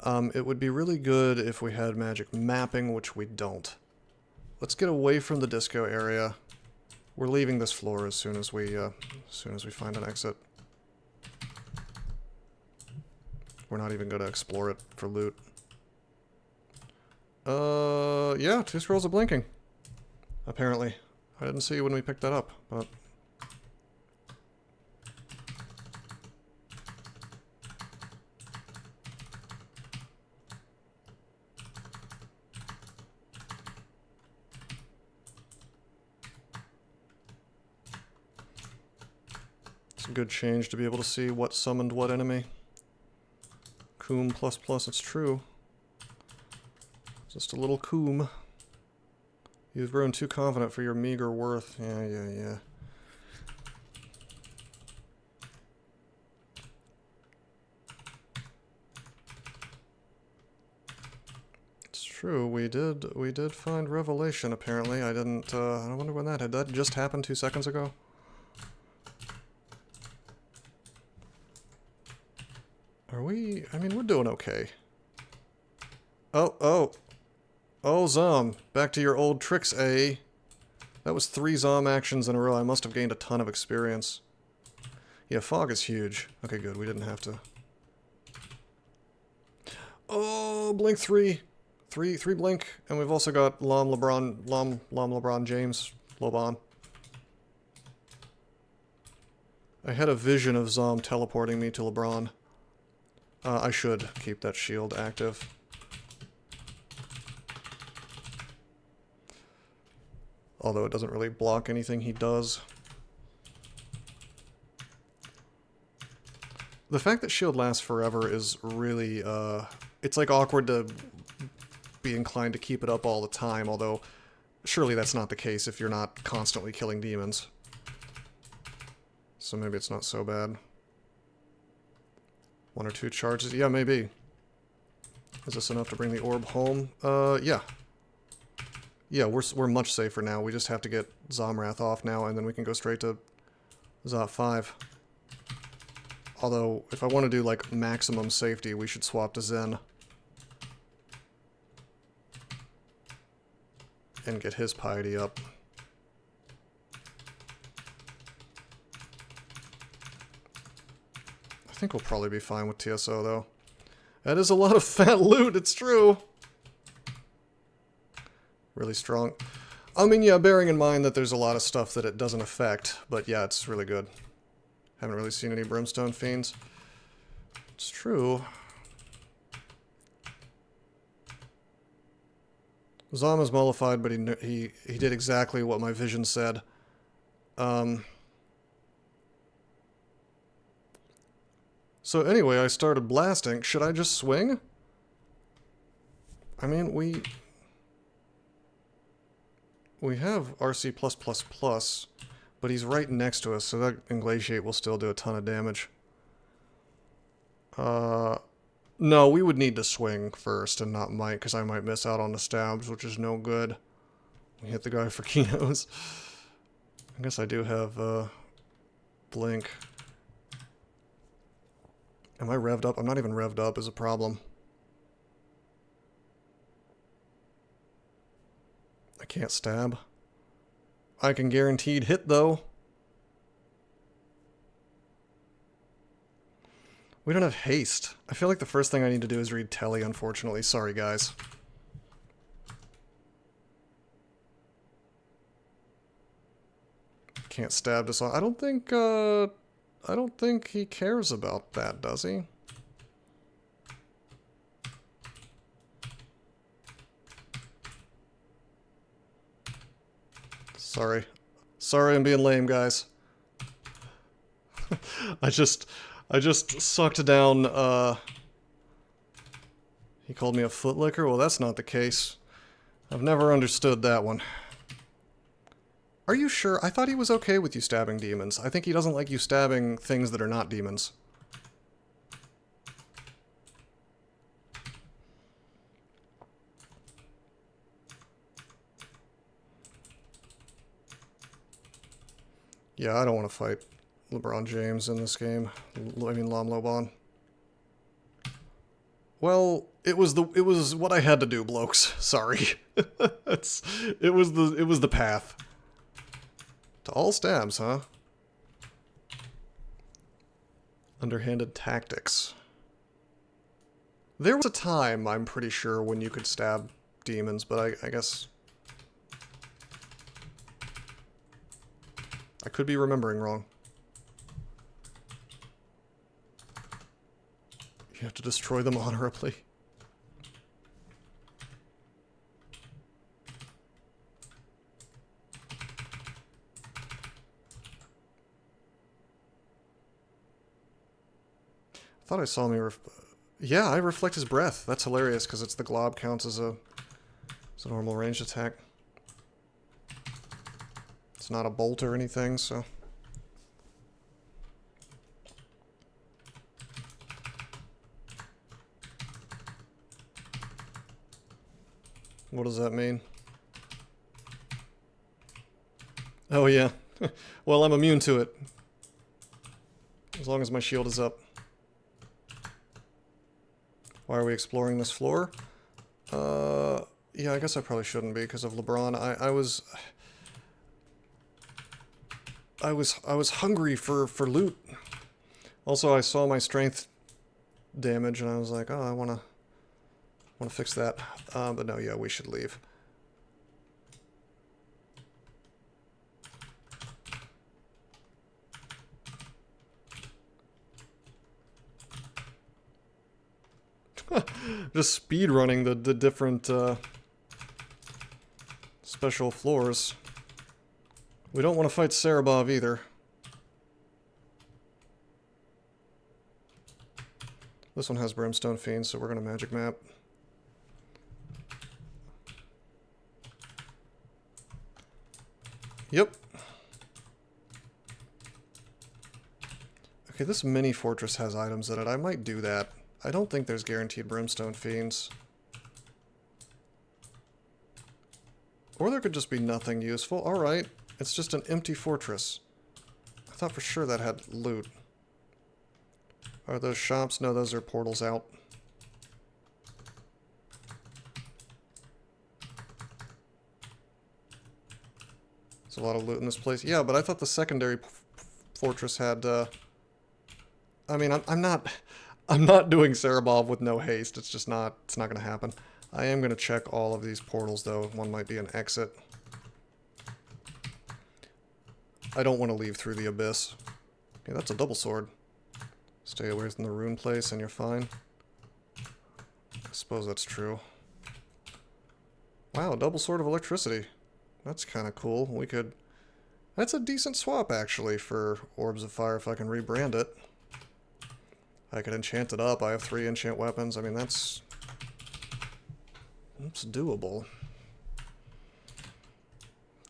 It would be really good if we had magic mapping, which we don't. Let's get away from the disco area. We're leaving this floor as soon as we find an exit. We're not even going to explore it for loot. Yeah, 2 scrolls of blinking. Apparently. I didn't see when we picked that up, but... It's a good change to be able to see what summoned what enemy. Coom plus plus, it's true. Just a little coom. You've grown too confident for your meager worth. Yeah, yeah, yeah. It's true, we did find Revelation, apparently. I didn't, I wonder when that had that just happened 2 seconds ago? Are we... I mean, we're doing okay. Oh, Zom. Back to your old tricks, eh? That was 3 Zom actions in a row. I must have gained a ton of experience. Yeah, fog is huge. Okay, good. We didn't have to... Oh, blink 3. 3 blink. And we've also got Lom LeBron James. Loban. I had a vision of Zom teleporting me to LeBron. I should keep that shield active. Although it doesn't really block anything he does. The fact that shield lasts forever is really, it's like awkward to be inclined to keep it up all the time, although surely that's not the case if you're not constantly killing demons. So maybe it's not so bad. 1 or 2 charges? Yeah, maybe. Is this enough to bring the orb home? Yeah. Yeah, we're much safer now. We just have to get Zomrath off now, and then we can go straight to Zot 5. Although, if I want to do, like, maximum safety, we should swap to Zen. And get his piety up. I think we'll probably be fine with TSO, though. That is a lot of fat loot, it's true! Really strong. I mean, yeah, bearing in mind that there's a lot of stuff that it doesn't affect, but yeah, it's really good. Haven't really seen any brimstone fiends. It's true. Zom is mollified, but he did exactly what my vision said. So anyway, I started blasting. Should I just swing? I mean, we have RC+++, but he's right next to us, so that Inglatiate will still do a ton of damage. No, we would need to swing first and not might, because I might miss out on the stabs, which is no good. We hit the guy for Kinos. I guess I do have, Blink. Am I revved up? I'm not even revved up is a problem. I can't stab. I can guaranteed hit, though. We don't have haste. I feel like the first thing I need to do is read Telly, unfortunately. Sorry, guys. Can't stab this on. I don't think he cares about that, does he? Sorry. Sorry I'm being lame, guys. I just sucked down, he called me a footlicker? Well, that's not the case. I've never understood that one. Are you sure? I thought he was okay with you stabbing demons. I think he doesn't like you stabbing things that are not demons. Yeah, I don't want to fight LeBron James in this game. I mean, Lam Loban. Well, it was what I had to do, blokes. Sorry. It was the path. To all stabs, huh? Underhanded tactics. There was a time, I'm pretty sure, when you could stab demons, but I guess I could be remembering wrong. You have to destroy them honorably. I thought I saw me yeah, I reflect his breath. That's hilarious, because it's the glob counts as a normal ranged attack. It's not a bolt or anything, so... What does that mean? Oh yeah. Well, I'm immune to it. As long as my shield is up. Why are we exploring this floor? Yeah, I guess I probably shouldn't be because of LeBron. I was hungry for loot. Also, I saw my strength damage and I was like, oh, I want to fix that. But no, yeah, we should leave. Just speed running the different special floors. We don't want to fight Serabov either. This one has Brimstone Fiends, so we're going to magic map. Yep. Okay, this mini fortress has items in it. I might do that. I don't think there's guaranteed Brimstone Fiends. Or there could just be nothing useful. Alright, it's just an empty fortress. I thought for sure that had loot. Are those shops? No, those are portals out. There's a lot of loot in this place. Yeah, but I thought the secondary fortress had, I mean, I'm not doing Serabov with no haste. It's just not, it's not going to happen. I am going to check all of these portals, though. One might be an exit. I don't want to leave through the abyss. Okay, that's a double sword. Stay away from the rune place and you're fine. I suppose that's true. Wow, double sword of electricity. That's kind of cool. We could... That's a decent swap, actually, for Orbs of Fire if I can rebrand it. I could enchant it up. I have 3 enchant weapons. I mean, that's doable.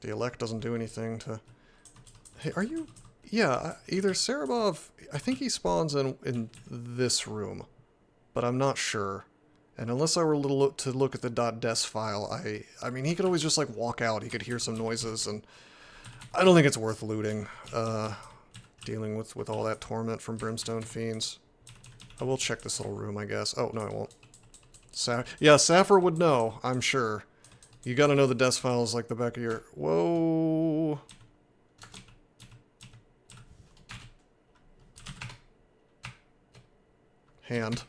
The Elect doesn't do anything to... Hey, are you... Yeah, either Serabov... I think he spawns in this room, but I'm not sure. And unless I were to look at the .des file, I mean, he could always just, like, walk out. He could hear some noises, and I don't think it's worth looting, dealing with all that torment from Brimstone Fiends. I will check this little room, I guess. Oh, no, I won't. Yeah, Sappher would know, I'm sure. You gotta know the DES files like the back of your... Whoa... Hand.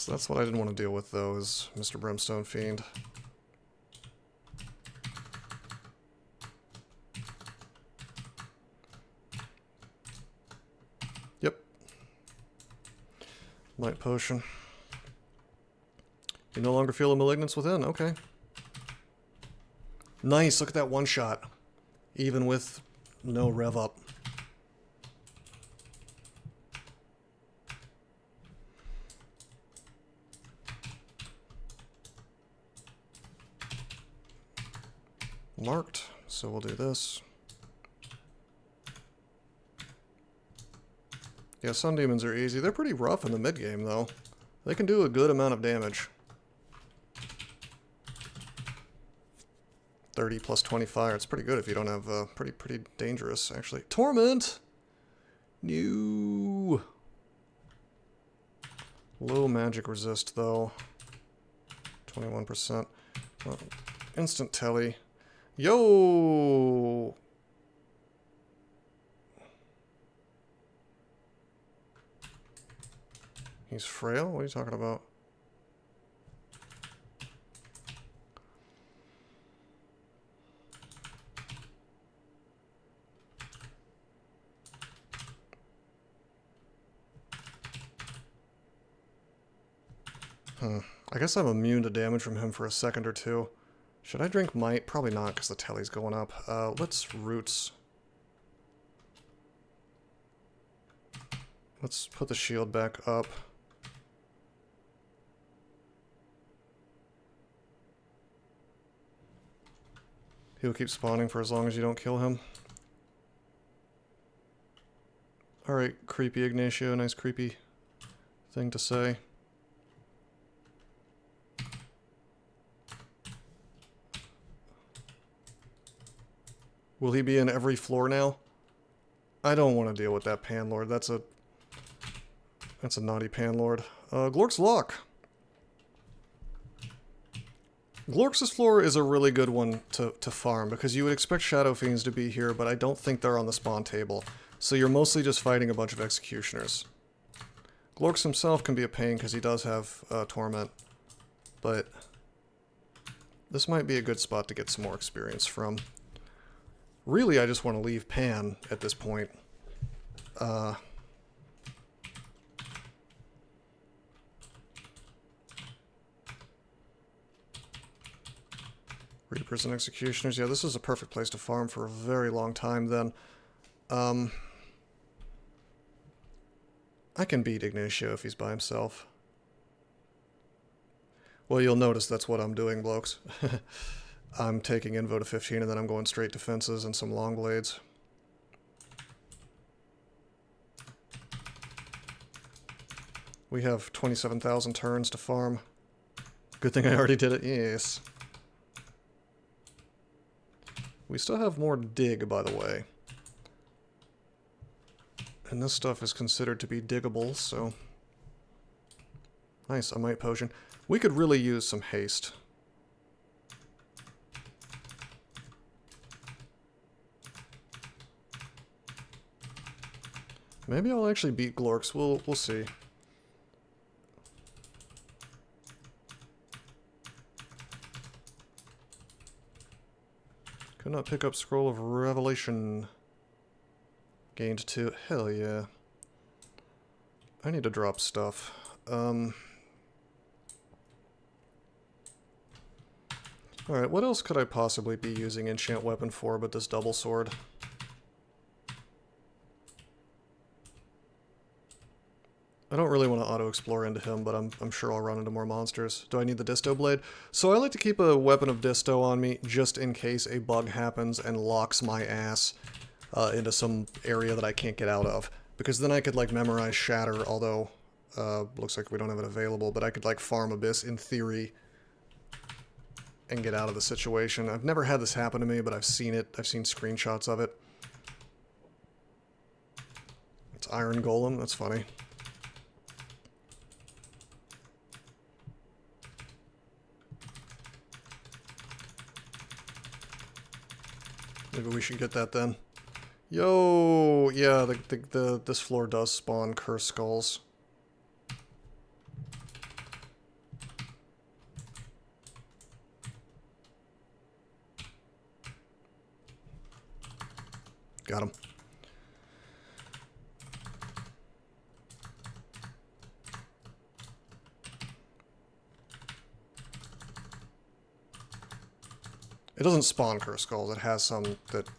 That's what I didn't want to deal with, though, is Mr. Brimstone Fiend. Yep. Light potion. You no longer feel a malignance within. Okay. Nice. Look at that one shot. Even with no rev up. Marked, so we'll do this. Yeah, Sun Demons are easy. They're pretty rough in the mid-game, though. They can do a good amount of damage. 30 plus 20 fire. It's pretty good if you don't have pretty dangerous, actually. Torment! No! Low magic resist, though. 21%. Well, instant telly. Yo! He's frail? What are you talking about? I guess I'm immune to damage from him for a second or two. Should I drink Might? Probably not, because the telly's going up. Let's Roots. Let's put the shield back up. He'll keep spawning for as long as you don't kill him. Alright, creepy Ignacio. Nice creepy thing to say. Will he be in every floor now? I don't want to deal with that Panlord. That's a naughty Panlord. Glork's Lock. Glork's floor is a really good one to farm, because you would expect Shadow Fiends to be here, but I don't think they're on the spawn table. So you're mostly just fighting a bunch of Executioners. Glork's himself can be a pain, because he does have Torment. But this might be a good spot to get some more experience from. Really, I just want to leave Pan at this point. Reapers and Executioners. Yeah, this is a perfect place to farm for a very long time then. I can beat Ignacio if he's by himself. Well, you'll notice that's what I'm doing, blokes. I'm taking Invo to 15 and then I'm going straight defenses and some long blades. We have 27,000 turns to farm. Good thing I already did it. Yes. We still have more dig, by the way. And this stuff is considered to be diggable, so... Nice, a might potion. We could really use some haste. Maybe I'll actually beat Glorks. We'll see. Could not pick up Scroll of Revelation. Gained 2. Hell yeah. I need to drop stuff. Alright, what else could I possibly be using enchant weapon for but this double sword? I don't really want to auto-explore into him, but I'm sure I'll run into more monsters. Do I need the Disto Blade? So I like to keep a weapon of Disto on me, just in case a bug happens and locks my ass into some area that I can't get out of. Because then I could, like, memorize Shatter, although, looks like we don't have it available, but I could, like, farm Abyss in theory and get out of the situation. I've never had this happen to me, but I've seen it. I've seen screenshots of it. It's Iron Golem, that's funny. Maybe we should get that then. Yo, yeah, this floor does spawn Curse Skulls. Got him. It doesn't spawn Curse Skulls, it has some that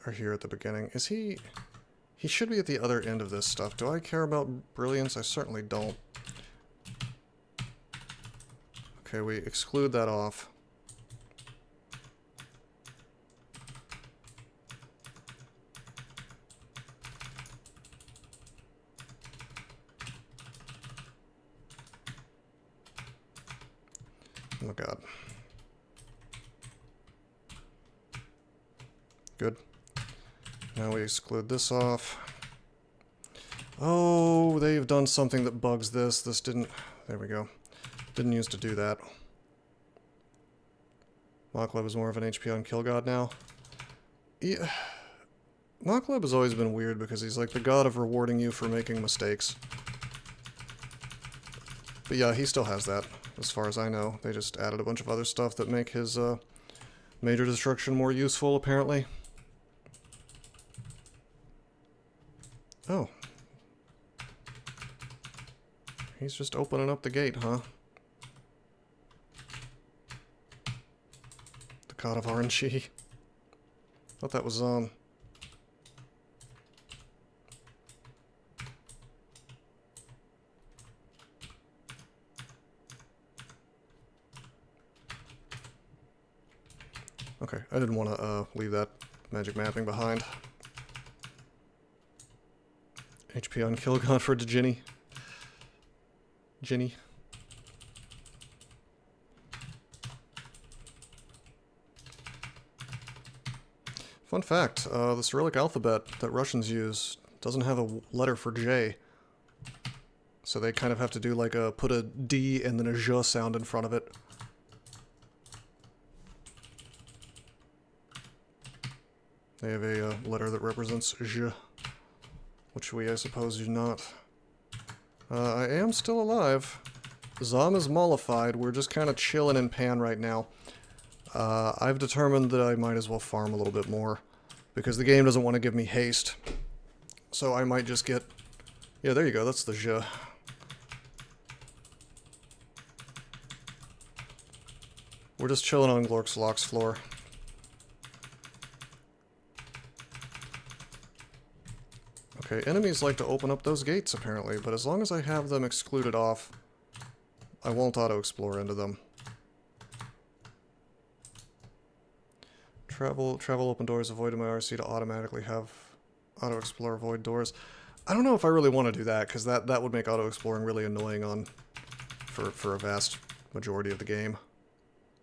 are here at the beginning. Is he... He should be at the other end of this stuff. Do I care about Brilliance? I certainly don't. Okay, we exclude that off. Oh god. Good. Now we exclude this off. Oh, they've done something that bugs this. This didn't... There we go. Didn't used to do that. Mokleb is more of an HP on Kill God now. Yeah. Mokleb has always been weird because he's like the god of rewarding you for making mistakes. But yeah, he still has that. As far as I know, they just added a bunch of other stuff that make his major destruction more useful, apparently. Oh. He's just opening up the gate, huh? The god of RNG. Thought that was, Okay, I didn't want to leave that magic mapping behind. HP on Kill God for Ginny. Ginny. Fun fact, the Cyrillic alphabet that Russians use doesn't have a letter for J. So they kind of have to do like a, put a D and then a J sound in front of it. They have a letter that represents J, which we, I suppose, do not. I am still alive. Zom is mollified. We're just kind of chilling in Pan right now. I've determined that I might as well farm a little bit more, because the game doesn't want to give me haste. So I might just get... Yeah, there you go. That's the J. We're just chilling on Glork's Lock's floor. Okay, enemies like to open up those gates, apparently, but as long as I have them excluded off, I won't auto-explore into them. Travel open doors, avoid my RC to automatically have auto-explore avoid doors. I don't know if I really want to do that, because that would make auto-exploring really annoying for a vast majority of the game.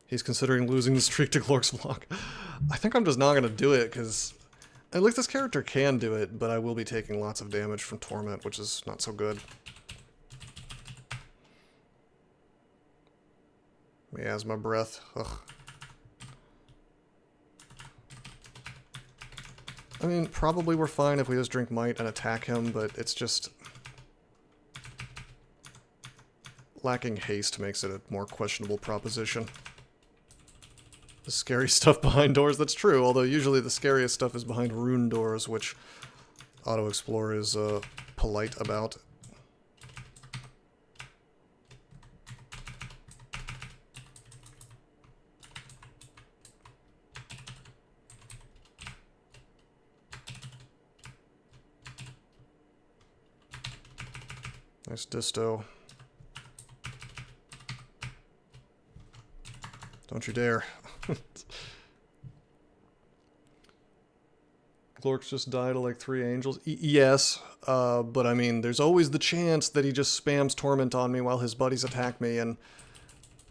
He's considering losing the streak to Glork's vlog. I think I'm just not going to do it, because at least this character can do it, but I will be taking lots of damage from Torment, which is not so good. Miasma breath. Ugh. I mean, probably we're fine if we just drink Might and attack him, but it's just... lacking haste makes it a more questionable proposition. The scary stuff behind doors, that's true, although usually the scariest stuff is behind rune doors, which Auto-Explore is polite about. Nice disto. Don't you dare. Glork's just died to like 3 angels. Yes, but I mean, there's always the chance that he just spams Torment on me while his buddies attack me, and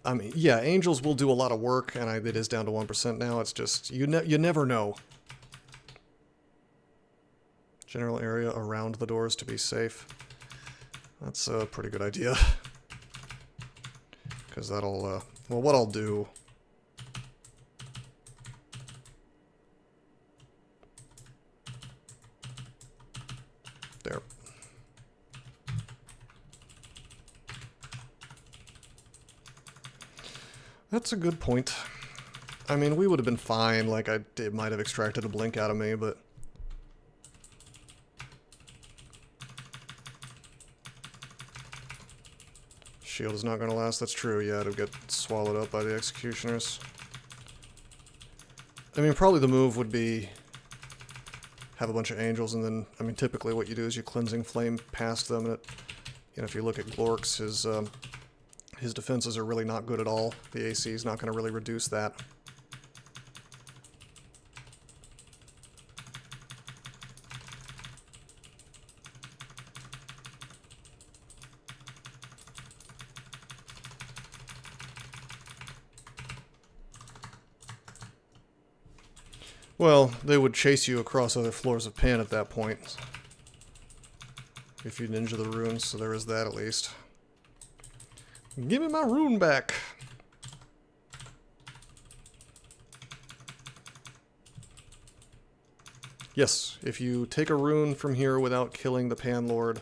I mean, yeah, angels will do a lot of work, and it is down to 1% now. It's just, you never know. General area around the doors to be safe. That's a pretty good idea. Because that'll, well, what I'll do... There. That's a good point. I mean, we would have been fine, like, it might have extracted a blink out of me, but... Shield is not going to last, that's true, yeah, it'll get swallowed up by the Executioners. I mean, probably the move would be... have a bunch of angels, and then, I mean, typically what you do is you Cleansing Flame past them, and it, you know, if you look at Glork's, his defenses are really not good at all. The AC is not going to really reduce that. Well, they would chase you across other floors of Pan at that point. If you ninja the runes, so there is that at least. Give me my rune back! Yes, if you take a rune from here without killing the Pan Lord,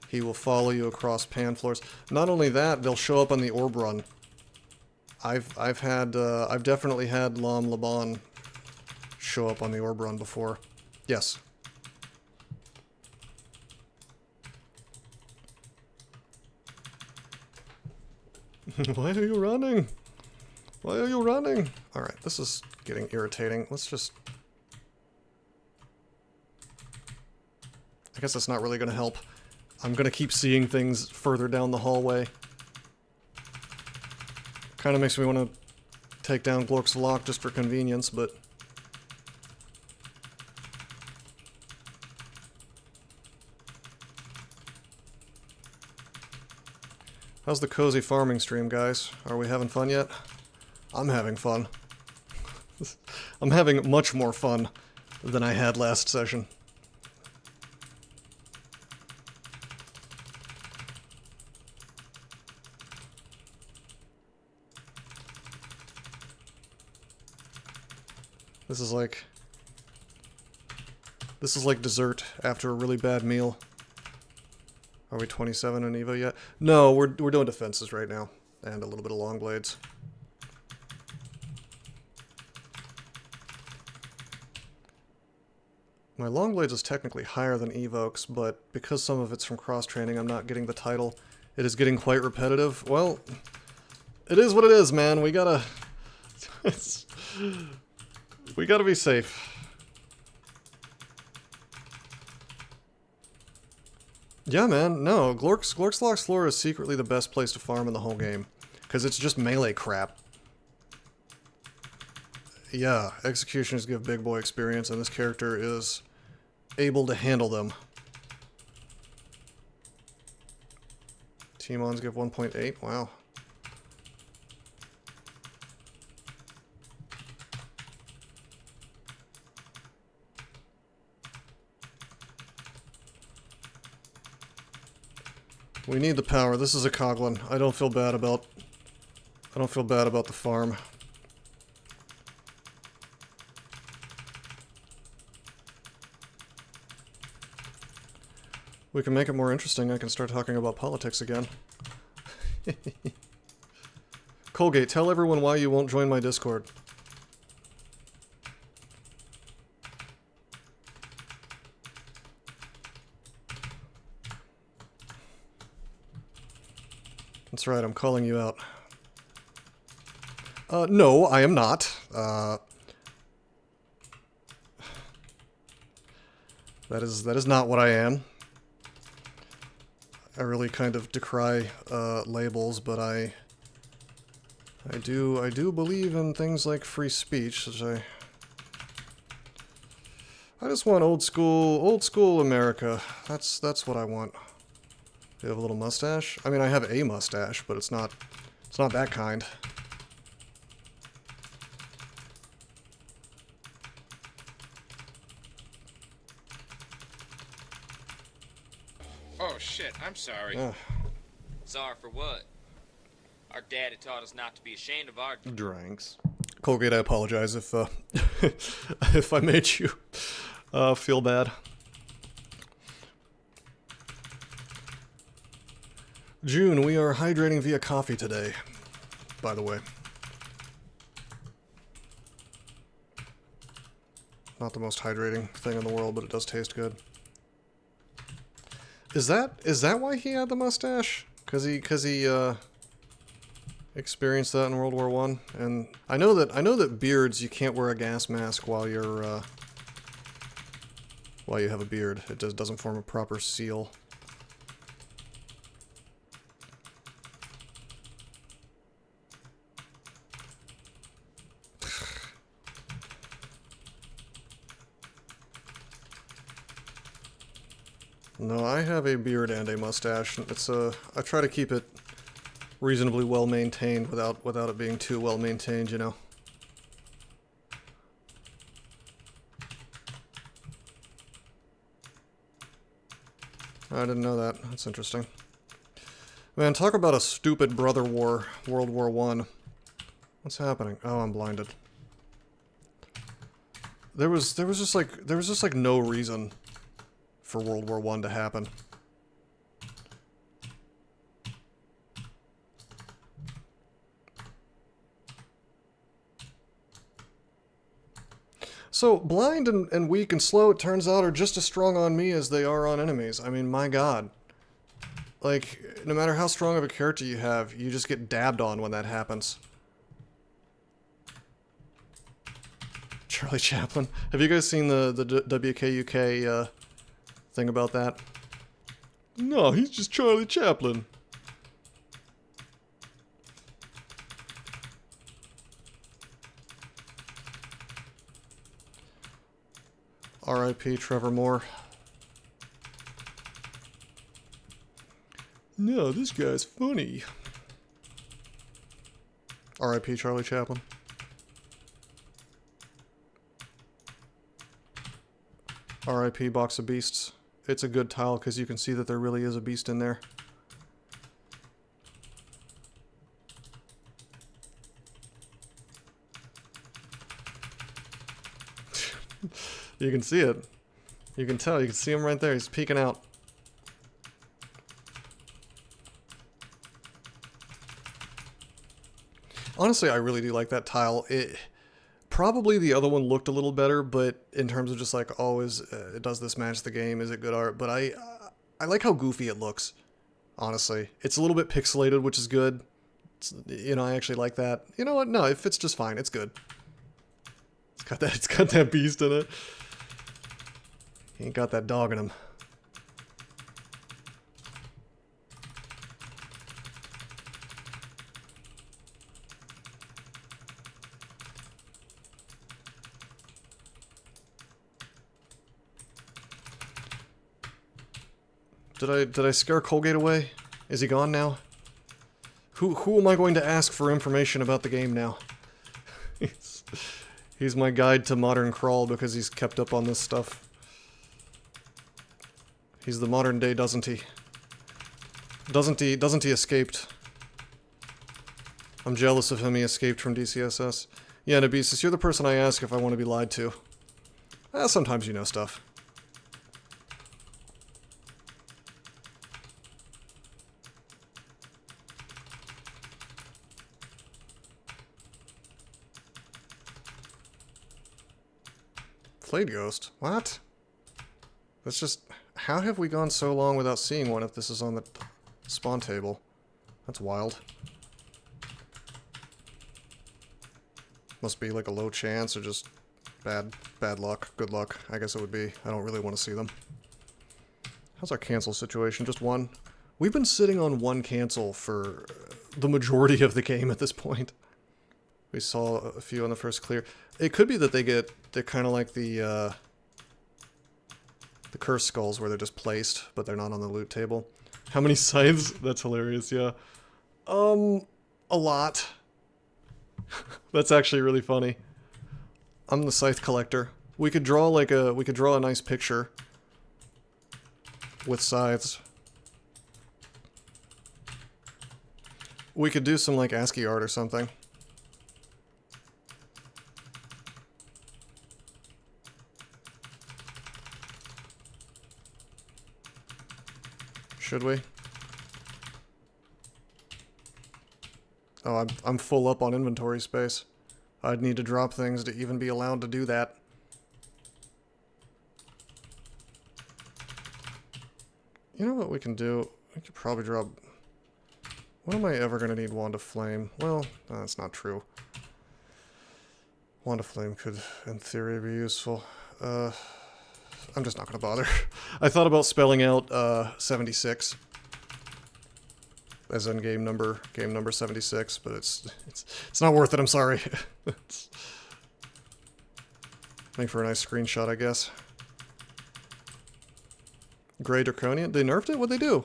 he will follow you across Pan floors. Not only that, they'll show up on the orb run. I've definitely had Lam Laban show up on the orb run before. Yes. Why are you running? Why are you running? Alright, this is getting irritating. Let's just... I guess that's not really going to help. I'm going to keep seeing things further down the hallway. Kind of makes me want to take down Glork's Lock just for convenience, but... How's the cozy farming stream, guys? Are we having fun yet? I'm having fun. I'm having much more fun than I had last session. This is like dessert after a really bad meal. Are we 27 in Evo yet? No, we're doing defenses right now. And a little bit of long blades. My long blades is technically higher than Evoke's, but because some of it's from cross-training, I'm not getting the title. It is getting quite repetitive. Well, it is what it is, man. We gotta... we gotta be safe. Yeah, man, no, Glork's Lock's floor is secretly the best place to farm in the whole game. Because it's just melee crap. Yeah, executioners give big boy experience, and this character is able to handle them. Teamons give 1.8, wow. We need the power. This is a Coglin. I don't feel bad about the farm. We can make it more interesting. I can start talking about politics again. Colgate, tell everyone why you won't join my Discord. That's right, I'm calling you out. No, I am not. That is not what I am. I really kind of decry labels, but I do believe in things like free speech, which I just want old school America. That's what I want. You have a little mustache? I mean, I have a mustache, but it's not that kind. Oh shit, I'm sorry. Sorry for what? Our daddy taught us not to be ashamed of our drinks. Colgate, I apologize if if I made you feel bad. June, we are hydrating via coffee today, by the way. Not the most hydrating thing in the world, but it does taste good. Is that why he had the mustache? Cause he experienced that in World War I? And I know that beards, you can't wear a gas mask while you're while you have a beard. It doesn't form a proper seal. No, I have a beard and a mustache. It's I try to keep it reasonably well maintained without it being too well maintained, you know. I didn't know that. That's interesting. Man, talk about a stupid brother war, World War I. What's happening? Oh, I'm blinded. There was just like no reason for World War I to happen. So, blind and weak and slow, it turns out, are just as strong on me as they are on enemies. I mean, my god. Like, no matter how strong of a character you have, you just get dabbed on when that happens. Charlie Chaplin. Have you guys seen the WKUK thing about that? No, he's just Charlie Chaplin. R.I.P. Trevor Moore. No, this guy's funny. R.I.P. Charlie Chaplin. R.I.P. Box of Beasts. It's a good tile because you can see that there really is a beast in there. You can see it. You can tell. You can see him right there. He's peeking out. Honestly, I really do like that tile. Probably the other one looked a little better, but in terms of just like, oh, does this match the game? Is it good art? But I like how goofy it looks. Honestly, it's a little bit pixelated, which is good. You know, I actually like that. You know what? No, it fits just fine. It's good. It's got that beast in it. He ain't got that dog in him. Did I scare Colgate away? Is he gone now? Who am I going to ask for information about the game now? He's my guide to modern crawl because he's kept up on this stuff. He's the modern day, doesn't he? Doesn't he escaped? I'm jealous of him, he escaped from DCSS. Yeah, Nabesis, you're the person I ask if I want to be lied to. Sometimes you know stuff. Flayed ghost? What? That's just... How have we gone so long without seeing one if this is on the spawn table? That's wild. Must be like a low chance or just bad luck. Good luck, I guess it would be. I don't really want to see them. How's our cancel situation? Just one? We've been sitting on one cancel for the majority of the game at this point. We saw a few on the first clear. It could be that they're kind of like the cursed skulls where they're just placed, but they're not on the loot table. How many scythes? That's hilarious, yeah. A lot. That's actually really funny. I'm the scythe collector. We could draw a nice picture with scythes. We could do some like ASCII art or something. Should we? Oh, I'm full up on inventory space. I'd need to drop things to even be allowed to do that. You know what we can do? We could probably drop... When am I ever going to need Wand of Flame? Well, that's not true. Wand of Flame could, in theory, be useful. I'm just not going to bother. I thought about spelling out 76 as in game number 76, but it's not worth it. I'm sorry. Make for a nice screenshot, I guess. Gray Draconian. They nerfed it? What'd they do?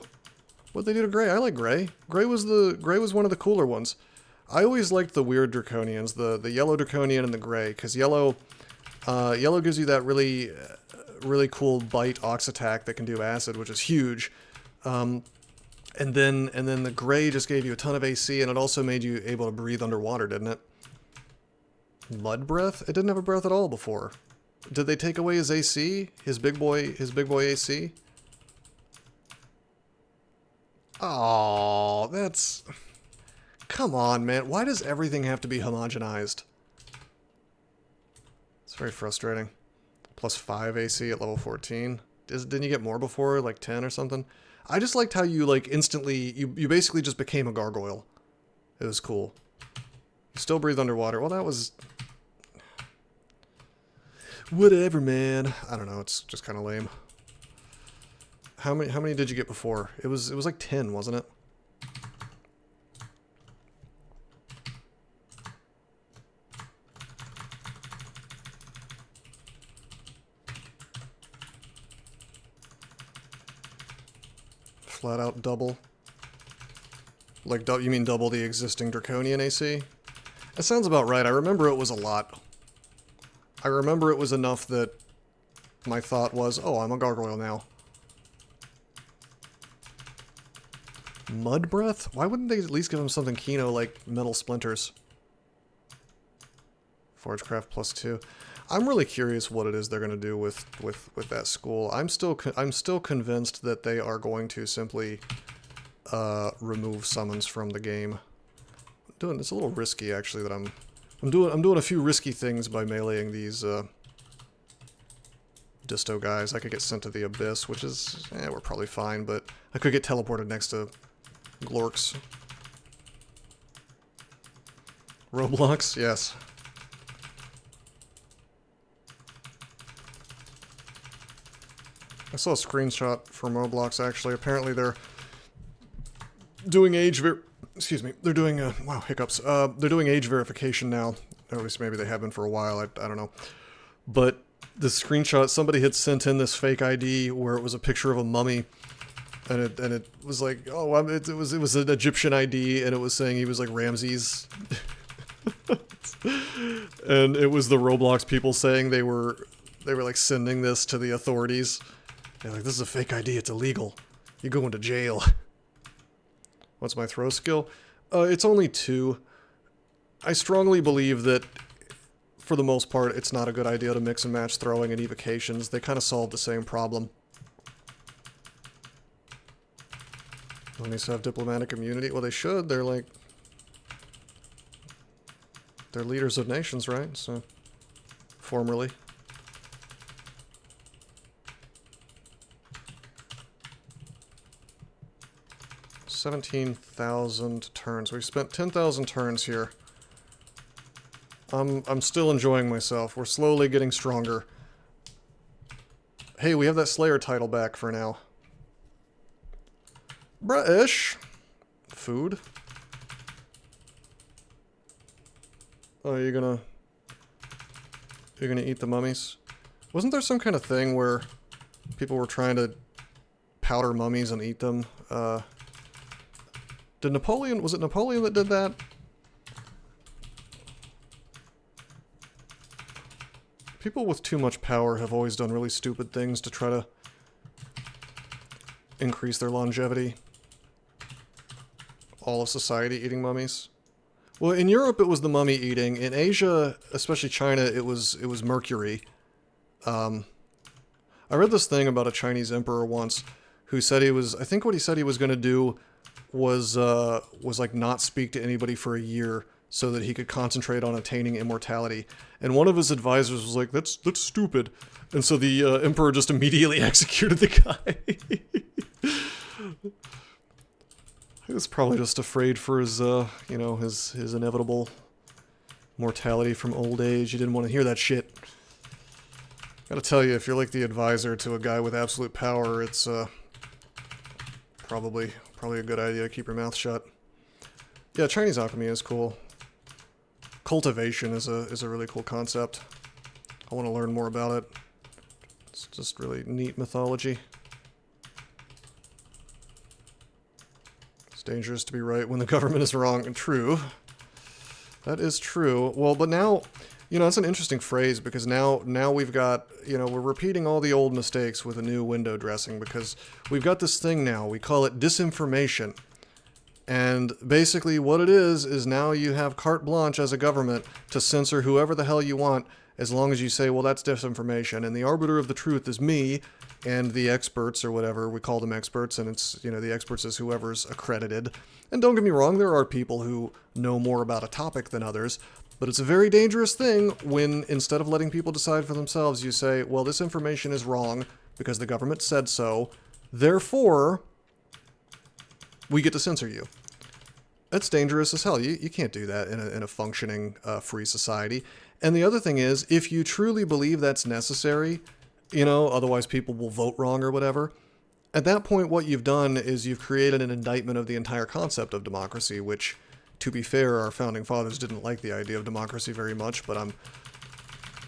What'd they do to Gray? I like Gray. Gray was one of the cooler ones. I always liked the weird Draconians, the yellow Draconian and the Gray, because yellow gives you that really cool bite ox attack that can do acid, which is huge. And then the Gray just gave you a ton of AC, and it also made you able to breathe underwater, didn't it? Mud breath? It didn't have a breath at all before. Did they take away his AC? His big boy AC? Oh, that's... Come on, man. Why does everything have to be homogenized? It's very frustrating. Plus 5 AC at level 14. Didn't you get more before? Like 10 or something? I just liked how you, like, instantly... You basically just became a gargoyle. It was cool. You still breathe underwater. Well, that was... Whatever, man. I don't know. It's just kind of lame. How many did you get before? It was like 10, wasn't it? Flat out double. Like, you mean double the existing Draconian AC? That sounds about right. I remember it was a lot. I remember it was enough that my thought was, oh, I'm a gargoyle now. Mud breath? Why wouldn't they at least give him something Kino like metal splinters? Forgecraft +2. I'm really curious what it is they're going to do with that school. I'm still convinced that they are going to simply remove summons from the game. It's a little risky actually that I'm doing a few risky things by meleeing these disto guys. I could get sent to the abyss, which is we're probably fine, but I could get teleported next to Glorks. Roblox, yes. I saw a screenshot from Roblox, actually. Apparently they're doing excuse me. They're doing, wow, hiccups. They're doing age verification now. Or at least maybe they have been for a while. I don't know. But the screenshot, somebody had sent in this fake ID where it was a picture of a mummy. And it was like, oh, it was an Egyptian ID, and it was saying he was like Ramses. And it was the Roblox people saying they were like sending this to the authorities. They're like, this is a fake ID, it's illegal. You're going to jail. What's my throw skill? It's only 2. I strongly believe that, for the most part, it's not a good idea to mix and match throwing and evocations. They kind of solve the same problem. Enemies have diplomatic immunity. Well, they should. They're like... They're leaders of nations, right? So, formerly. $17,000 turns. We've spent 10,000 turns here. I'm still enjoying myself. We're slowly getting stronger. Hey, we have that Slayer title back for now. British. Food. Oh, you're gonna eat the mummies? Wasn't there some kind of thing where people were trying to powder mummies and eat them? Was it Napoleon that did that? People with too much power have always done really stupid things to try to increase their longevity. All of society eating mummies. Well, in Europe it was the mummy eating. In Asia, especially China, it was mercury. I read this thing about a Chinese emperor once who said I think what he said he was going to do was like not speak to anybody for a year so that he could concentrate on attaining immortality. And one of his advisors was like, that's stupid. And so the emperor just immediately executed the guy. He was probably just afraid for his, his inevitable mortality from old age. He didn't want to hear that shit. Gotta tell you, if you're like the advisor to a guy with absolute power, it's probably a good idea to keep your mouth shut. Yeah, Chinese alchemy is cool. Cultivation is a really cool concept. I want to learn more about it. It's just really neat mythology. It's dangerous to be right when the government is wrong. And true. That is true. Well, but now, that's an interesting phrase because now we've got, we're repeating all the old mistakes with a new window dressing because we've got this thing now. We call it disinformation. And basically what it is now you have carte blanche as a government to censor whoever the hell you want as long as you say, well, that's disinformation. And the arbiter of the truth is me and the experts or whatever. We call them experts, and it's, the experts is whoever's accredited. And don't get me wrong, there are people who know more about a topic than others, but it's a very dangerous thing when instead of letting people decide for themselves, you say, well, this information is wrong because the government said so, therefore, we get to censor you. That's dangerous as hell. You can't do that in a functioning free society. And the other thing is, if you truly believe that's necessary, otherwise people will vote wrong or whatever, at that point what you've done is you've created an indictment of the entire concept of democracy, which, to be fair, our founding fathers didn't like the idea of democracy very much, but I'm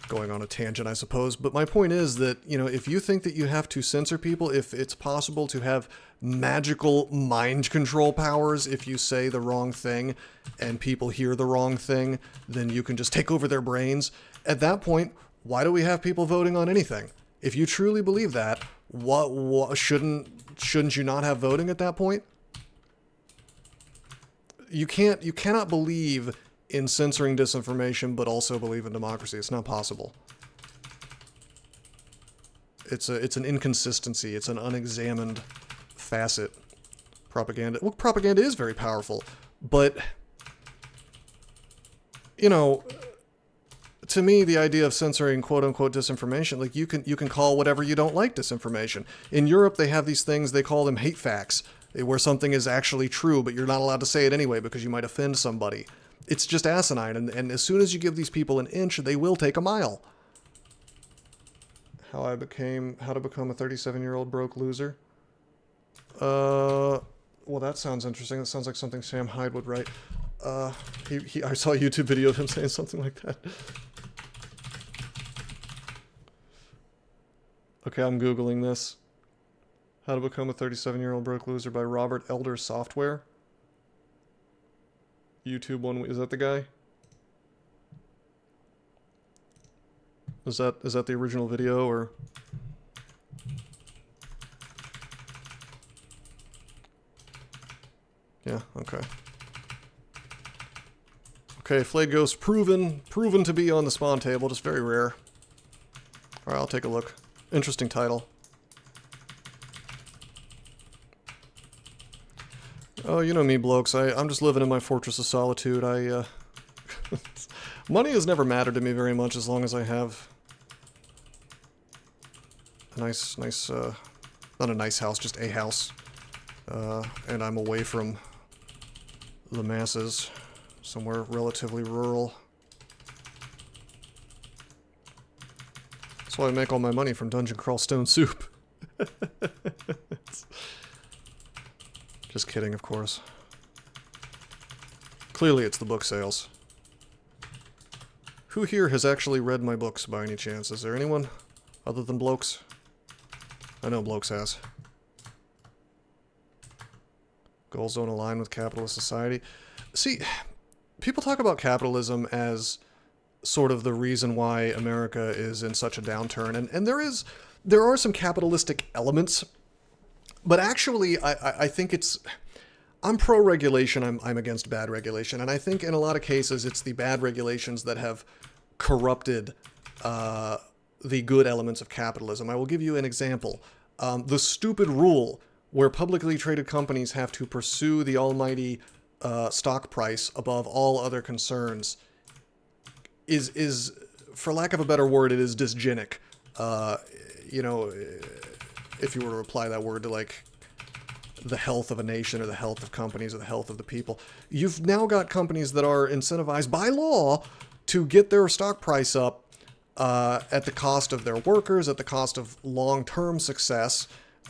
going on a tangent, I suppose. But my point is that, if you think that you have to censor people, if it's possible to have magical mind control powers, if you say the wrong thing and people hear the wrong thing, then you can just take over their brains. At that point, why do we have people voting on anything? If you truly believe that, what shouldn't you not have voting at that point? You cannot believe in censoring disinformation, but also believe in democracy. It's not possible. It's an inconsistency. It's an unexamined facet. Propaganda. Well, propaganda is very powerful, but to me, the idea of censoring quote-unquote disinformation, like you can call whatever you don't like disinformation. In Europe, they have these things, they call them hate facts, where something is actually true, but you're not allowed to say it anyway because you might offend somebody. It's just asinine, and as soon as you give these people an inch, they will take a mile. How to become a 37-year-old broke loser? Well, that sounds interesting. That sounds like something Sam Hyde would write. I saw a YouTube video of him saying something like that. Okay, I'm Googling this. How to Become a 37-Year-Old Broke Loser by Robert Elder Software. YouTube one, is that the guy? Is that the original video, or? Yeah, okay. Okay, Flayed Ghost proven to be on the spawn table, just very rare. Alright, I'll take a look. Interesting title. Oh, you know me, blokes. I'm just living in my fortress of solitude. Money has never mattered to me very much as long as I have a nice, not a nice house, just a house. And I'm away from the masses, somewhere relatively rural. That's why I make all my money from Dungeon Crawl Stone Soup. Just kidding, of course. Clearly it's the book sales. Who here has actually read my books by any chance? Is there anyone other than blokes? I know blokes has. Goals don't align with capitalist society. See, people talk about capitalism as sort of the reason why America is in such a downturn, and there are some capitalistic elements, but actually I think I'm pro-regulation, I'm against bad regulation, and I think in a lot of cases it's the bad regulations that have corrupted the good elements of capitalism. I will give you an example. The stupid rule where publicly traded companies have to pursue the almighty stock price above all other concerns is, for lack of a better word, it is dysgenic. You know, if you were to apply that word to, like, the health of a nation or the health of companies or the health of the people, you've now got companies that are incentivized by law to get their stock price up at the cost of their workers, at the cost of long-term success,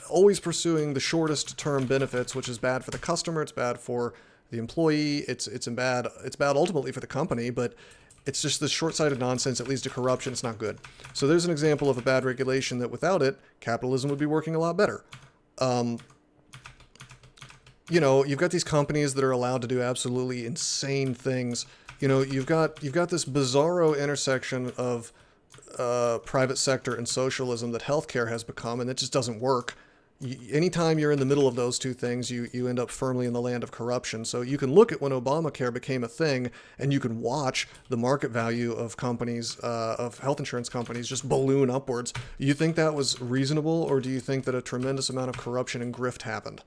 always pursuing the shortest term benefits, which is bad for the customer, it's bad for the employee, it's bad ultimately for the company, but it's just this short-sighted nonsense that leads to corruption. It's not good. So there's an example of a bad regulation that without it, capitalism would be working a lot better. You know, you've got these companies that are allowed to do absolutely insane things. You know, you've got this bizarro intersection of private sector and socialism that healthcare has become, and it just doesn't work. Anytime you're in the middle of those two things, you end up firmly in the land of corruption. So you can look at when Obamacare became a thing, and you can watch the market value of companies, of health insurance companies, just balloon upwards. You think that was reasonable, or do you think that a tremendous amount of corruption and grift happened?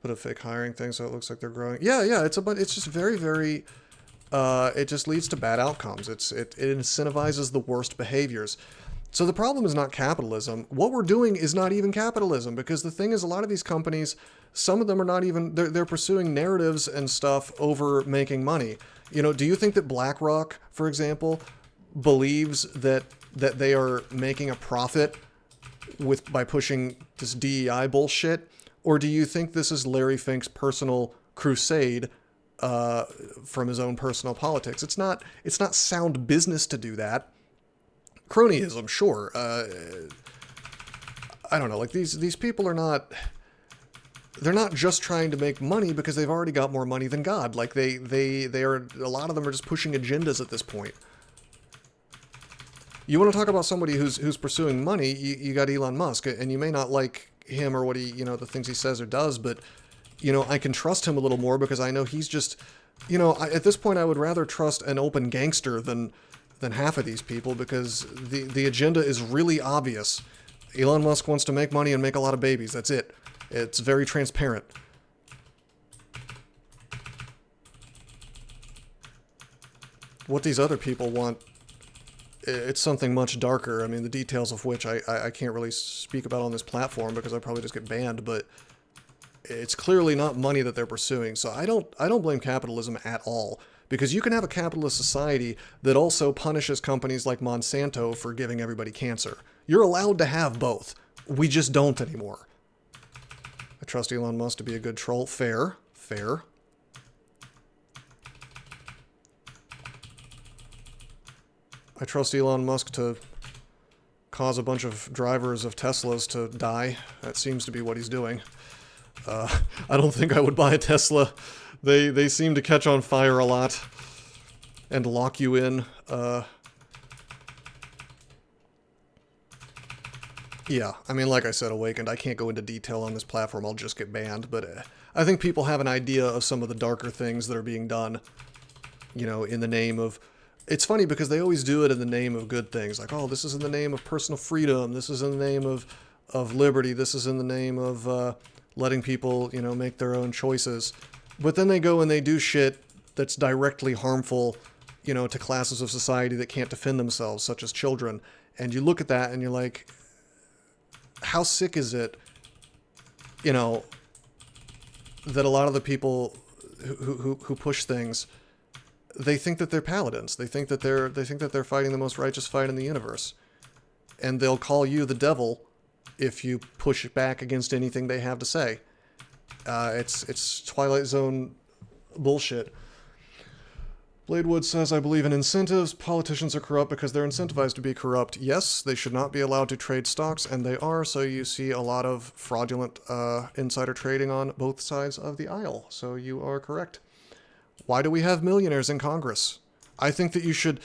Put a fake hiring thing so it looks like they're growing. Yeah, it's just very, it just leads to bad outcomes. It incentivizes the worst behaviors. So the problem is not capitalism. What we're doing is not even capitalism, because the thing is, a lot of these companies, some of them are not even, they're pursuing narratives and stuff over making money. You know, do you think that BlackRock, for example, believes that they are making a profit by pushing this DEI bullshit? Or do you think this is Larry Fink's personal crusade from his own personal politics? It's not sound business to do that. Cronyism, sure. I don't know, like these people are not, they're not just trying to make money because they've already got more money than God. Like they are, a lot of them are just pushing agendas at this point. You want to talk about somebody who's pursuing money, you got Elon Musk, and you may not like him or what he, you know, the things he says or does, but, you know, I can trust him a little more because I know he's just, you know, at this point I would rather trust an open gangster than half of these people, because the agenda is really obvious. Elon Musk wants to make money and make a lot of babies. That's it. It's very transparent. What these other people want, it's something much darker. I mean, the details of which I can't really speak about on this platform because I'd probably just get banned, but it's clearly not money that they're pursuing. So I don't blame capitalism at all, because you can have a capitalist society that also punishes companies like Monsanto for giving everybody cancer. You're allowed to have both. We just don't anymore. I trust Elon Musk to be a good troll. Fair. I trust Elon Musk to cause a bunch of drivers of Teslas to die. That seems to be what he's doing. I don't think I would buy a Tesla. They seem to catch on fire a lot and lock you in. Yeah, I mean, like I said, Awakened, I can't go into detail on this platform, I'll just get banned, but I think people have an idea of some of the darker things that are being done, you know, in the name of... It's funny because they always do it in the name of good things, like, oh, this is in the name of personal freedom, this is in the name of liberty, this is in the name of letting people, you know, make their own choices. But then they go and they do shit that's directly harmful, you know, to classes of society that can't defend themselves, such as children. And you look at that and you're like, how sick is it, you know, that a lot of the people who push things, they think that they're paladins. They think that they're fighting the most righteous fight in the universe, and they'll call you the devil if you push back against anything they have to say. It's Twilight Zone bullshit. Bladewood says, I believe in incentives. Politicians are corrupt because they're incentivized to be corrupt. Yes, they should not be allowed to trade stocks, and they are, so you see a lot of fraudulent insider trading on both sides of the aisle. So you are correct. Why do we have millionaires in Congress? I think that you should...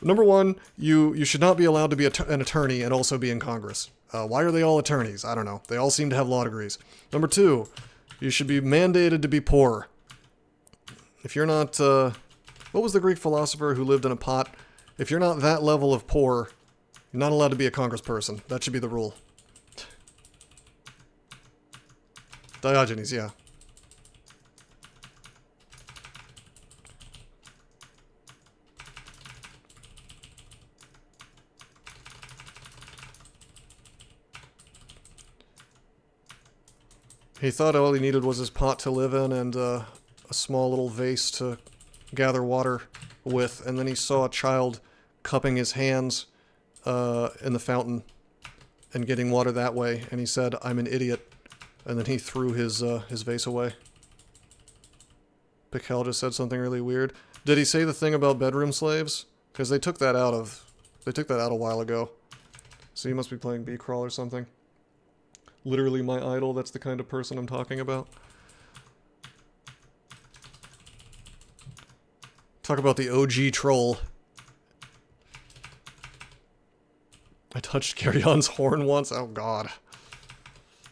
Number one, you should not be allowed to be an attorney and also be in Congress. Why are they all attorneys? I don't know. They all seem to have law degrees. Number two, you should be mandated to be poor. If you're not, what was the Greek philosopher who lived in a pot? If you're not that level of poor, you're not allowed to be a congressperson. That should be the rule. Diogenes, yeah. He thought all he needed was his pot to live in and a small little vase to gather water with, and then he saw a child cupping his hands in the fountain and getting water that way, and he said, I'm an idiot, and then he threw his vase away. Pikel just said something really weird. Did he say the thing about bedroom slaves? Because they took that out a while ago. So he must be playing B-Crawl or something. Literally my idol, that's the kind of person I'm talking about. Talk about the OG troll. I touched Carry-On's horn once? Oh god.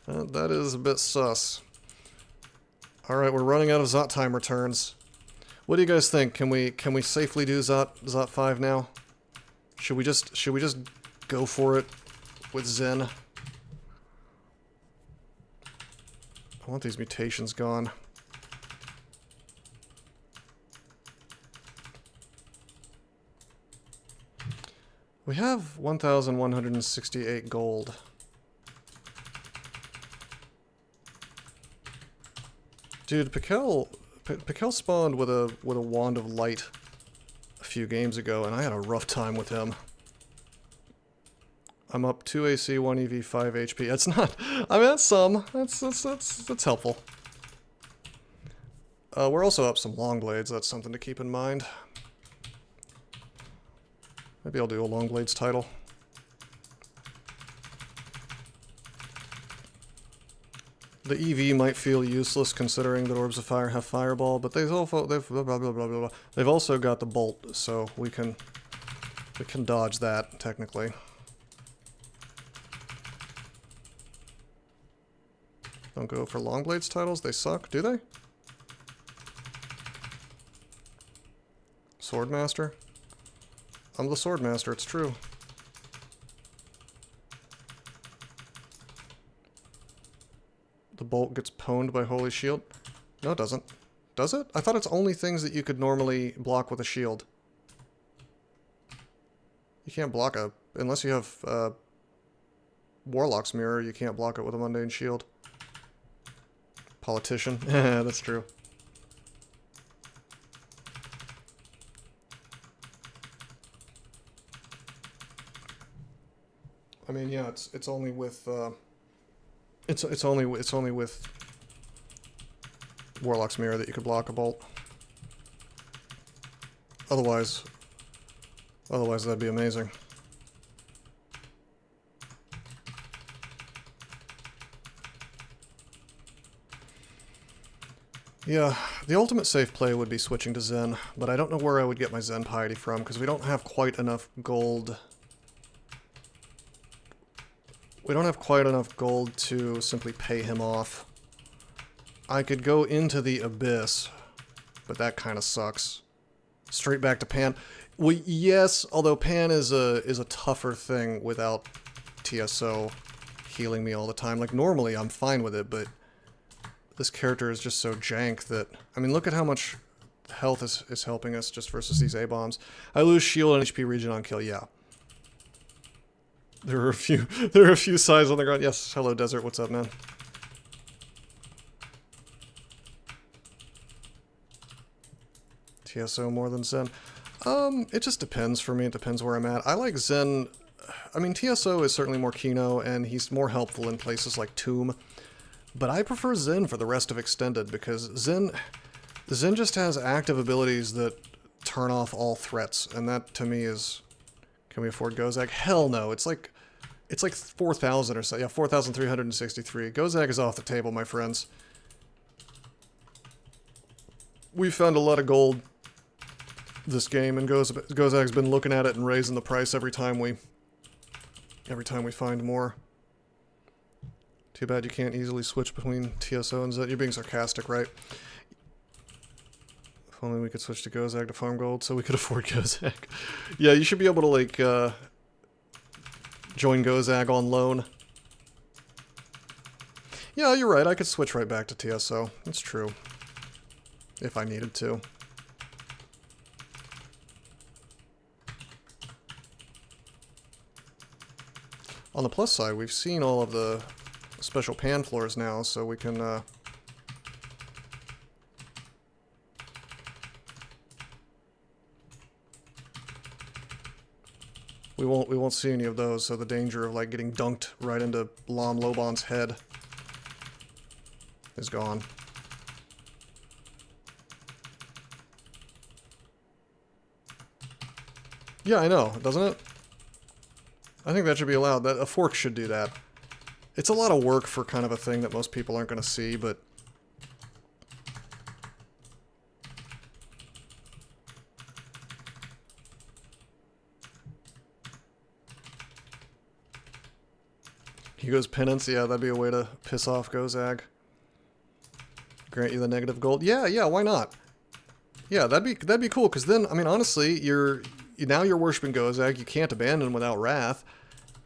That is a bit sus. Alright, we're running out of Zot time returns. What do you guys think? Can we safely do Zot 5 now? Should we just go for it with Zen? I want these mutations gone. We have 1,168 gold. Dude, Pikel spawned with a wand of light a few games ago, and I had a rough time with him. I'm up 2 AC, 1 EV, 5 HP. That's not... I mean, that's some. That's helpful. We're also up some long blades. That's something to keep in mind. Maybe I'll do a long blades title. The EV might feel useless considering that Orbs of Fire have Fireball, but they've also got the Bolt, so we can dodge that technically. Don't go for long blades titles, they suck, do they? Swordmaster? I'm the Swordmaster, it's true. The bolt gets pwned by Holy Shield? No, it doesn't. Does it? I thought it's only things that you could normally block with a shield. You can't block a... Unless you have Warlock's Mirror, you can't block it with a Mundane Shield. Politician. Yeah, that's true. I mean, yeah, it's only with it's only with Warlock's Mirror that you could block a bolt. Otherwise that'd be amazing. Yeah, the ultimate safe play would be switching to Zen, but I don't know where I would get my Zen piety from, because we don't have quite enough gold We don't have quite enough gold to simply pay him off. I could go into the abyss, but that kind of sucks. Straight back to Pan. Well, yes, although Pan is a tougher thing without TSO healing me all the time. Like, normally I'm fine with it, but this character is just so jank that... I mean, look at how much health is helping us just versus these A-bombs. I lose shield and HP regen on kill, yeah. There are a few sides on the ground. Yes, hello Desert, what's up, man? TSO more than Zen. It just depends for me. It depends where I'm at. I like Zen. I mean, TSO is certainly more Kino, and he's more helpful in places like Tomb. But I prefer Zen for the rest of Extended, because Zen just has active abilities that turn off all threats, and that to me is... Can we afford Gozag? Hell no. It's like 4,000 or so. Yeah, 4,363. Gozag is off the table, my friends. We found a lot of gold this game, and Gozag's been looking at it and raising the price every time we find more. Too bad you can't easily switch between TSO and Zed. You're being sarcastic, right? If only we could switch to Gozag to farm gold so we could afford Gozag. Yeah, you should be able to, like, join Gozag on loan. Yeah, you're right. I could switch right back to TSO. That's true. If I needed to. On the plus side, we've seen all of the special pan floors now, so we can, we won't see any of those, so the danger of, like, getting dunked right into Lam Loban's head is gone. Yeah, I know, doesn't it? I think that should be allowed. A fork should do that. It's a lot of work for kind of a thing that most people aren't going to see, but... Hugo's penance, yeah, that'd be a way to piss off Gozag. Grant you the negative gold. Yeah, why not? Yeah, that'd be cool, because then, I mean, honestly, now you're worshipping Gozag, you can't abandon him without wrath,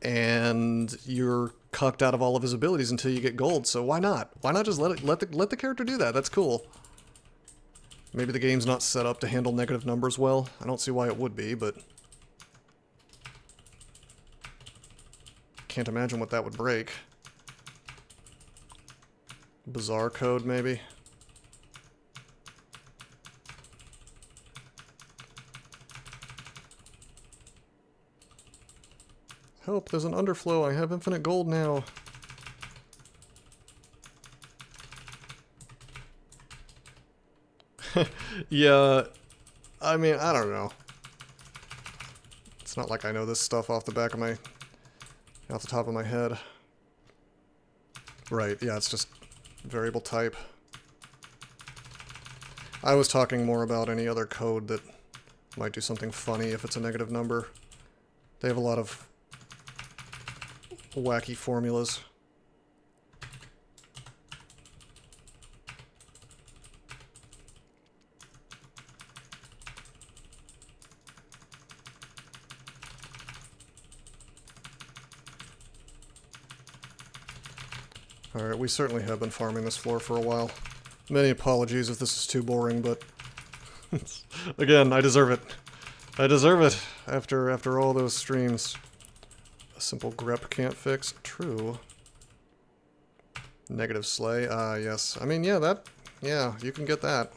and you're cucked out of all of his abilities until you get gold, so why not? Why not just let the character do that? That's cool. Maybe the game's not set up to handle negative numbers well. I don't see why it would be, but... Can't imagine what that would break. Bizarre code, maybe? Help, there's an underflow. I have infinite gold now. Yeah, I mean, I don't know. It's not like I know this stuff off the top of my head. Right, yeah, it's just variable type. I was talking more about any other code that might do something funny if it's a negative number. They have a lot of wacky formulas. Alright, we certainly have been farming this floor for a while. Many apologies if this is too boring, but... Again, I deserve it. I deserve it after all those streams. A simple grep can't fix. True. Negative slay. Yes. I mean, yeah, you can get that.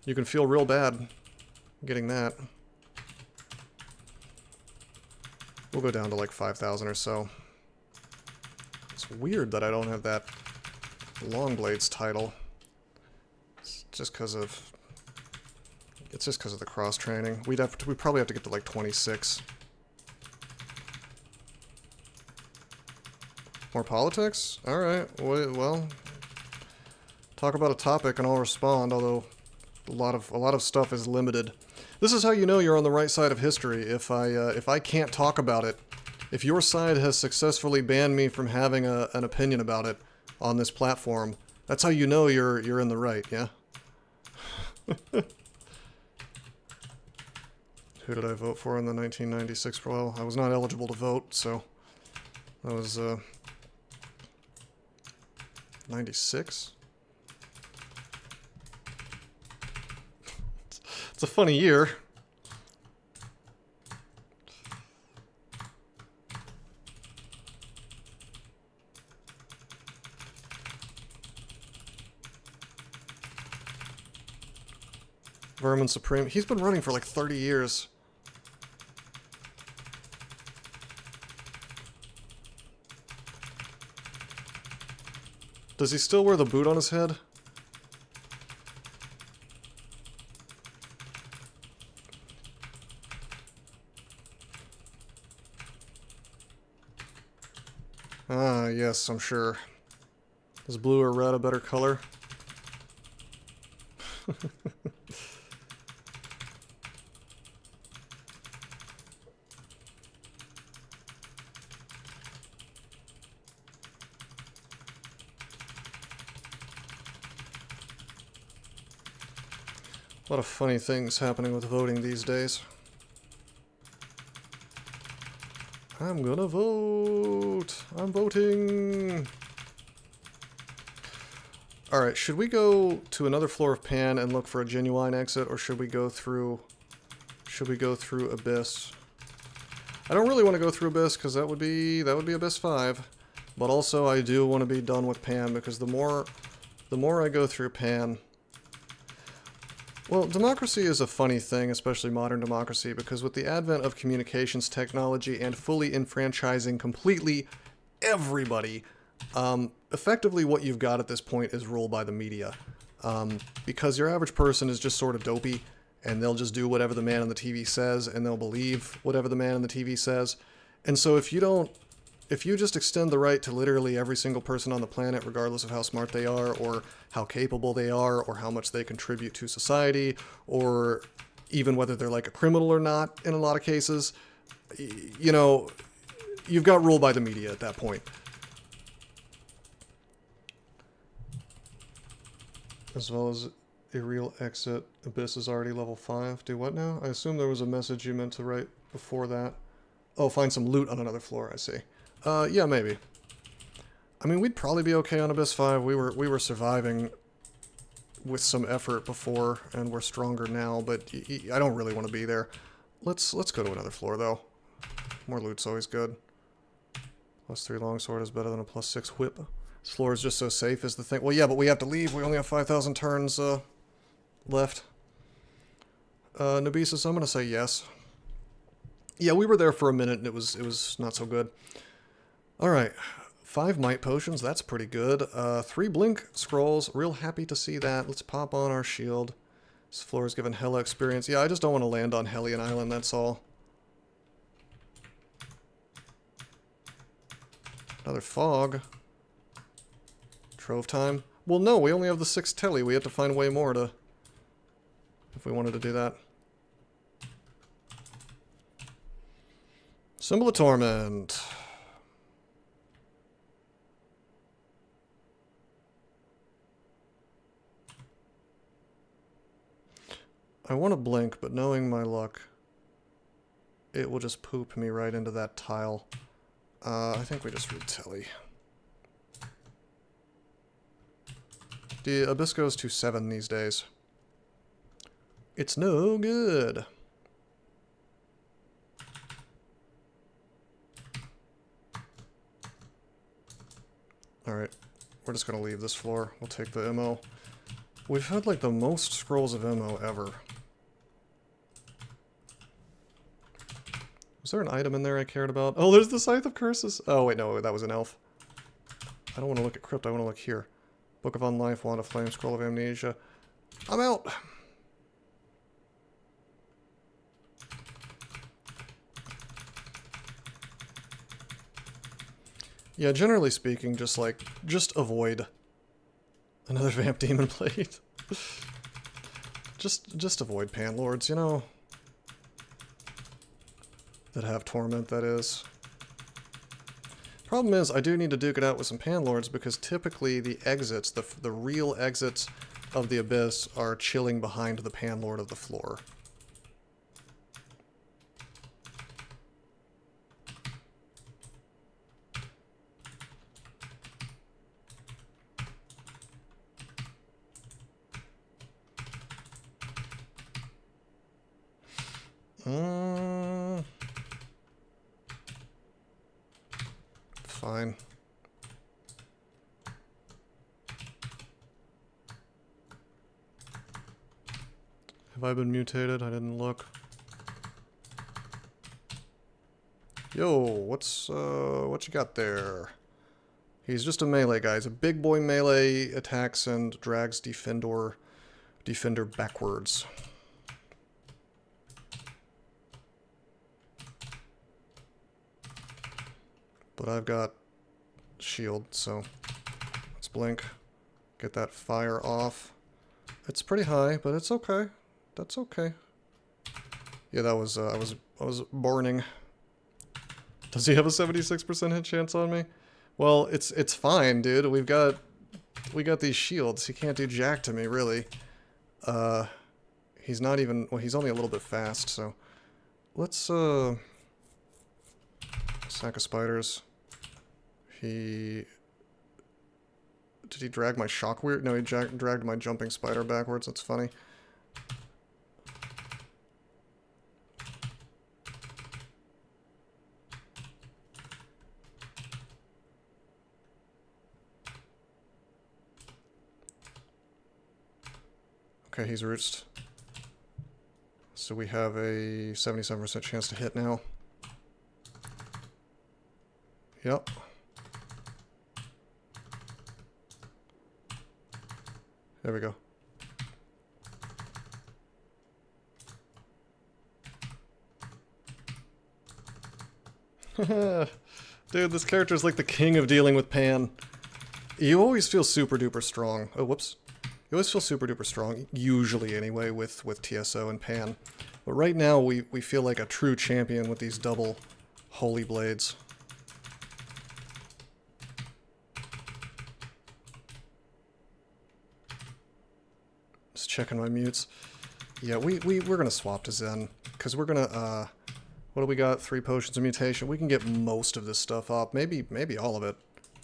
You can feel real bad getting that. We'll go down to like 5,000 or so. It's weird that I don't have that Longblades title. It's just because of the cross training. We'd probably have to get to like 26. More politics? Alright, well, talk about a topic and I'll respond, although a lot of stuff is limited. This is how you know you're on the right side of history. If I can't talk about it If your side has successfully banned me from having an opinion about it on this platform, that's how you know you're in the right, yeah? Who did I vote for in the 1996? Well, I was not eligible to vote, so that was 96? It's a funny year. Vermin Supreme. He's been running for like 30 years. Does he still wear the boot on his head? Ah, yes, I'm sure. Is blue or red a better color? A lot of funny things happening with voting these days. I'm gonna vote! I'm voting! Alright, should we go to another floor of Pan and look for a genuine exit, or should we go through... Abyss? I don't really want to go through Abyss, because that would be Abyss 5. But also, I do want to be done with Pan, because the more I go through Pan... Well, democracy is a funny thing, especially modern democracy, because with the advent of communications technology and fully enfranchising completely everybody, effectively what you've got at this point is rule by the media. Because your average person is just sort of dopey, and they'll just do whatever the man on the TV says, and they'll believe whatever the man on the TV says. And so if you just extend the right to literally every single person on the planet, regardless of how smart they are, or how capable they are, or how much they contribute to society, or even whether they're like a criminal or not in a lot of cases, you know, you've got rule by the media at that point. As well as a real exit. Abyss is already level 5. Do what now? I assume there was a message you meant to write before that. Oh, find some loot on another floor, I see. Yeah, maybe. I mean, we'd probably be okay on Abyss 5. We were surviving with some effort before, and we're stronger now, but I don't really want to be there. Let's go to another floor, though. More loot's always good. +3 longsword is better than a +6 whip. This floor is just so safe is the thing. Well, yeah, but we have to leave. We only have 5,000 turns left. Nabisis, I'm going to say yes. Yeah, we were there for a minute, and it was not so good. Alright, 5 might potions, that's pretty good. 3 blink scrolls, real happy to see that. Let's pop on our shield. This floor is given hella experience. Yeah, I just don't want to land on Hellion Island, that's all. Another fog. Trove time. Well, no, we only have the 6 telly. We have to find way more to... if we wanted to do that. Symbol of Torment. I want to blink, but knowing my luck, it will just poop me right into that tile. I think we just read telly. The Abyss goes to 7 these days. It's no good. Alright, we're just gonna leave this floor. We'll take the MO. We've had like the most scrolls of MO ever. Was there an item in there I cared about? Oh, there's the Scythe of Curses! Oh, wait, no, that was an elf. I don't want to look at Crypt, I want to look here. Book of Unlife, Wand of Flame, Scroll of Amnesia. I'm out! Yeah, generally speaking, just avoid another Vamp Demon Blade. just avoid Panlords, you know? That have Torment, that is. Problem is, I do need to duke it out with some Panlords because typically the exits, the real exits of the Abyss are chilling behind the Panlord of the floor. Fine. Have I been mutated? I didn't look. Yo, what you got there? He's just a melee guy. He's a big boy melee, attacks and drags defender backwards. But I've got shield, so let's blink. Get that fire off. It's pretty high, but it's okay. That's okay. Yeah, that was I was burning. Does he have a 76% hit chance on me? Well, it's fine, dude. We got these shields. He can't do jack to me, really. He's not even, well, he's only a little bit fast, so let's sack of spiders. Did he drag my shock weird? No, he dragged my jumping spider backwards. That's funny. Okay, he's roost. So we have a 77% chance to hit now. Yep. There we go. Dude, this character is like the king of dealing with Pan. You always feel super duper strong. Oh, whoops. You always feel super duper strong, usually anyway, with TSO and Pan. But right now, we feel like a true champion with these double holy blades. Just checking my mutes. Yeah, we're gonna swap to Zen, because we're gonna, what do we got? 3 potions of mutation. We can get most of this stuff up. Maybe all of it.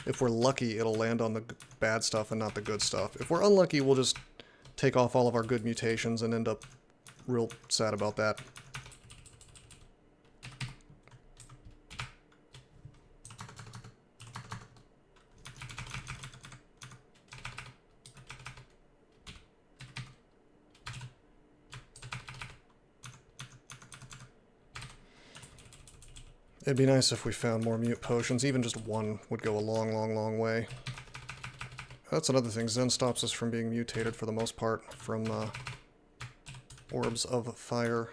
If we're lucky, it'll land on the bad stuff and not the good stuff. If we're unlucky, we'll just take off all of our good mutations and end up real sad about that. It'd be nice if we found more mute potions. Even just one would go a long, long, long way. That's another thing. Zen stops us from being mutated for the most part from orbs of fire.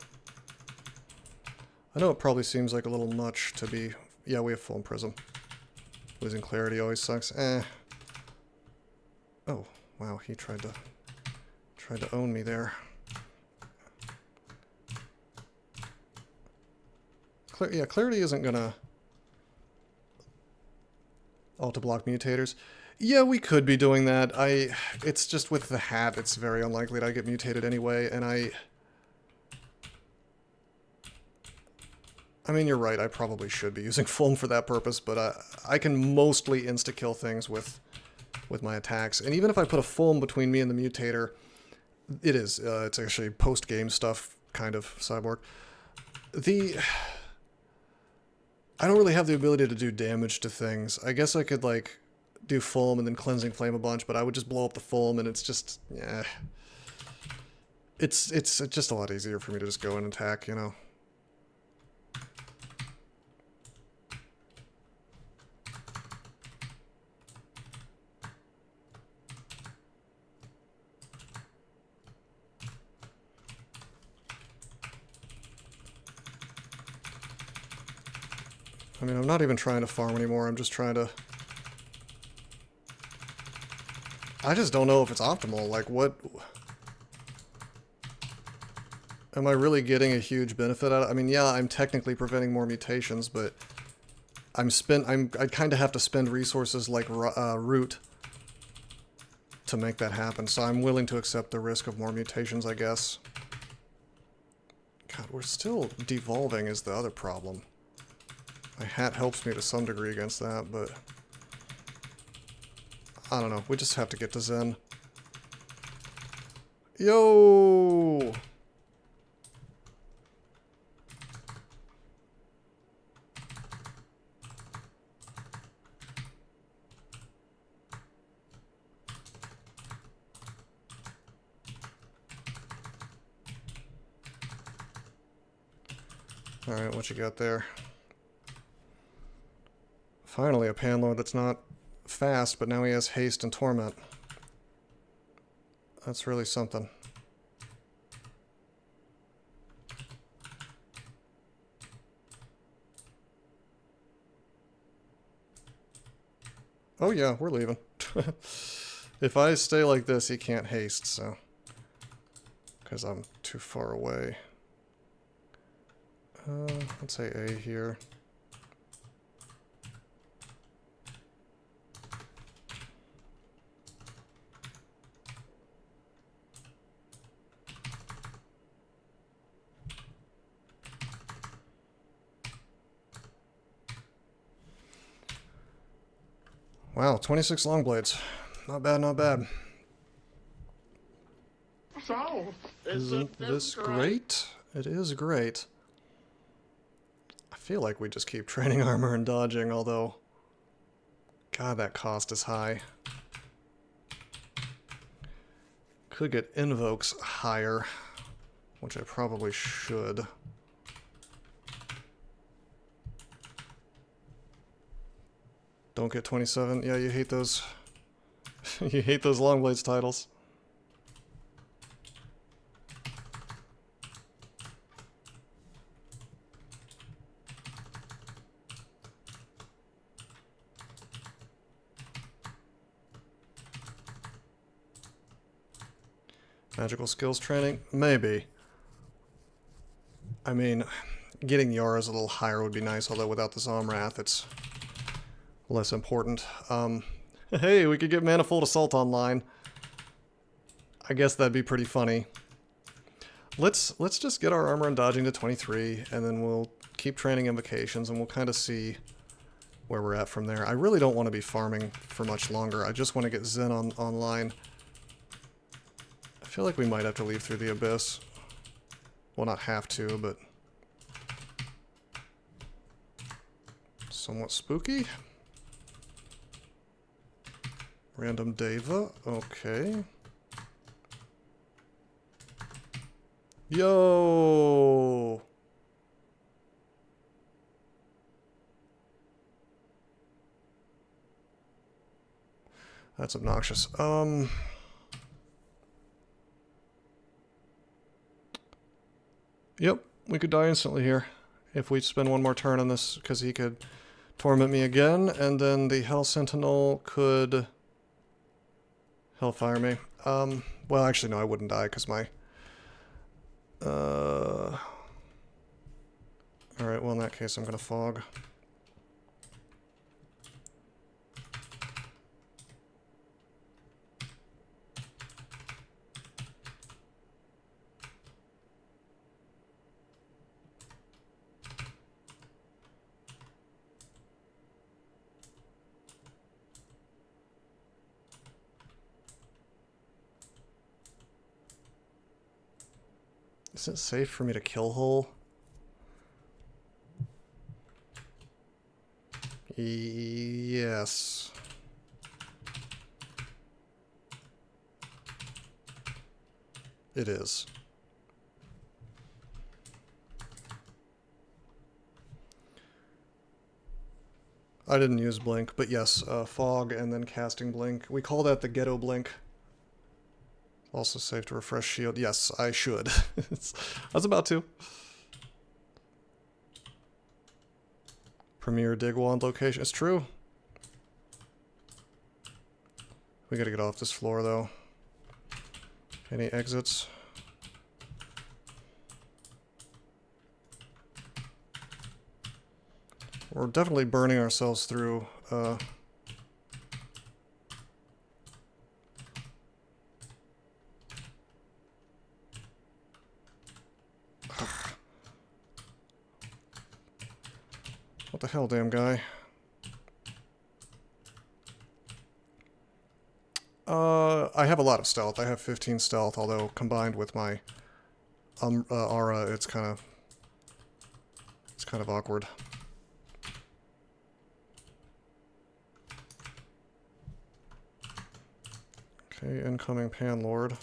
I know it probably seems like a little much to be... Yeah, we have full prism. Losing clarity always sucks. Oh, wow, he tried to own me there. Yeah, clarity isn't gonna auto-block mutators. Yeah, we could be doing that. It's just with the hat, it's very unlikely that I get mutated anyway, and I mean, you're right, I probably should be using foam for that purpose, but I can mostly insta-kill things with my attacks. And even if I put a foam between me and the mutator, it's actually post-game stuff, kind of, Cyborg. I don't really have the ability to do damage to things. I guess I could, like, do foam and then cleansing flame a bunch, but I would just blow up the foam, and it's just, yeah. It's just a lot easier for me to just go and attack, you know. I mean, I'm not even trying to farm anymore, I'm just trying to... I just don't know if it's optimal, like, what... Am I really getting a huge benefit out of it? I mean, yeah, I'm technically preventing more mutations, but I kind of have to spend resources like root to make that happen, so I'm willing to accept the risk of more mutations, I guess. God, we're still devolving is the other problem. My hat helps me to some degree against that, but I don't know. We just have to get to Zen. Yo! Alright, what you got there? Finally, a Panlord that's not fast, but now he has haste and torment. That's really something. Oh yeah, we're leaving. If I stay like this, he can't haste, so... because I'm too far away. Let's say A here. Wow, 26 long blades. Not bad, not bad. So, Isn't this great? It is great. I feel like we just keep training armor and dodging, although... God, that cost is high. Could get invokes higher, which I probably should. Don't get 27. Yeah, you hate those. You hate those long blades titles. Magical skills training? Maybe. I mean, getting Yara's a little higher would be nice, although without the Zomrath, it's less important. Hey, we could get Manifold Assault online. I guess that'd be pretty funny. Let's just get our armor and dodging to 23, and then we'll keep training invocations, and we'll kind of see where we're at from there. I really don't want to be farming for much longer. I just want to get Zen online. I feel like we might have to leave through the Abyss. Well, not have to, but... somewhat spooky. Random Deva, okay. Yo! That's obnoxious. Yep, we could die instantly here if we spend one more turn on this, because he could torment me again, and then the Hell Sentinel could Hellfire me. Well, actually, no, I wouldn't die, because my... Alright, well, in that case, I'm gonna Fog. Is it safe for me to kill Hull? Yes. It is. I didn't use Blink, but yes, Fog and then casting Blink. We call that the Ghetto Blink. Also safe to refresh shield. Yes, I should. I was about to. Premier dig wand location. It's true. We gotta get off this floor, though. Any exits? We're definitely burning ourselves through, what the hell, damn guy? I have a lot of stealth. I have 15 stealth, although combined with my aura, it's kind of awkward. Okay, incoming Panlord.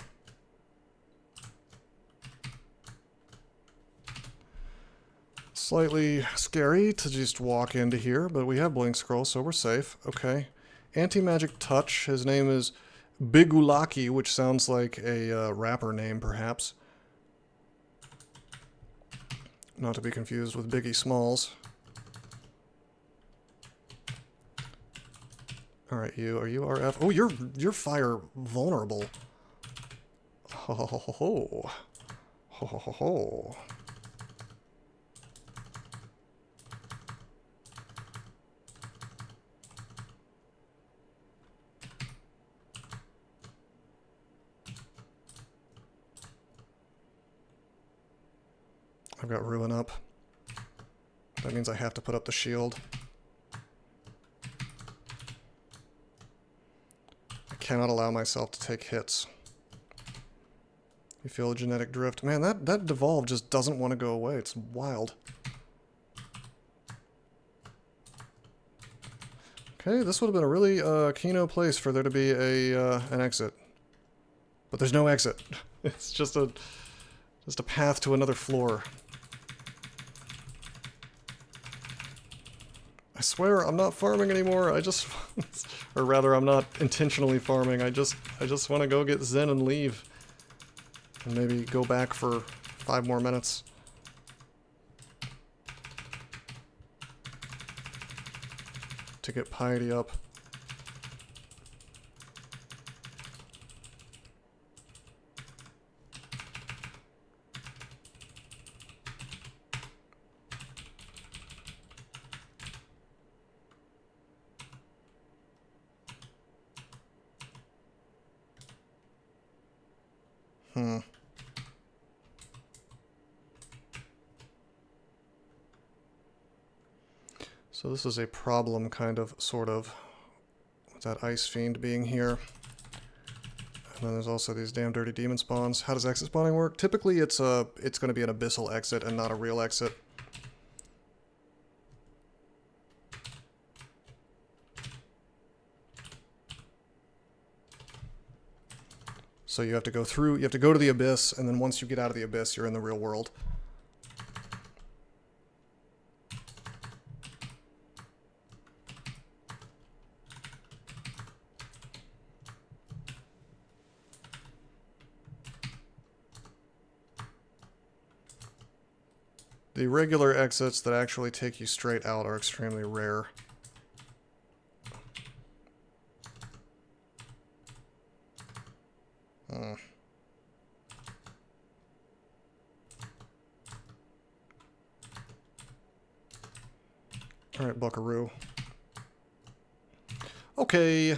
Slightly scary to just walk into here, but we have Blink Scroll, so we're safe. Okay. Anti-Magic Touch. His name is Bigulaki, which sounds like a rapper name, perhaps. Not to be confused with Biggie Smalls. Alright, you. Are you RF? Oh, you're fire vulnerable. Ho ho ho ho ho. Ho ho ho ho. I've got Ruin up. That means I have to put up the shield. I cannot allow myself to take hits. You feel a genetic drift. Man, that devolve just doesn't want to go away. It's wild. Okay, this would have been a really keno place for there to be an exit. But there's no exit. It's just a path to another floor. I swear I'm not farming anymore. I just, or rather, I'm not intentionally farming. I just want to go get Zen and leave, and maybe go back for 5 more minutes. To get piety up. So this is a problem, kind of, sort of, with that Ice Fiend being here. And then there's also these damn dirty demon spawns. How does exit spawning work? Typically it's going to be an abyssal exit and not a real exit. So you have to go through, you have to go to the abyss, and then once you get out of the abyss, you're in the real world. The regular exits that actually take you straight out are extremely rare. Alright, buckaroo. Okay.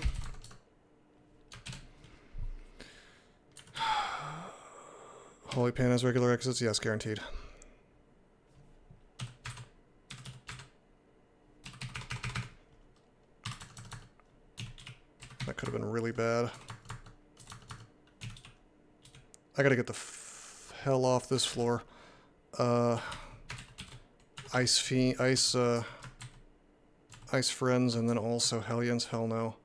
Holy Pan has regular exits? Yes, guaranteed. That could have been really bad. I gotta get the hell off this floor. Ice Fiend, Ice Friends, and then also Hellions. Hell no.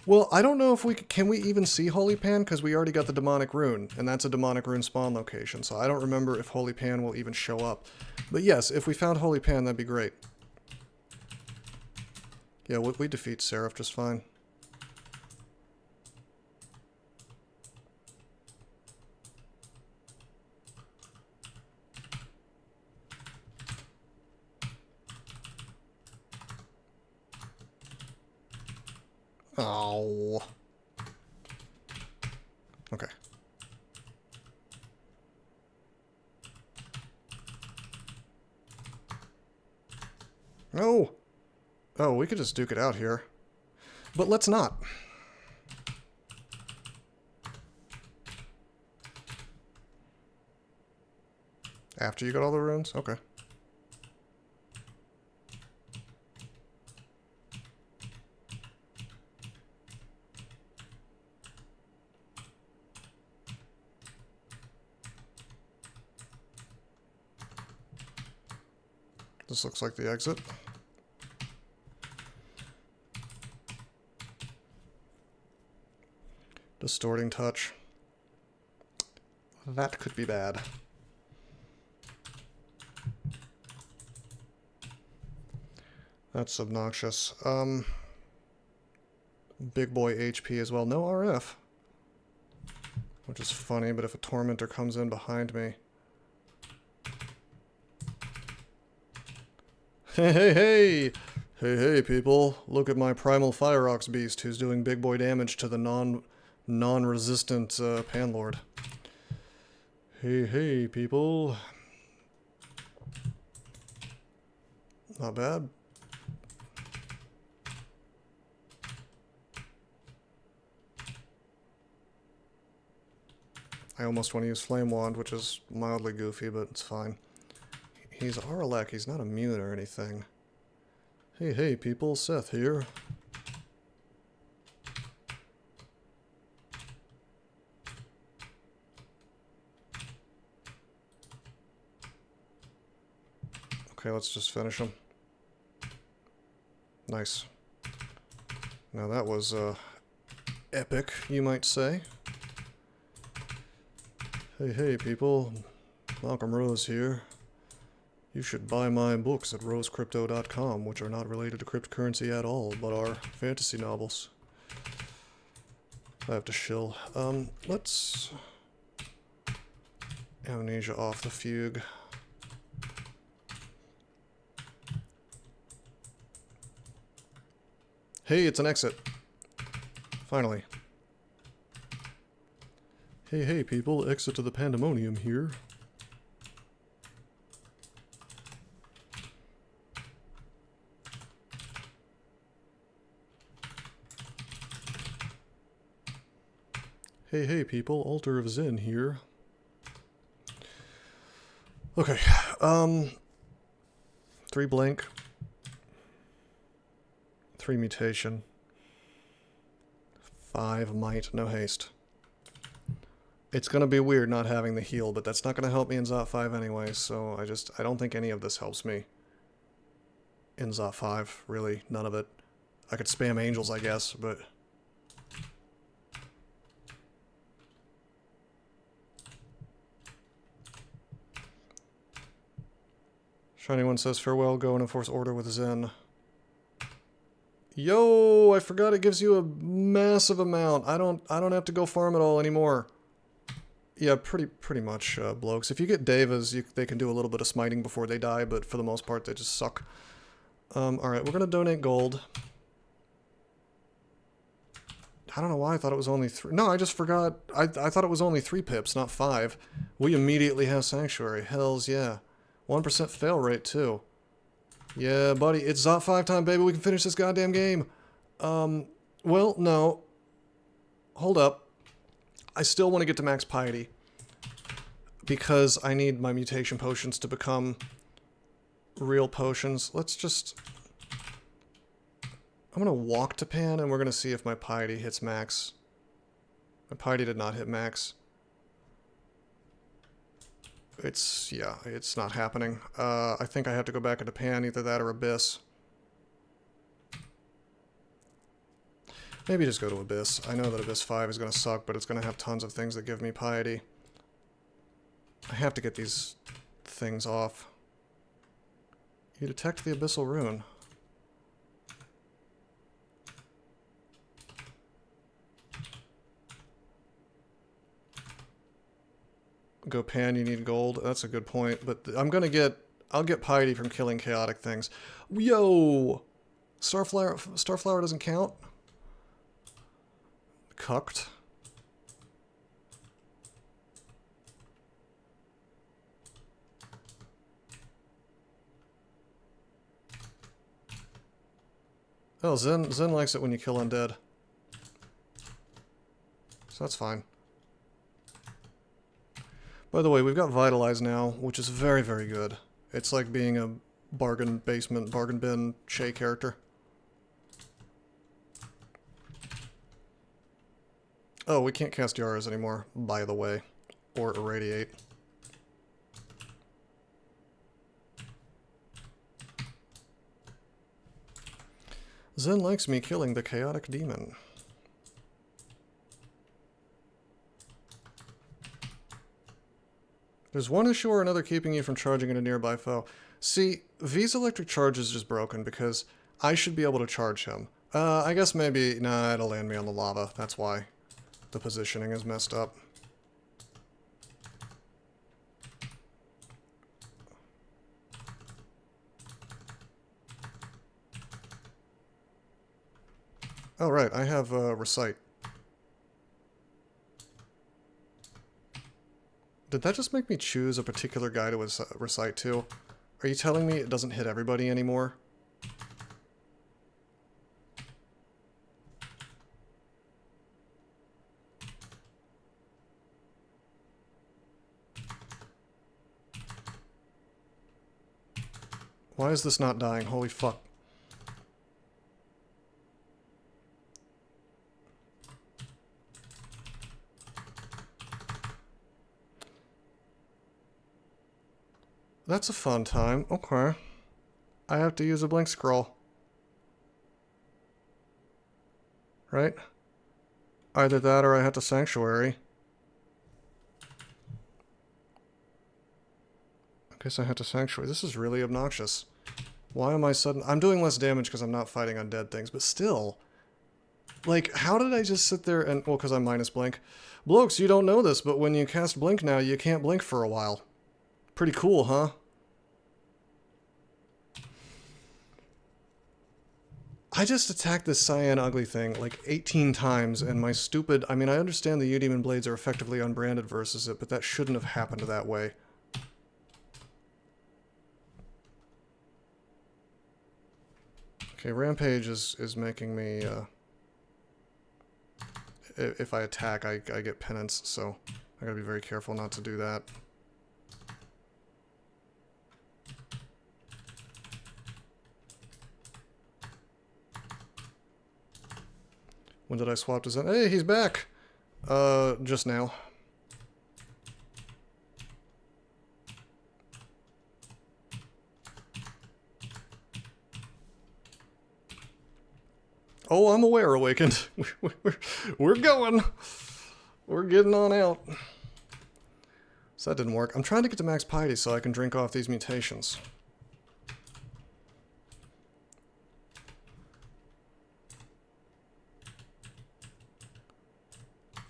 Well, I don't know if we can we even see Holy Pan, because we already got the Demonic Rune, and that's a Demonic Rune spawn location, so I don't remember if Holy Pan will even show up. But yes, if we found Holy Pan, that'd be great. Yeah, we defeat Seraph just fine. Oh. Okay. No! Oh, we could just duke it out here. But let's not. After you got all the runes? Okay. This looks like the exit. Distorting touch. That could be bad. That's obnoxious. Big boy HP as well. No RF. Which is funny, but if a Tormentor comes in behind me... Hey, hey, hey! Hey, hey, people. Look at my Primal Fire Ox Beast, who's doing big boy damage to the non-resistant Panlord. Hey, hey, people. Not bad. I almost want to use Flame Wand, which is mildly goofy, but it's fine. He's Aralek, he's not immune or anything. Hey, hey, people, Seth here. Okay, let's just finish him. Nice. Now that was, epic, you might say. Hey, hey, people. Malcolm Rose here. You should buy my books at rosecrypto.com, which are not related to cryptocurrency at all, but are fantasy novels. I have to shill. Let's... Amnesia off the fugue. Hey, it's an exit. Finally. Hey, hey, people, exit to the pandemonium here. Hey, hey, people, Altar of Zen here. Okay, 3 blink. 3 mutation. 5 might, no haste. It's gonna be weird not having the heal, but that's not gonna help me in Zot 5 anyway, so I don't think any of this helps me. In Zot 5, really, none of it. I could spam angels, I guess, but... Shiny One says, farewell, go and enforce order with Zen. Yo, I forgot it gives you a massive amount. I don't have to go farm it all anymore. Yeah, pretty much, blokes. If you get Devas, they can do a little bit of smiting before they die, but for the most part, they just suck. Alright, we're gonna donate gold. I don't know why I thought it was only 3. No, I just forgot. I thought it was only 3 pips, not 5. We immediately have Sanctuary. Hells yeah. 1% fail rate, too. Yeah, buddy, it's Zot 5 time, baby. We can finish this goddamn game. Well, no. Hold up. I still want to get to max piety. Because I need my mutation potions to become real potions. Let's just... I'm going to walk to Pan, and we're going to see if my piety hits max. My piety did not hit max. Yeah, it's not happening. I think I have to go back into Pan, either that or Abyss. Maybe just go to Abyss. I know that Abyss 5 is going to suck, but it's going to have tons of things that give me piety. I have to get these things off. You detect the Abyssal Rune. Go Pan, you need gold. That's a good point, but I'll get piety from killing chaotic things. Yo! Starflower doesn't count? Cucked. Oh, Zen likes it when you kill undead. So that's fine. By the way, we've got Vitalize now, which is very, very good. It's like being a bargain basement, bargain bin Shay character. Oh, we can't cast Yaras anymore, by the way. Or Irradiate. Zen likes me killing the chaotic demon. There's one issue or another keeping you from charging at a nearby foe. See, V's electric charge is just broken because I should be able to charge him. I guess maybe... Nah, it'll land me on the lava. That's why the positioning is messed up. Oh, right. I have Recite. Did that just make me choose a particular guy to recite to? Are you telling me it doesn't hit everybody anymore? Why is this not dying? Holy fuck. That's a fun time. Okay. I have to use a blink scroll. Right? Either that or I have to Sanctuary. I guess I have to Sanctuary. This is really obnoxious. Why am I sudden... I'm doing less damage because I'm not fighting undead things, but still... Like, how did I just sit there and... Well, because I'm minus blink. Blokes, you don't know this, but when you cast blink now, you can't blink for a while. Pretty cool, huh? I just attacked this cyan ugly thing like 18 times, and my stupid... I mean, I understand the Eudemon Blades are effectively unbranded versus it, but that shouldn't have happened that way. Okay, Rampage is making me... if I attack, I get penance, so I gotta be very careful not to do that. When did I swap to Zen? Hey, he's back! Just now. Oh, I'm aware, Awakened. We're going! We're getting on out. So that didn't work. I'm trying to get to max piety so I can drink off these mutations.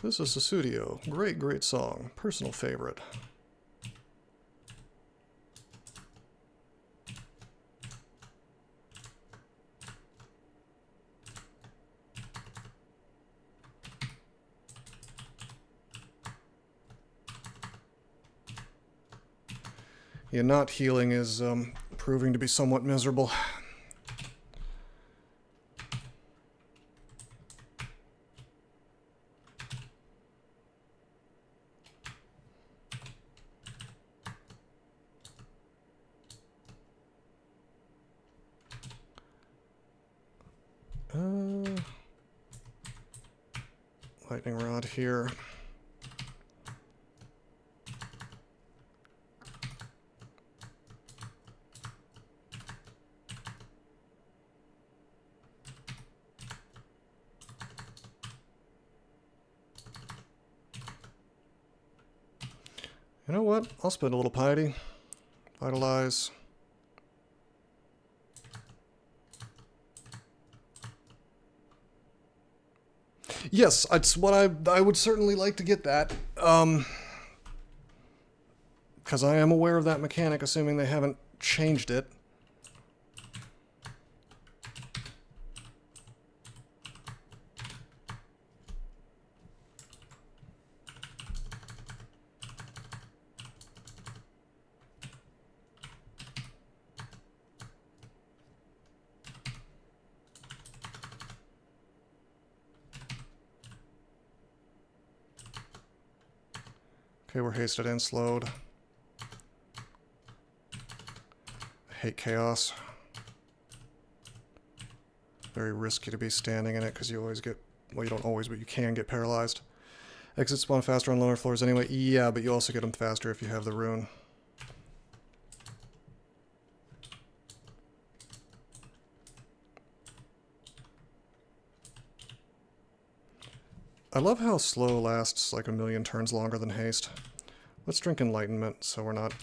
This is Susudio. Great, great song. Personal favorite. Yeah, not healing is proving to be somewhat miserable. Lightning rod here. You know what? I'll spend a little piety. Vitalize. Yes, it's what I would certainly like to get that. Because I am aware of that mechanic, assuming they haven't changed it. Okay, we're hasted and slowed. I hate chaos. Very risky to be standing in it because you always get, well, you don't always, but you can get paralyzed. Exits spawn faster on lower floors anyway. Yeah, but you also get them faster if you have the rune. I love how slow lasts like a million turns longer than haste. Let's drink enlightenment so we're not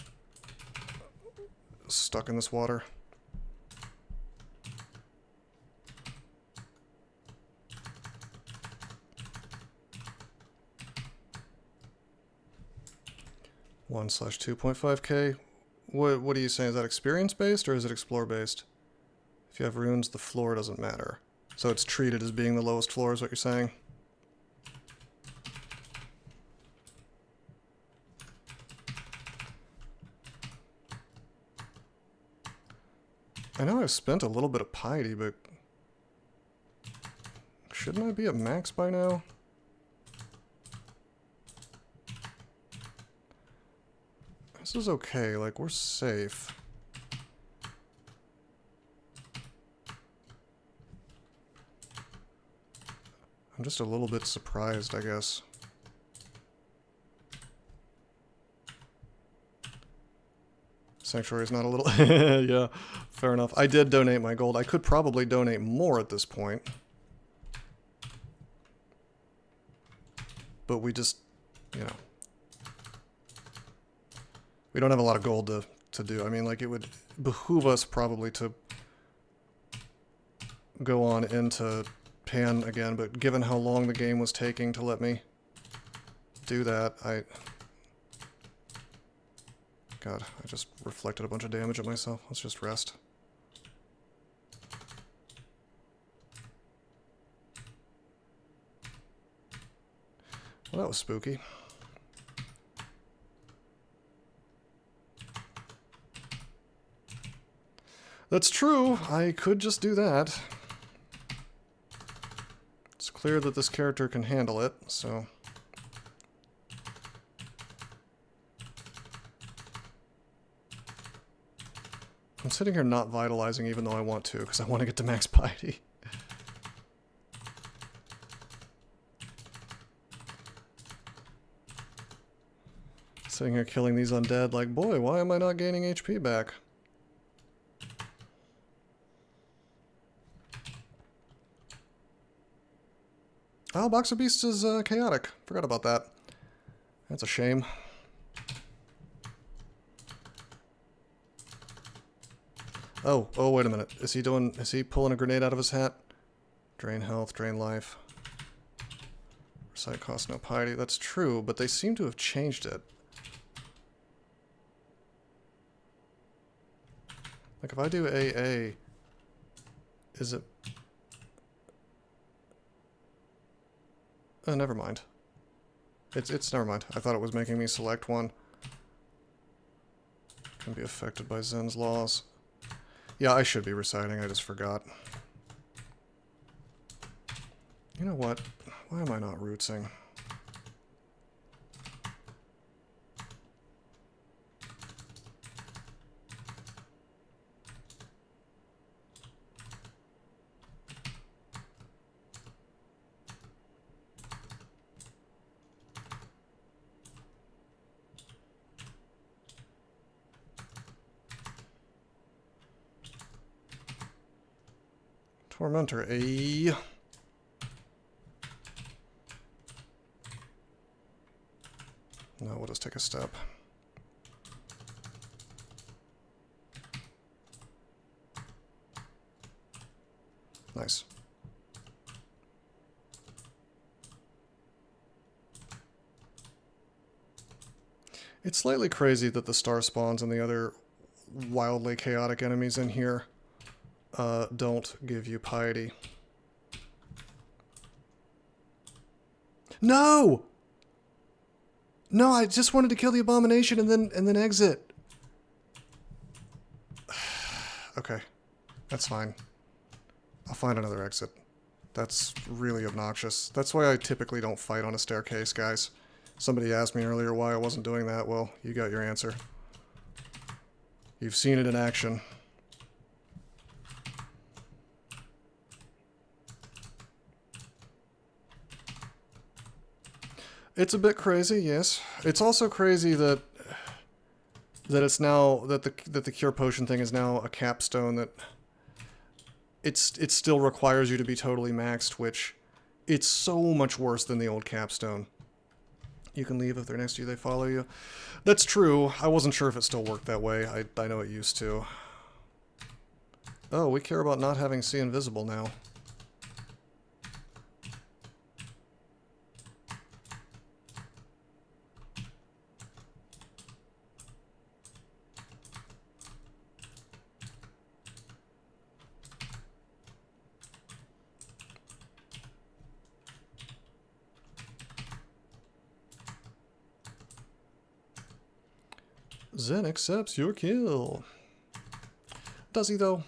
stuck in this water. (1/2.5k). What are you saying? Is that experience based or is it explore based? If you have runes, the floor doesn't matter. So it's treated as being the lowest floor is what you're saying? I know I've spent a little bit of piety, but shouldn't I be at max by now? This is okay, like, we're safe. I'm just a little bit surprised, I guess. Sanctuary is not a little... Yeah, fair enough. I did donate my gold. I could probably donate more at this point. But we just, you know... We don't have a lot of gold to do. I mean, like, it would behoove us probably to go on into Pan again, but given how long the game was taking to let me do that, God, I just reflected a bunch of damage at myself. Let's just rest. Well, that was spooky. That's true. I could just do that. It's clear that this character can handle it, so... I'm sitting here not vitalizing even though I want to, because I want to get to max piety. Sitting here killing these undead like, boy, why am I not gaining HP back? Oh, Box of Beasts is chaotic. Forgot about that. That's a shame. Oh, wait a minute. Is he pulling a grenade out of his hat? Drain health, drain life. Recite cost no piety. That's true, but they seem to have changed it. Like if I do AA, is it... Oh, never mind. It's never mind. I thought it was making me select one. Can be affected by Zen's laws. Yeah, I should be reciting, I just forgot. You know what? Why am I not rootsing? Tormentor, No, we'll just take a step. Nice. It's slightly crazy that the star spawns and the other wildly chaotic enemies in here don't give you piety. No! No, I just wanted to kill the abomination and then exit. Okay. That's fine. I'll find another exit. That's really obnoxious. That's why I typically don't fight on a staircase, guys. Somebody asked me earlier why I wasn't doing that. Well, you got your answer. You've seen it in action. It's a bit crazy, yes. It's also crazy that it's now that the cure potion thing is now a capstone that it still requires you to be totally maxed, which it's so much worse than the old capstone. You can leave if they're next to you, they follow you. That's true. I wasn't sure if it still worked that way. I know it used to. Oh, we care about not having see invisible now. Zen accepts your kill. Does he, though?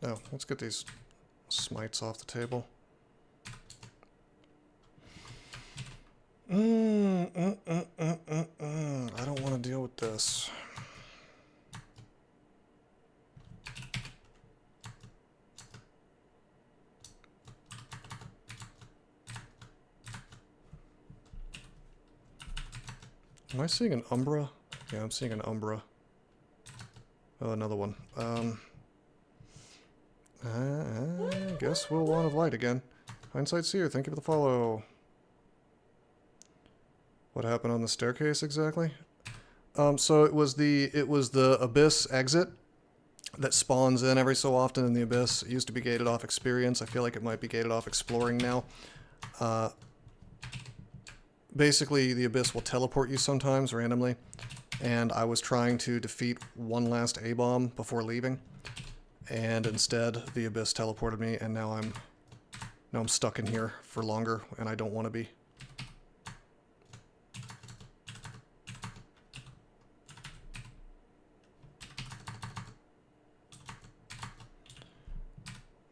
Oh, let's get these smites off the table. I don't want to deal with this. Am I seeing an Umbra? Yeah, I'm seeing an Umbra. Oh, another one. I guess we'll want of light again. Hindsight seer, thank you for the follow. What happened on the staircase exactly? So it was the Abyss exit that spawns in every so often in the Abyss. It used to be gated off experience. I feel like it might be gated off exploring now. Basically, the Abyss will teleport you sometimes randomly, and I was trying to defeat one last A-bomb before leaving, and instead the Abyss teleported me, and now I'm stuck in here for longer, and I don't want to be.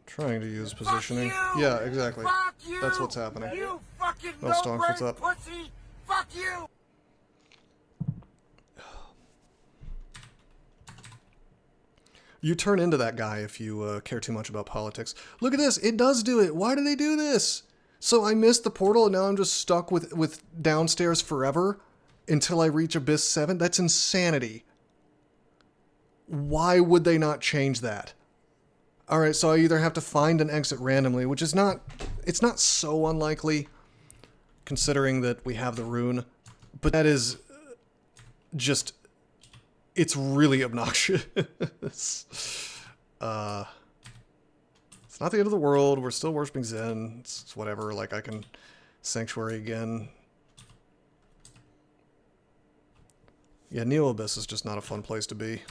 Trying to use positioning. Yeah, exactly. That's what's happening. You fucking Oh, Stonks, what's up? pussy! Fuck you! You turn into that guy if you care too much about politics. Look at this. It does do it. Why do they do this? So I missed the portal and now I'm just stuck with downstairs forever until I reach Abyss 7? That's insanity. Why would they not change that? Alright, so I either have to find an exit randomly, which is not... It's not so unlikely, considering that we have the rune. But that is just... It's really obnoxious. It's not the end of the world. We're still worshipping Zen. It's whatever. Like, I can Sanctuary again. Yeah, Neo Abyss is just not a fun place to be.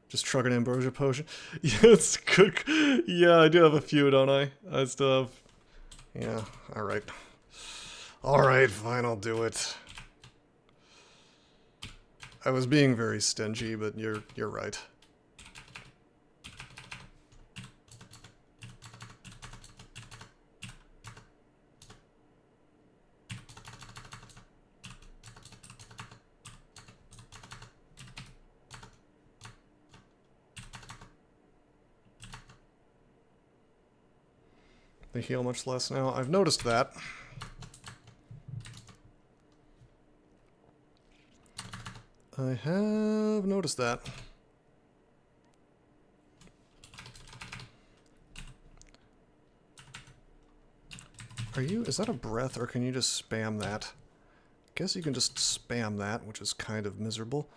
Just chug an ambrosia potion. Yeah, it's good. Yeah, I do have a few, don't I? I still have... Yeah, alright. Alright, fine, I'll do it. I was being very stingy, but you're right. They heal much less now. I've noticed that. I have noticed that. Is that a breath, or can you just spam that? I guess you can just spam that, which is kind of miserable.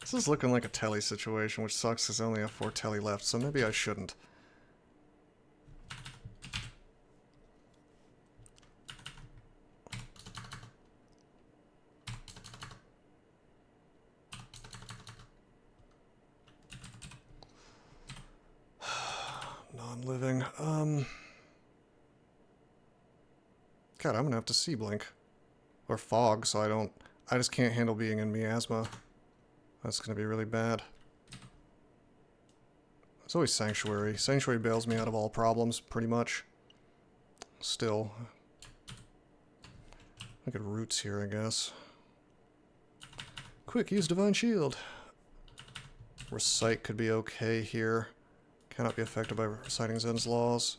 This is looking like a telly situation, which sucks because I only have 4 telly left, so maybe I shouldn't. Non-living. God, I'm gonna have to sea blink. Or fog, so I just can't handle being in miasma. That's gonna be really bad. It's always Sanctuary. Sanctuary bails me out of all problems, pretty much. Still. Look at roots here, I guess. Quick, use Divine Shield. Recite could be okay here. Cannot be affected by reciting Zen's laws.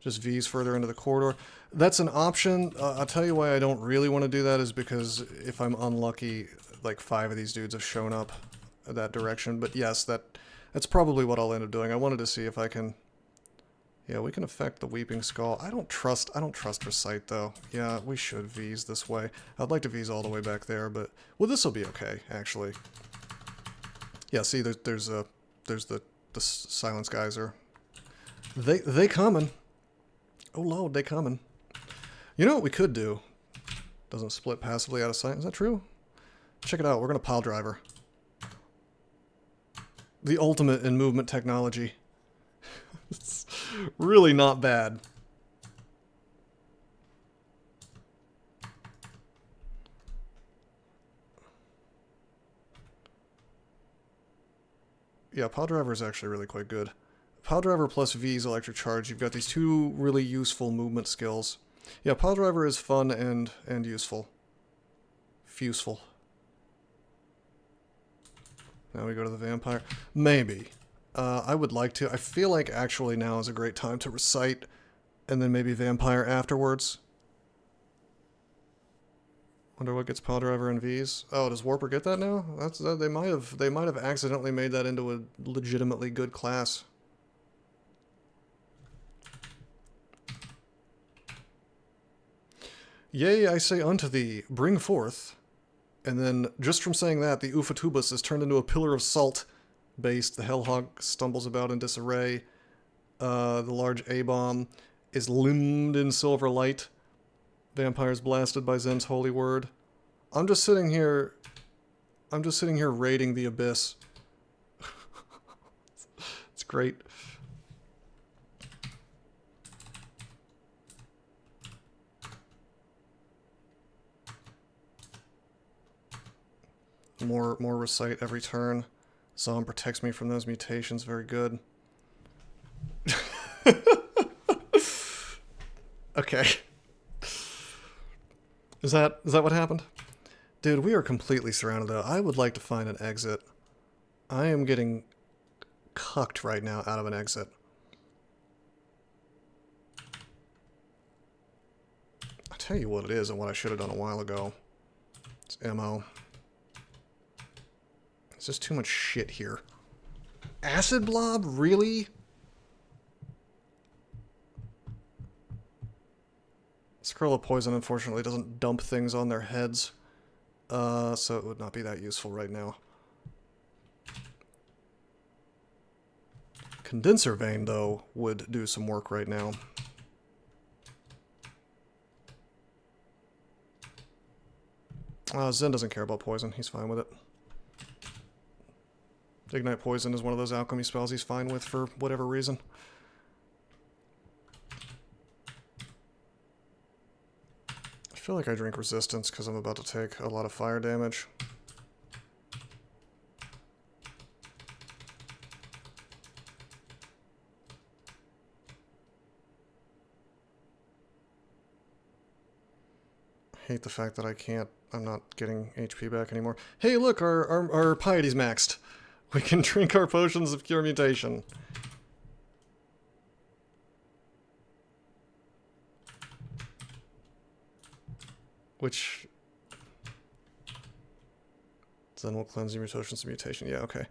Just V's further into the corridor. That's an option. I'll tell you why I don't really want to do that is because if I'm unlucky, like 5 of these dudes have shown up that direction. But yes, that's probably what I'll end up doing. I wanted to see if I can... Yeah, we can affect the Weeping Skull. I don't trust Recite, though. Yeah, we should V's this way. I'd like to V's all the way back there, but... Well, this will be okay, actually. Yeah, see, there's the Silence Geyser. They coming. Oh, Lord, they coming. You know what we could do? Doesn't split passively out of sight. Is that true? Check it out. We're going to pile driver. The ultimate in movement technology. It's really not bad. Yeah, pile driver is actually really quite good. Pile driver plus V's electric charge. You've got these 2 really useful movement skills. Yeah, pile driver is fun and useful. Fuseful. Now we go to the vampire. Maybe. I would like to. I feel like actually now is a great time to recite, and then maybe vampire afterwards. Wonder what gets pile driver and V's. Oh, does Warper get that now? That's they might have accidentally made that into a legitimately good class. Yea, I say unto thee, bring forth. And then, just from saying that, the Ufatubus is turned into a pillar of salt based. The Hellhog stumbles about in disarray. The large A-bomb is limbed in silver light. Vampires blasted by Zen's holy word. I'm just sitting here raiding the abyss. It's great. More recite every turn. Zom protects me from those mutations. Very good. Okay. Is that what happened? Dude, we are completely surrounded though. I would like to find an exit. I am getting cucked right now out of an exit. I'll tell you what it is and what I should have done a while ago. It's MO. It's just too much shit here. Acid blob? Really? Scroll of Poison, unfortunately, doesn't dump things on their heads. So it would not be that useful right now. Condenser Vein, though, would do some work right now. Zen doesn't care about poison. He's fine with it. Ignite Poison is one of those alchemy spells he's fine with for whatever reason. I feel like I drink Resistance because I'm about to take a lot of fire damage. I hate the fact that I'm not getting HP back anymore. Hey, look, our piety's maxed. We can drink our potions of cure mutation. Which... Then we'll cleanse your potions of mutation. Yeah, okay.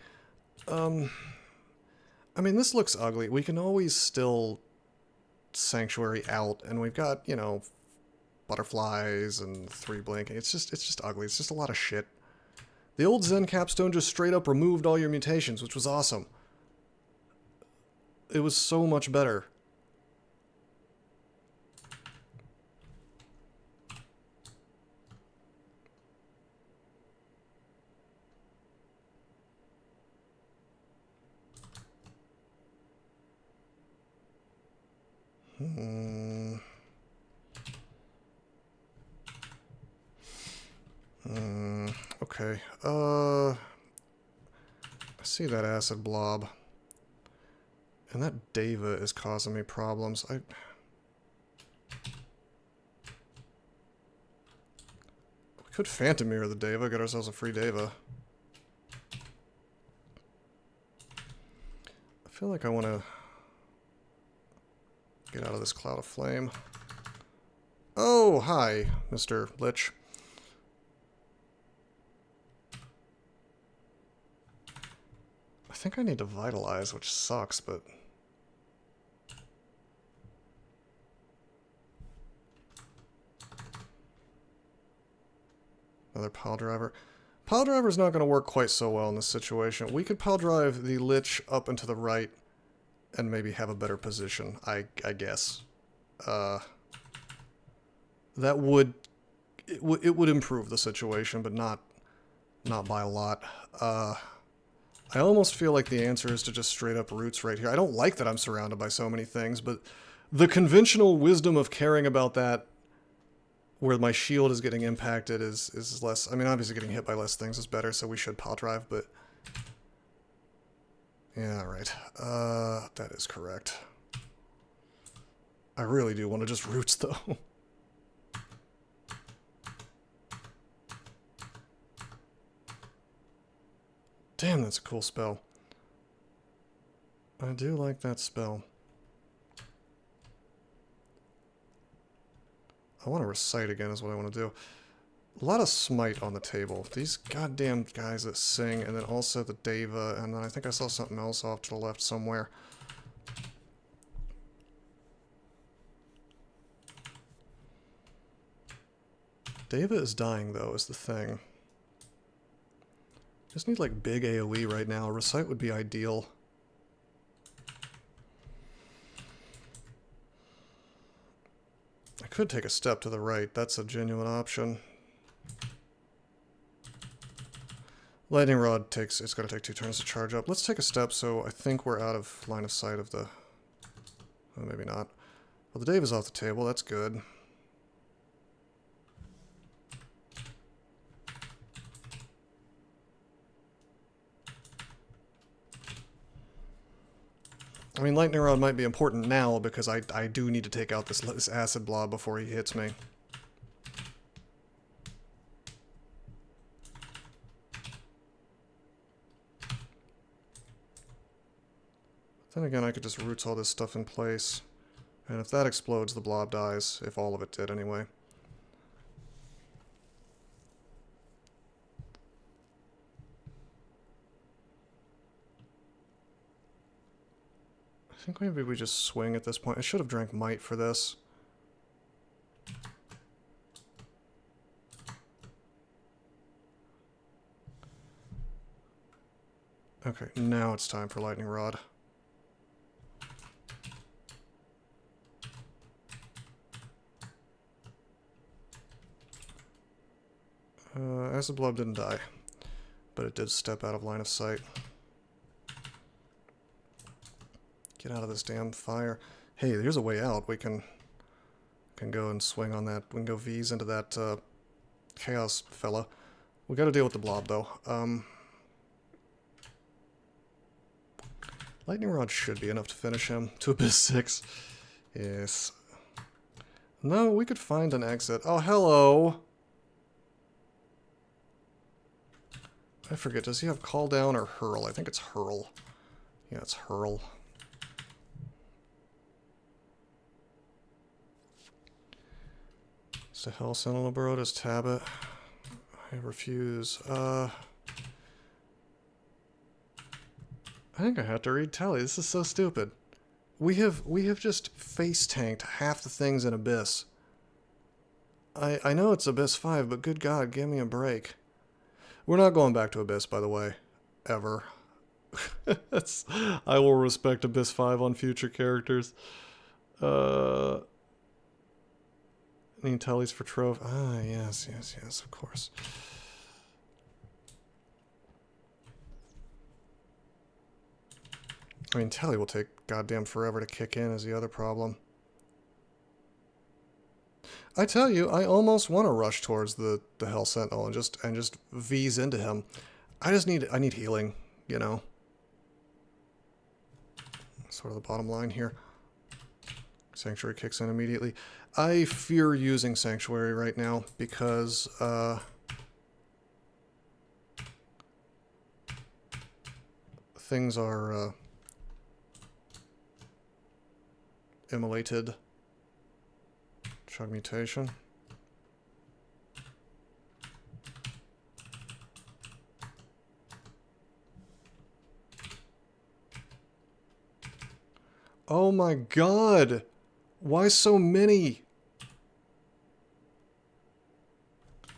I mean, this looks ugly. We can always still Sanctuary out, and we've got, you know, butterflies and 3 blinking. It's just ugly. It's just a lot of shit. The old Zen capstone just straight up removed all your mutations, which was awesome. It was so much better. Okay. I see that acid blob. And that Deva is causing me problems. We could Phantom Mirror the Deva, get ourselves a free Deva. I feel like I want to get out of this cloud of flame. Oh, hi, Mr. Lich. I think I need to vitalize, which sucks, but... Another pile driver. Pile driver is not going to work quite so well in this situation. We could pile drive the Lich up and to the right and maybe have a better position, I guess. That would... It would improve the situation, but not by a lot. I almost feel like the answer is to just straight up roots right here. I don't like that I'm surrounded by so many things, but the conventional wisdom of caring about that where my shield is getting impacted is less... I mean, obviously getting hit by less things is better, so we should pile drive, but... Yeah, right. That is correct. I really do want to just roots, though. Damn, that's a cool spell. I do like that spell. I want to recite again is what I want to do. A lot of smite on the table. These goddamn guys that sing, and then also the Deva, and then I think I saw something else off to the left somewhere. Deva is dying, though, is the thing. Just need, like, big AoE right now. Recite would be ideal. I could take a step to the right. That's a genuine option. Lightning Rod takes... It's got to take 2 turns to charge up. Let's take a step, so I think we're out of line of sight of the... Oh, maybe not. Well, the Dave is off the table. That's good. I mean, Lightning Rod might be important now because I do need to take out this acid blob before he hits me. Then again, I could just roots all this stuff in place. And if that explodes, the blob dies. If all of it did, anyway. I think maybe we just swing at this point. I should have drank Might for this. Okay, now it's time for Lightning Rod. Acid Blob didn't die, but it did step out of line of sight. Get out of this damn fire. Hey, there's a way out. We can go and swing on that. We can go V's into that Chaos fella. We gotta deal with the blob, though. Lightning Rod should be enough to finish him. To Abyss 6. Yes. No, we could find an exit. Oh, hello! I forget, does he have Call Down or Hurl? I think it's Hurl. Yeah, it's Hurl. It's the Hell Sentinel Barodas, Tabit. I refuse. I think I have to read Tally. This is so stupid. We have just face tanked half the things in Abyss. I know it's Abyss 5, but good God, give me a break. We're not going back to Abyss, by the way. Ever. I will respect Abyss 5 on future characters. Need tallies for Trove. Ah, yes, of course. I mean, tally will take goddamn forever to kick in is the other problem. I tell you, I almost want to rush towards the Hell Sentinel and just V's into him. I need healing, you know. Sort of the bottom line here. Sanctuary kicks in immediately. I fear using Sanctuary right now because things are immolated. Chug mutation. Oh my god! Why so many?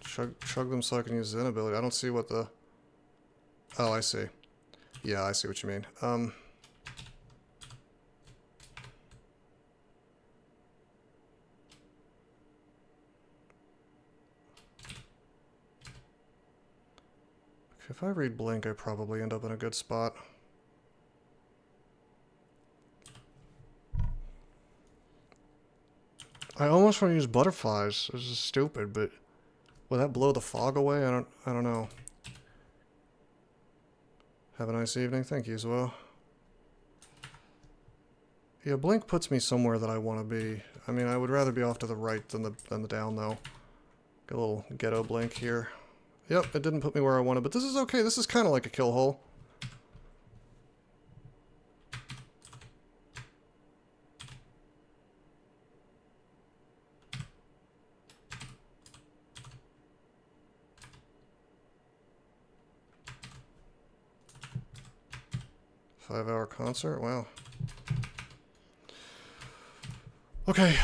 Chug them so I can use Zen ability. I don't see what the... Oh, I see. Yeah, I see what you mean. If I read Blink, I probably end up in a good spot. I almost want to use butterflies. This is stupid, but will that blow the fog away? I don't know. Have a nice evening. Thank you as well. Yeah, Blink puts me somewhere that I want to be. I mean, I would rather be off to the right than the down though. Get a little ghetto Blink here. Yep, it didn't put me where I wanted, but this is okay. This is kind of like a kill hole. Five-hour concert? Wow. Okay,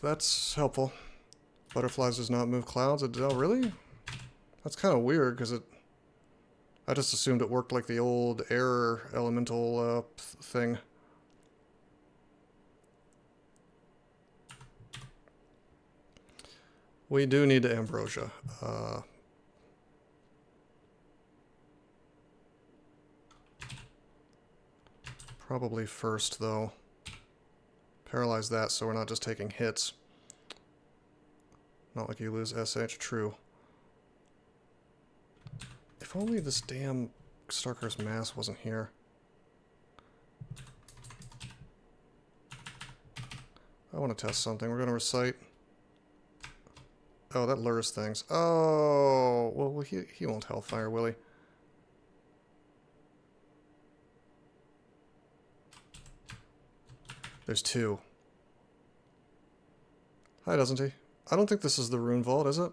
that's helpful. Butterflies does not move clouds. Oh, really? That's kind of weird, because I just assumed it worked like the old air elemental thing. We do need to ambrosia. Probably first, though. Paralyze that so we're not just taking hits. Not like you lose SH, true. If only this damn Starcurse Mass wasn't here. I want to test something. We're going to recite. Oh, that lures things. Oh, well, he won't Hellfire, will he? There's two. Hi, doesn't he? I don't think this is the Rune Vault, is it?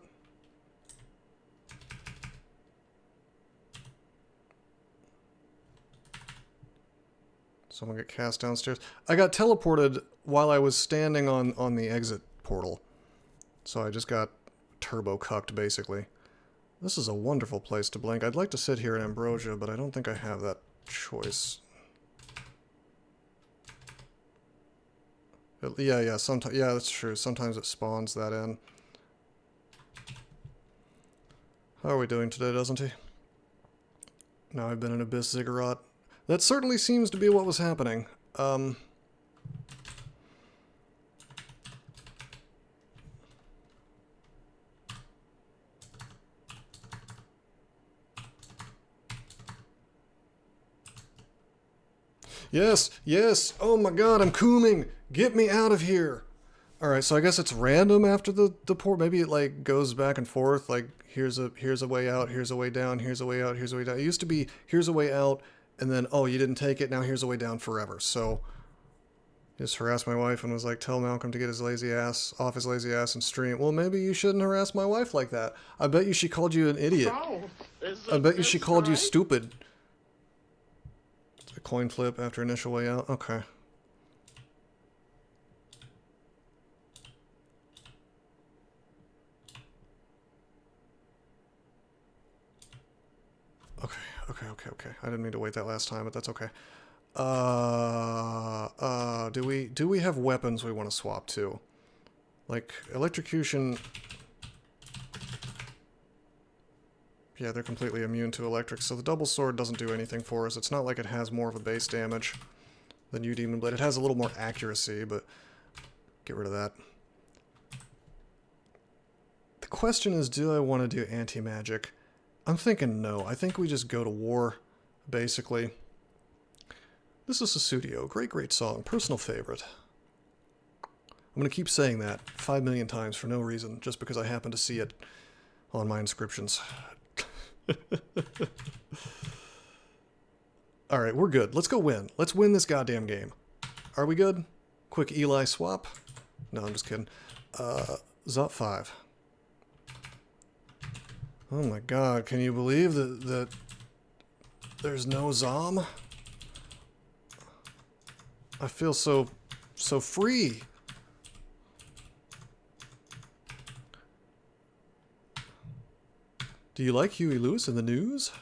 Someone get cast downstairs. I got teleported while I was standing on the exit portal. So I just got turbo cucked, basically. This is a wonderful place to blink. I'd like to sit here in Ambrosia, but I don't think I have that choice. Yeah, sometimes, yeah, that's true. Sometimes it spawns that in. How are we doing today, doesn't he? Now I've been in Abyss Ziggurat. That certainly seems to be what was happening. Yes, yes! Oh my god, I'm cooming! Get me out of here! Alright, so I guess it's random after the port. Maybe it like goes back and forth, like here's a way out, here's a way down, here's a way out, here's a way down. It used to be here's a way out, and then oh, you didn't take it, now here's a way down forever. So just harassed my wife and was like, tell Malcolm to get his lazy ass off his lazy ass and stream. Well, maybe you shouldn't harass my wife like that. I bet you she called you an idiot. I bet you she called you stupid. A coin flip after initial way out. Okay. Okay. I didn't mean to wait that last time, but that's okay. Do we have weapons we want to swap to? Like, electrocution... Yeah, they're completely immune to electric, so the double sword doesn't do anything for us. It's not like it has more of a base damage than you Demon Blade. It has a little more accuracy, but get rid of that. question is, do I want to do anti-magic? I'm thinking no. I think we just go to war, basically. This is Susudio. Great, great song. Personal favorite. I'm going to keep saying that 5 million times for no reason, just because I happen to see it on my inscriptions. Alright, we're good. Let's go win. Let's win this goddamn game. Are we good? Quick Eli swap. No, I'm just kidding. Zot 5. Oh my god, can you believe that there's no Zom? I feel so free. Do you like Huey Lewis in the news?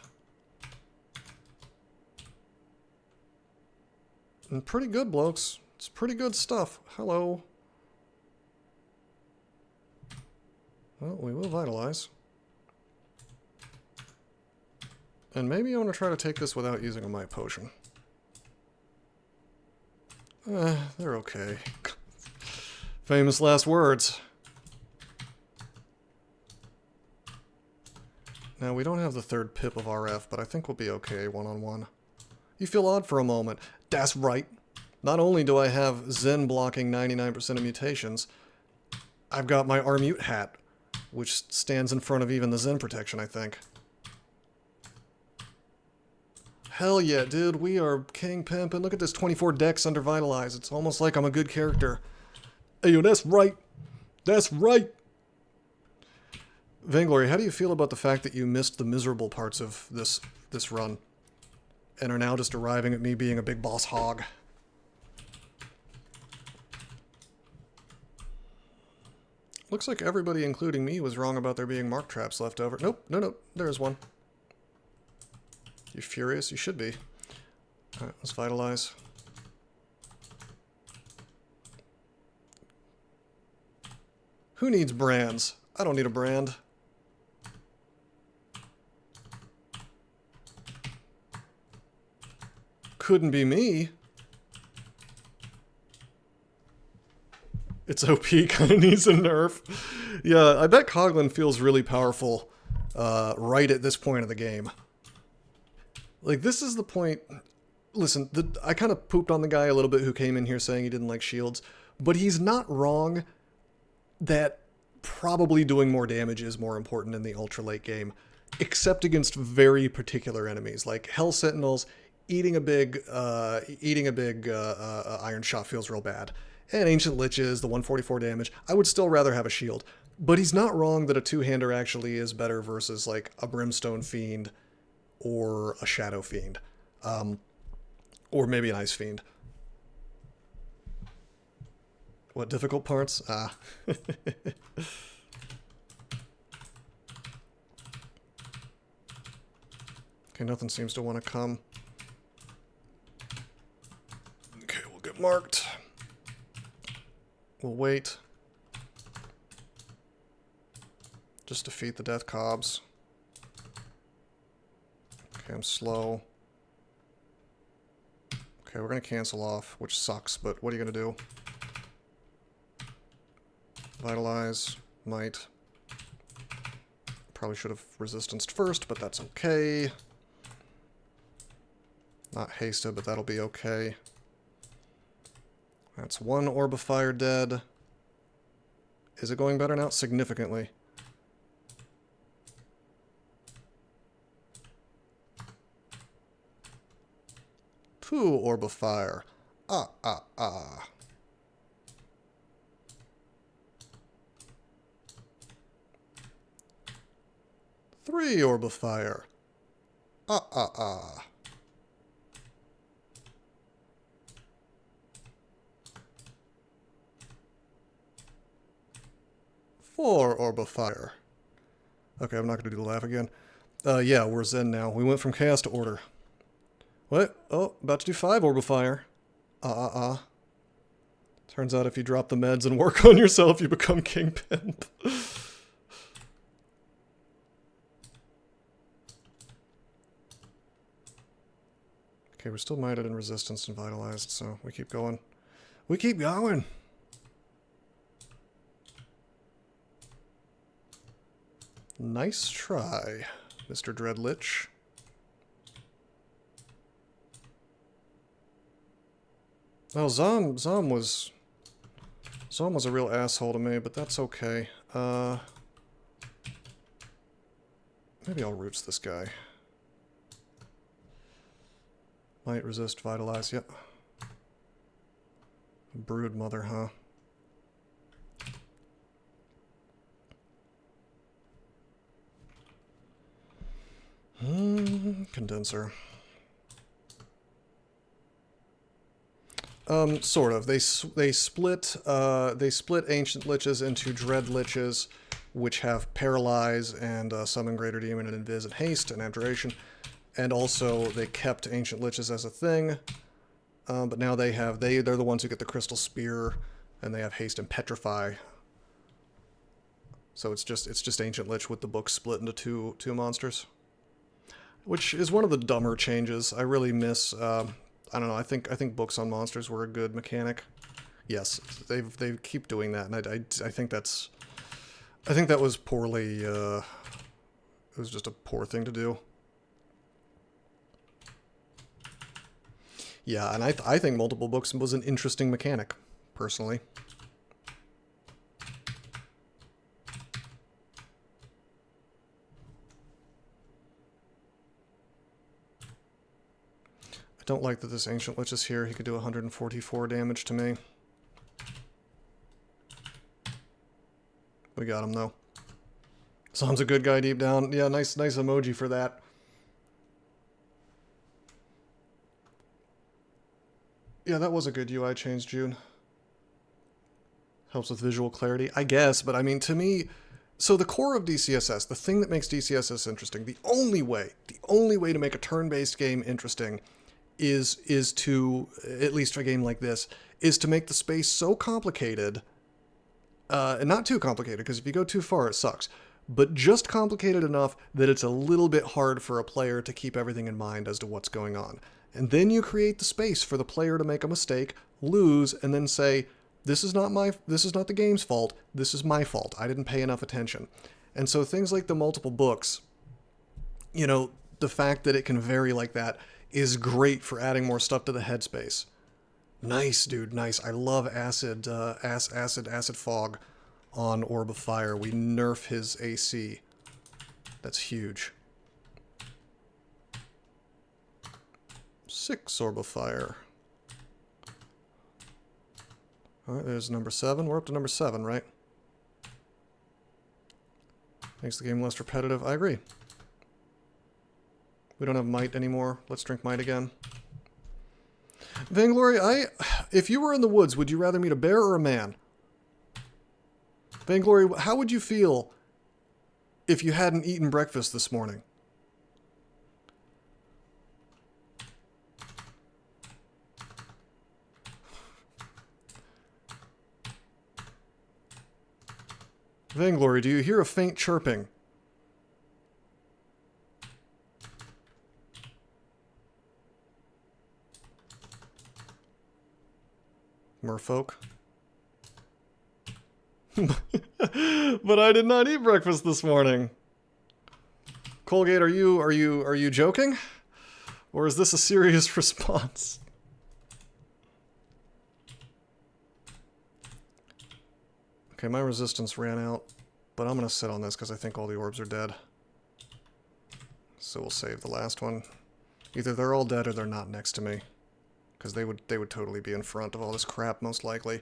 And pretty good, blokes. It's pretty good stuff. Hello. Well, we will vitalize. And maybe I want to try to take this without using a might potion. They're okay. Famous last words. Now, we don't have the third pip of RF, but I think we'll be okay one-on-one. You feel odd for a moment. That's right. Not only do I have Zen blocking 99% of mutations, I've got my R-Mute hat, which stands in front of even the Zen protection, I think. Hell yeah, dude, we are king pimpin'. Look at this 24 decks under Vitalize. It's almost like I'm a good character. Ayo, that's right. That's right. Vainglory, how do you feel about the fact that you missed the miserable parts of this run and are now just arriving at me being a big boss hog? Looks like everybody, including me, was wrong about there being mark traps left over. Nope, no, there is one. You furious? You should be. Alright, let's vitalize. Who needs brands? I don't need a brand. Couldn't be me. It's OP, kind of needs a nerf. Yeah, I bet Coglin feels really powerful right at this point of the game. Like, this is the point... Listen, I kind of pooped on the guy a little bit who came in here saying he didn't like shields, but he's not wrong that probably doing more damage is more important in the ultra late game, except against very particular enemies, like Hell Sentinels. Eating a big Iron Shot feels real bad. And Ancient Liches, the 144 damage, I would still rather have a shield. But he's not wrong that a two-hander actually is better versus, like, a Brimstone Fiend or a Shadow Fiend. Or maybe an Ice Fiend. What, difficult parts? Ah. Okay, nothing seems to want to come. Okay, we'll get marked. We'll wait. Just defeat the Death Cobs. Okay, I'm slow. Okay, we're gonna cancel off, which sucks, but what are you gonna do? Vitalize, might. Probably should have resistanced first, but that's okay. Not hasted, but that'll be okay. That's one Orb of Fire dead. Is it going better now? Significantly. Two Orb of Fire. Ah. Three Orb of Fire. Ah. 4 Orb of Fire. Okay, I'm not going to do the laugh again. Yeah, we're Zen now. We went from Chaos to Order. What? Oh, about to do 5 Orb of Fire. Turns out if you drop the meds and work on yourself, you become King Pimp. Okay, we're still minded and resistance and vitalized, so we keep going. We keep going! Nice try, Mr. Dreadlich. Well, Zom was a real asshole to me, but that's okay. Maybe I'll roots this guy. Might resist, vitalize, yep. Brood mother, huh? Condenser. Sort of. They split Ancient Liches into Dread Liches, which have Paralyze and Summon Greater Demon and Invis and Haste and Abjuration. And also, they kept Ancient Liches as a thing. But now they're the ones who get the Crystal Spear, and they have Haste and Petrify. So it's just Ancient Lich with the book split into two monsters. Which is one of the dumber changes. I really miss... I don't know. I think books on monsters were a good mechanic. Yes, they keep doing that, and I think that was poorly. It was just a poor thing to do. Yeah, and I think multiple books was an interesting mechanic, personally. I don't like that this Ancient Lich is here. He could do 144 damage to me. We got him, though. Sounds a good guy deep down. Yeah, nice emoji for that. Yeah, that was a good UI change, June. Helps with visual clarity, I guess, but I mean, to me... So the core of DCSS, the thing that makes DCSS interesting, the only way to make a turn-based game interesting is to, at least for a game like this, is to make the space so complicated, and not too complicated, because if you go too far, it sucks, but just complicated enough that it's a little bit hard for a player to keep everything in mind as to what's going on. And then you create the space for the player to make a mistake, lose, and then say, this is not the game's fault, this is my fault, I didn't pay enough attention. And so things like the multiple books, you know, the fact that it can vary like that is great for adding more stuff to the headspace. Nice, dude, nice. I love acid fog on Orb of Fire. We nerf his AC. That's huge. 6 Orb of Fire. Alright, there's number 7. We're up to number 7, right? Makes the game less repetitive. I agree. We don't have might anymore. Let's drink might again. Vainglory, if you were in the woods, would you rather meet a bear or a man? Vainglory, how would you feel if you hadn't eaten breakfast this morning? Vainglory, do you hear a faint chirping? Merfolk. But I did not eat breakfast this morning. Colgate, are you joking? Or is this a serious response? Okay, my resistance ran out, but I'm gonna sit on this because I think all the orbs are dead. So we'll save the last one. Either they're all dead or they're not next to me. Because they would totally be in front of all this crap, most likely,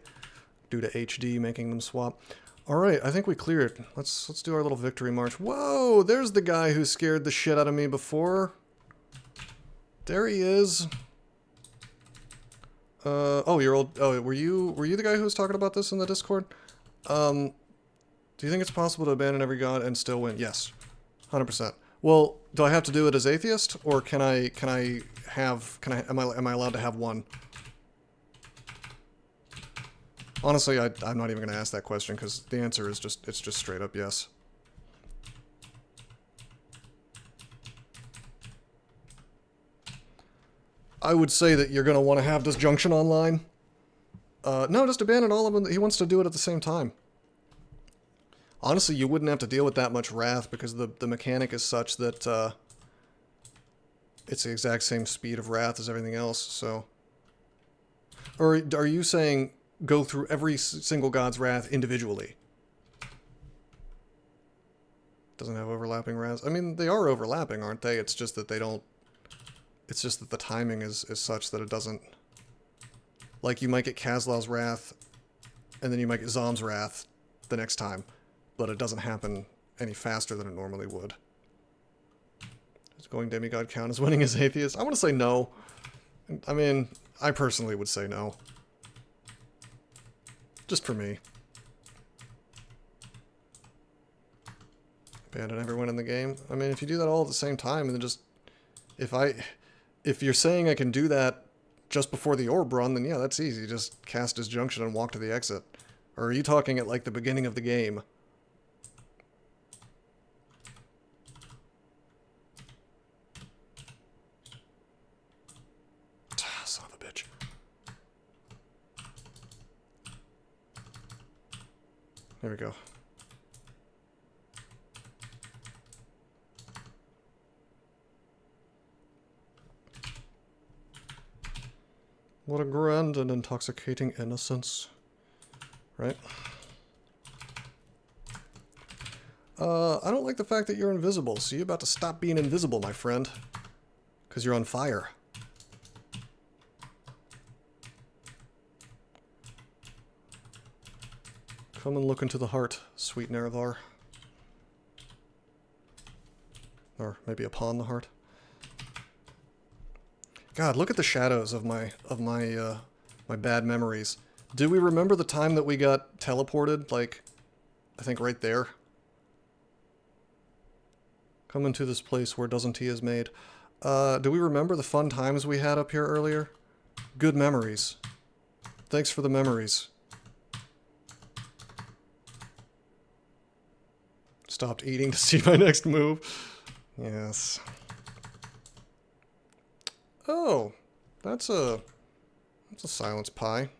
due to HD making them swap. Alright, I think we cleared. Let's do our little victory march. Whoa, there's the guy who scared the shit out of me before. There he is. Oh, you're old. Oh, were you the guy who was talking about this in the Discord? Do you think it's possible to abandon every god and still win? Yes. 100%. Well, do I have to do it as atheist, or am I allowed to have one? Honestly, I'm not even going to ask that question, because the answer is it's just straight up yes. I would say that you're going to want to have disjunction online. No, just abandon all of them. He wants to do it at the same time. Honestly, you wouldn't have to deal with that much wrath because the mechanic is such that it's the exact same speed of wrath as everything else, so... Or are you saying go through every single god's wrath individually? Doesn't have overlapping wraths. I mean, they are overlapping, aren't they? It's just that they don't... It's just that the timing is such that it doesn't... Like, you might get Kazlow's wrath, and then you might get Zom's wrath the next time, but it doesn't happen any faster than it normally would. Does going demigod count as winning as atheist? I want to say no. I mean, I personally would say no. Just for me. Abandon everyone in the game. I mean, if you do that all at the same time, and then just... If you're saying I can do that just before the orb run, then yeah, that's easy. Just cast Disjunction and walk to the exit. Or are you talking at, like, the beginning of the game? Son of a bitch. There we go. What a grand and intoxicating innocence. Right? I don't like the fact that you're invisible, so you're about to stop being invisible, my friend. Because you're on fire. Come and look into the heart, sweet Nerevar. Or maybe upon the heart. God, look at the shadows of my bad memories. Do we remember the time that we got teleported? Like, I think right there. Come into this place where doesn't he is made. Do we remember the fun times we had up here earlier? Good memories. Thanks for the memories. Stopped eating to see my next move. Yes. Oh, that's a silence pie.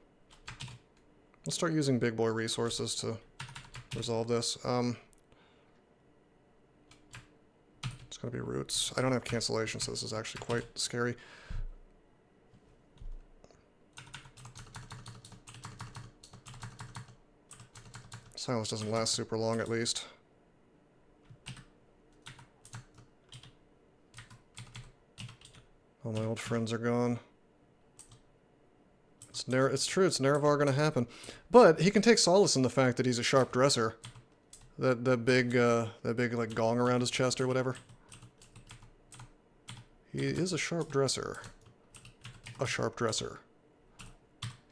Let's start using big boy resources to resolve this. It's gonna be roots. I don't have cancellation, so this is actually quite scary. Silence doesn't last super long, at least. All my old friends are gone. It's true, it's Nerevar gonna happen. But he can take solace in the fact that he's a sharp dresser. That big like gong around his chest or whatever. He is a sharp dresser. A sharp dresser.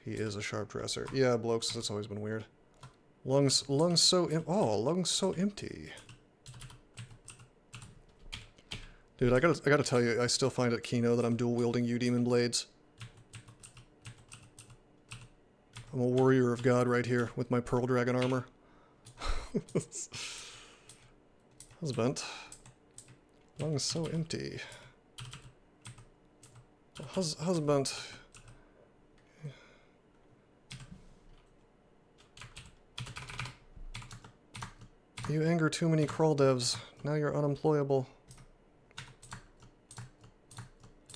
He is a sharp dresser. Yeah, blokes, that's always been weird. Lungs so lungs so empty. Dude, I gotta tell you, I still find it keno that I'm dual-wielding Demon Blades. I'm a warrior of God right here with my Pearl Dragon armor. Husband. Lungs so empty. Husband. You anger too many crawl devs. Now you're unemployable.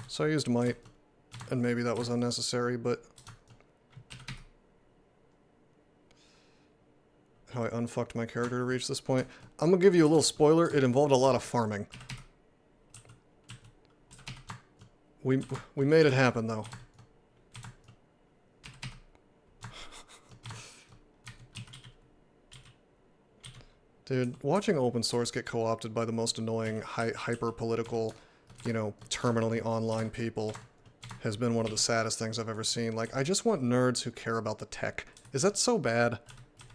So I used might, and maybe that was unnecessary, but how I unfucked my character to reach this point. I'm gonna give you a little spoiler. It involved a lot of farming. We made it happen, though. Dude, watching open source get co-opted by the most annoying, hyper-political, you know, terminally online people has been one of the saddest things I've ever seen. Like, I just want nerds who care about the tech. Is that so bad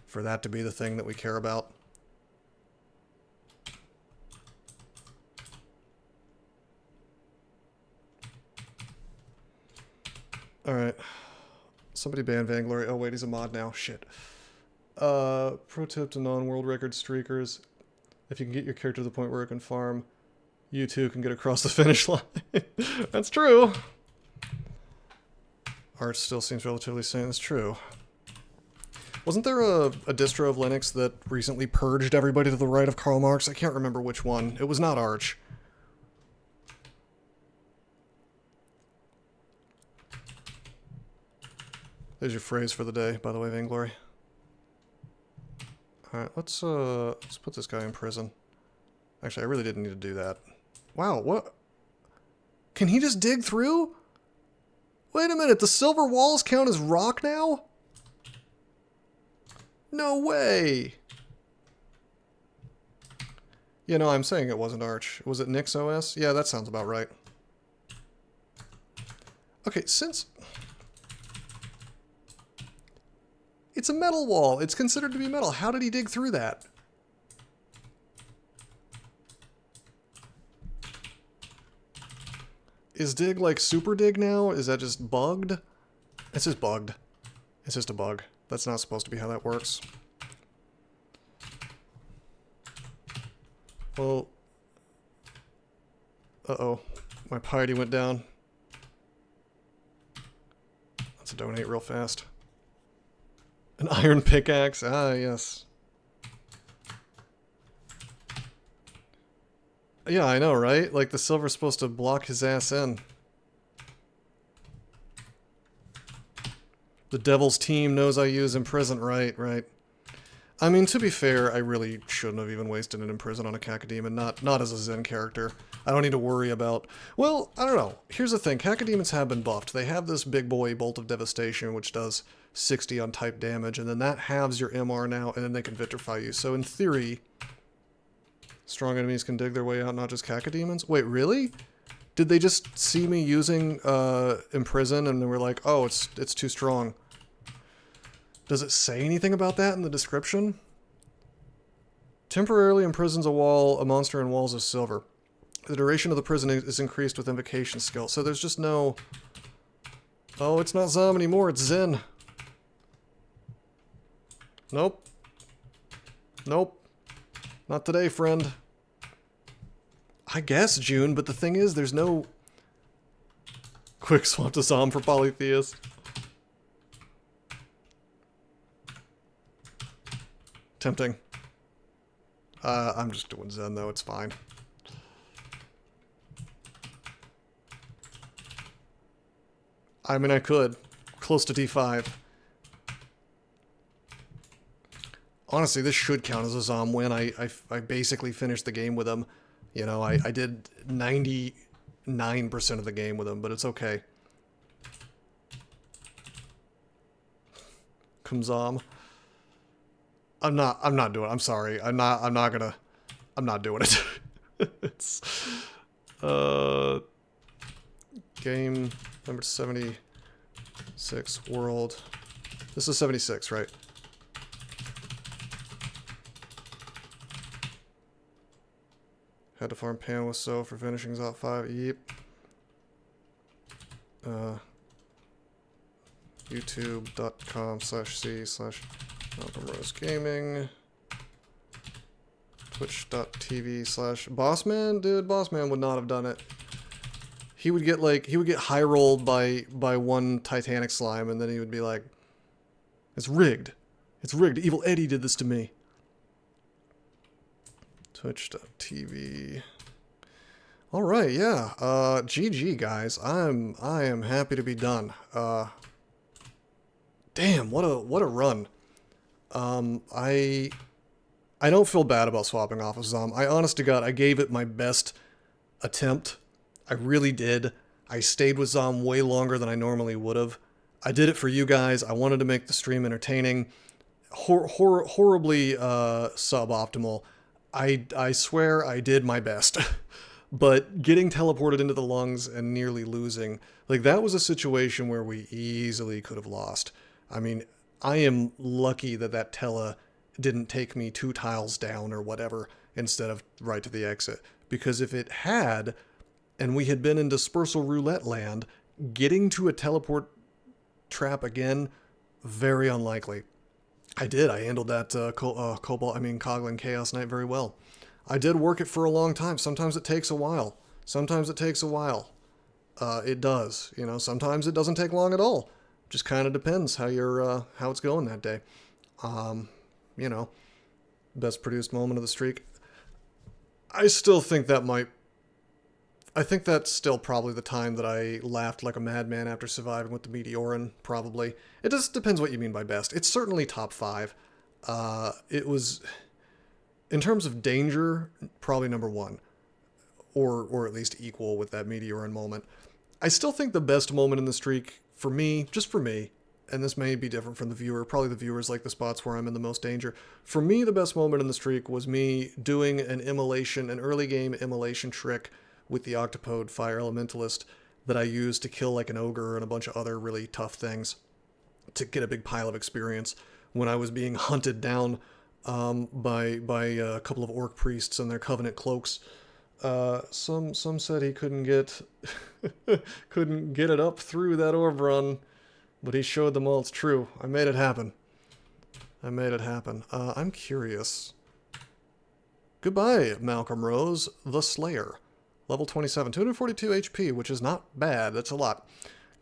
for that to be the thing that we care about? Alright. Somebody ban Vainglory. Oh wait, he's a mod now. Shit. Pro tip to non-world record streakers. If you can get your character to the point where it can farm, you too can get across the finish line. That's true. Art still seems relatively sane. That's true. Wasn't there a distro of Linux that recently purged everybody to the right of Karl Marx? I can't remember which one. It was not Arch. There's your phrase for the day, by the way, Vainglory. Alright, let's put this guy in prison. Actually, I really didn't need to do that. Wow, what? Can he just dig through? Wait a minute, the silver walls count as rock now? No way! Yeah, no, I'm saying it wasn't Arch. Was it Nix OS? Yeah, that sounds about right. Okay, since... It's a metal wall. It's considered to be metal. How did he dig through that? Is dig like super dig now? Is that just bugged? It's just bugged. It's just a bug. That's not supposed to be how that works. Well... Uh-oh. My piety went down. Let's donate real fast. An iron pickaxe? Ah, yes. Yeah, I know, right? Like, the silver's supposed to block his ass in. The devil's team knows I use imprisonment. Right. I mean, to be fair, I really shouldn't have even wasted an imprison on a Cacodemon, not as a Zen character. I don't need to worry about... Well, I don't know. Here's the thing. Cacodemons have been buffed. They have this big boy Bolt of Devastation, which does 60 on type damage, and then that halves your MR now, and then they can vitrify you. So in theory, strong enemies can dig their way out, not just Cacodemons. Wait, really? Did they just see me using Imprison, and they were like, oh, it's too strong? Does it say anything about that in the description? Temporarily imprisons a monster in walls of silver. The duration of the prison is increased with invocation skill. So there's just no... Oh, it's not Zom anymore, it's Zen. Nope. Nope. Not today, friend. I guess June, but the thing is, there's no... Quick swap to Zom for Polytheist. Tempting. I'm just doing Zen, though. It's fine. I mean, I could. Close to D5. Honestly, this should count as a Zom win. I basically finished the game with him. You know, I did 99% of the game with him, but it's okay. Come Zom. I'm not doing it. I'm sorry. I'm not doing it. It's game number 76 world. This is 76, right? Had to farm pan with so for finishing Zot 5. Yep. youtube.com/c/MalcolmRoseGaming. Twitch.tv/Bossman. Dude, Bossman would not have done it. He would get high rolled by one Titanic slime, and then he would be like, "It's rigged. It's rigged. Evil Eddie did this to me." Twitch.tv. All right, yeah. GG guys. I am happy to be done. Damn, what a run. I don't feel bad about swapping off of Zom. I honest to God, I gave it my best attempt. I really did. I stayed with Zom way longer than I normally would have. I did it for you guys. I wanted to make the stream entertaining. Horribly suboptimal. I swear I did my best. But getting teleported into the lungs and nearly losing, like, that was a situation where we easily could have lost. I mean, I am lucky that tele didn't take me 2 tiles down or whatever instead of right to the exit. Because if it had, and we had been in dispersal roulette land, getting to a teleport trap again, very unlikely. I handled that Coglin Chaos Knight very well. I did work it for a long time. Sometimes it takes a while. It does. You know, sometimes it doesn't take long at all. Just kind of depends how it's going that day. You know, best produced moment of the streak. I still think that might... I think that's still probably the time that I laughed like a madman after surviving with the Meteorin, probably. It just depends what you mean by best. It's certainly top 5. It was, in terms of danger, probably number 1. Or at least equal with that Meteorin moment. I still think the best moment in the streak, for me, just for me, and this may be different from the viewer, probably the viewers like the spots where I'm in the most danger. For me, the best moment in the streak was me doing an early game immolation trick with the Octopode Fire Elementalist that I used to kill like an ogre and a bunch of other really tough things to get a big pile of experience when I was being hunted down by a couple of orc priests and their covenant cloaks. Some said he couldn't get couldn't get it up through that orb run, but he showed them all it's true. I made it happen. I'm curious. Goodbye, Malcolm Rose, the Slayer. Level 27, 242 HP, which is not bad. That's a lot.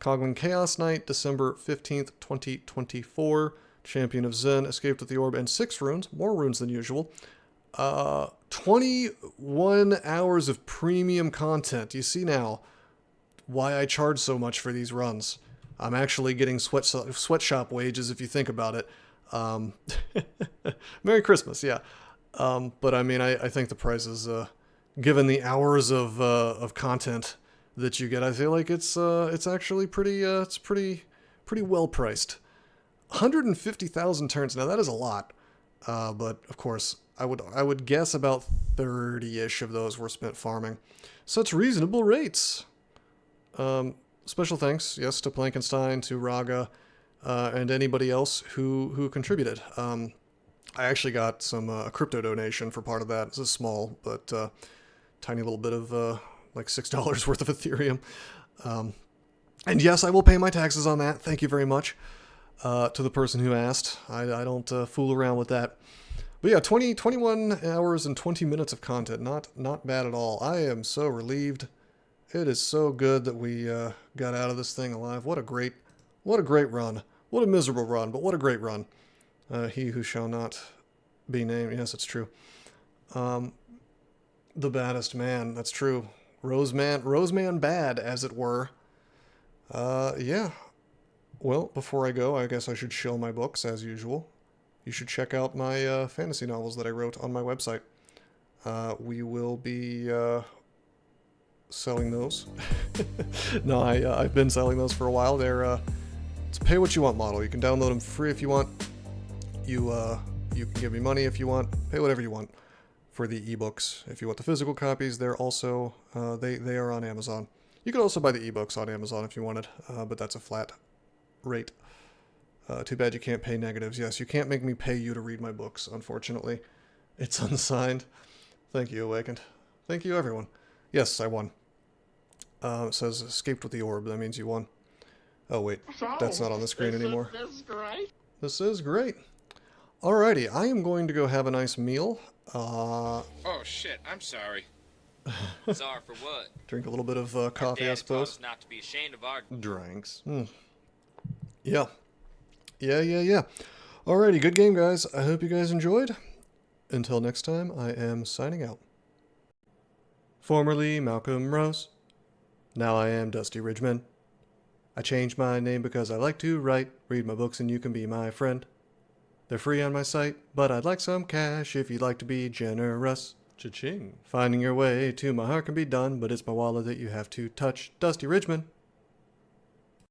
Coglin Chaos Knight, December 15th, 2024. Champion of Zen, escaped with the orb and 6 runes. More runes than usual. 21 hours of premium content. You see now why I charge so much for these runs. I'm actually getting sweatshop wages if you think about it. Merry Christmas, yeah. But I mean, I think the price is... given the hours of content that you get, I feel like it's actually pretty well priced. 150,000 turns. Now that is a lot, but of course I would guess about 30-ish of those were spent farming. Such reasonable rates. Special thanks, yes, to Plankenstein, to Raga, and anybody else who contributed. I actually got some a crypto donation for part of that. It's a small but tiny little bit of like $6 worth of Ethereum. And yes, I will pay my taxes on that. Thank you very much to the person who asked. I don't fool around with that. But yeah, 21 hours and 20 minutes of content. Not bad at all. I am so relieved. It is so good that we got out of this thing alive. What a great run. What a miserable run, but what a great run. He who shall not be named. Yes, it's true. The baddest man. That's true. Roseman bad, as it were. Yeah. Well, before I go, I guess I should shill my books, as usual. You should check out my fantasy novels that I wrote on my website. We will be selling those. No, I've been selling those for a while. They're it's a pay what you want model. You can download them for free if you want. You can give me money if you want. Pay whatever you want for the ebooks. If you want the physical copies, they're also they are on Amazon. You could also buy the ebooks on Amazon if you wanted, but that's a flat rate. Too bad you can't pay negatives. Yes, you can't make me pay you to read my books, unfortunately. It's unsigned. Thank you, Awakened. Thank you, everyone. Yes, I won. It says escaped with the orb. That means you won. Oh, wait. That's not on the screen anymore. This is great. This is great. Alrighty, I am going to go have a nice meal. Oh shit, I'm sorry. Sorry for what? Drink a little bit of coffee, I Dad taught suppose. us not to be ashamed of our... Drinks. Yeah. Yeah. Alrighty, good game, guys. I hope you guys enjoyed. Until next time, I am signing out. Formerly Malcolm Rose. Now I am Dusty Ridgeman. I changed my name because I like to write. Read my books and you can be my friend. They're free on my site, but I'd like some cash if you'd like to be generous. Cha-ching. Finding your way to my heart can be done, but it's my wallet that you have to touch. Dusty Ridgeman.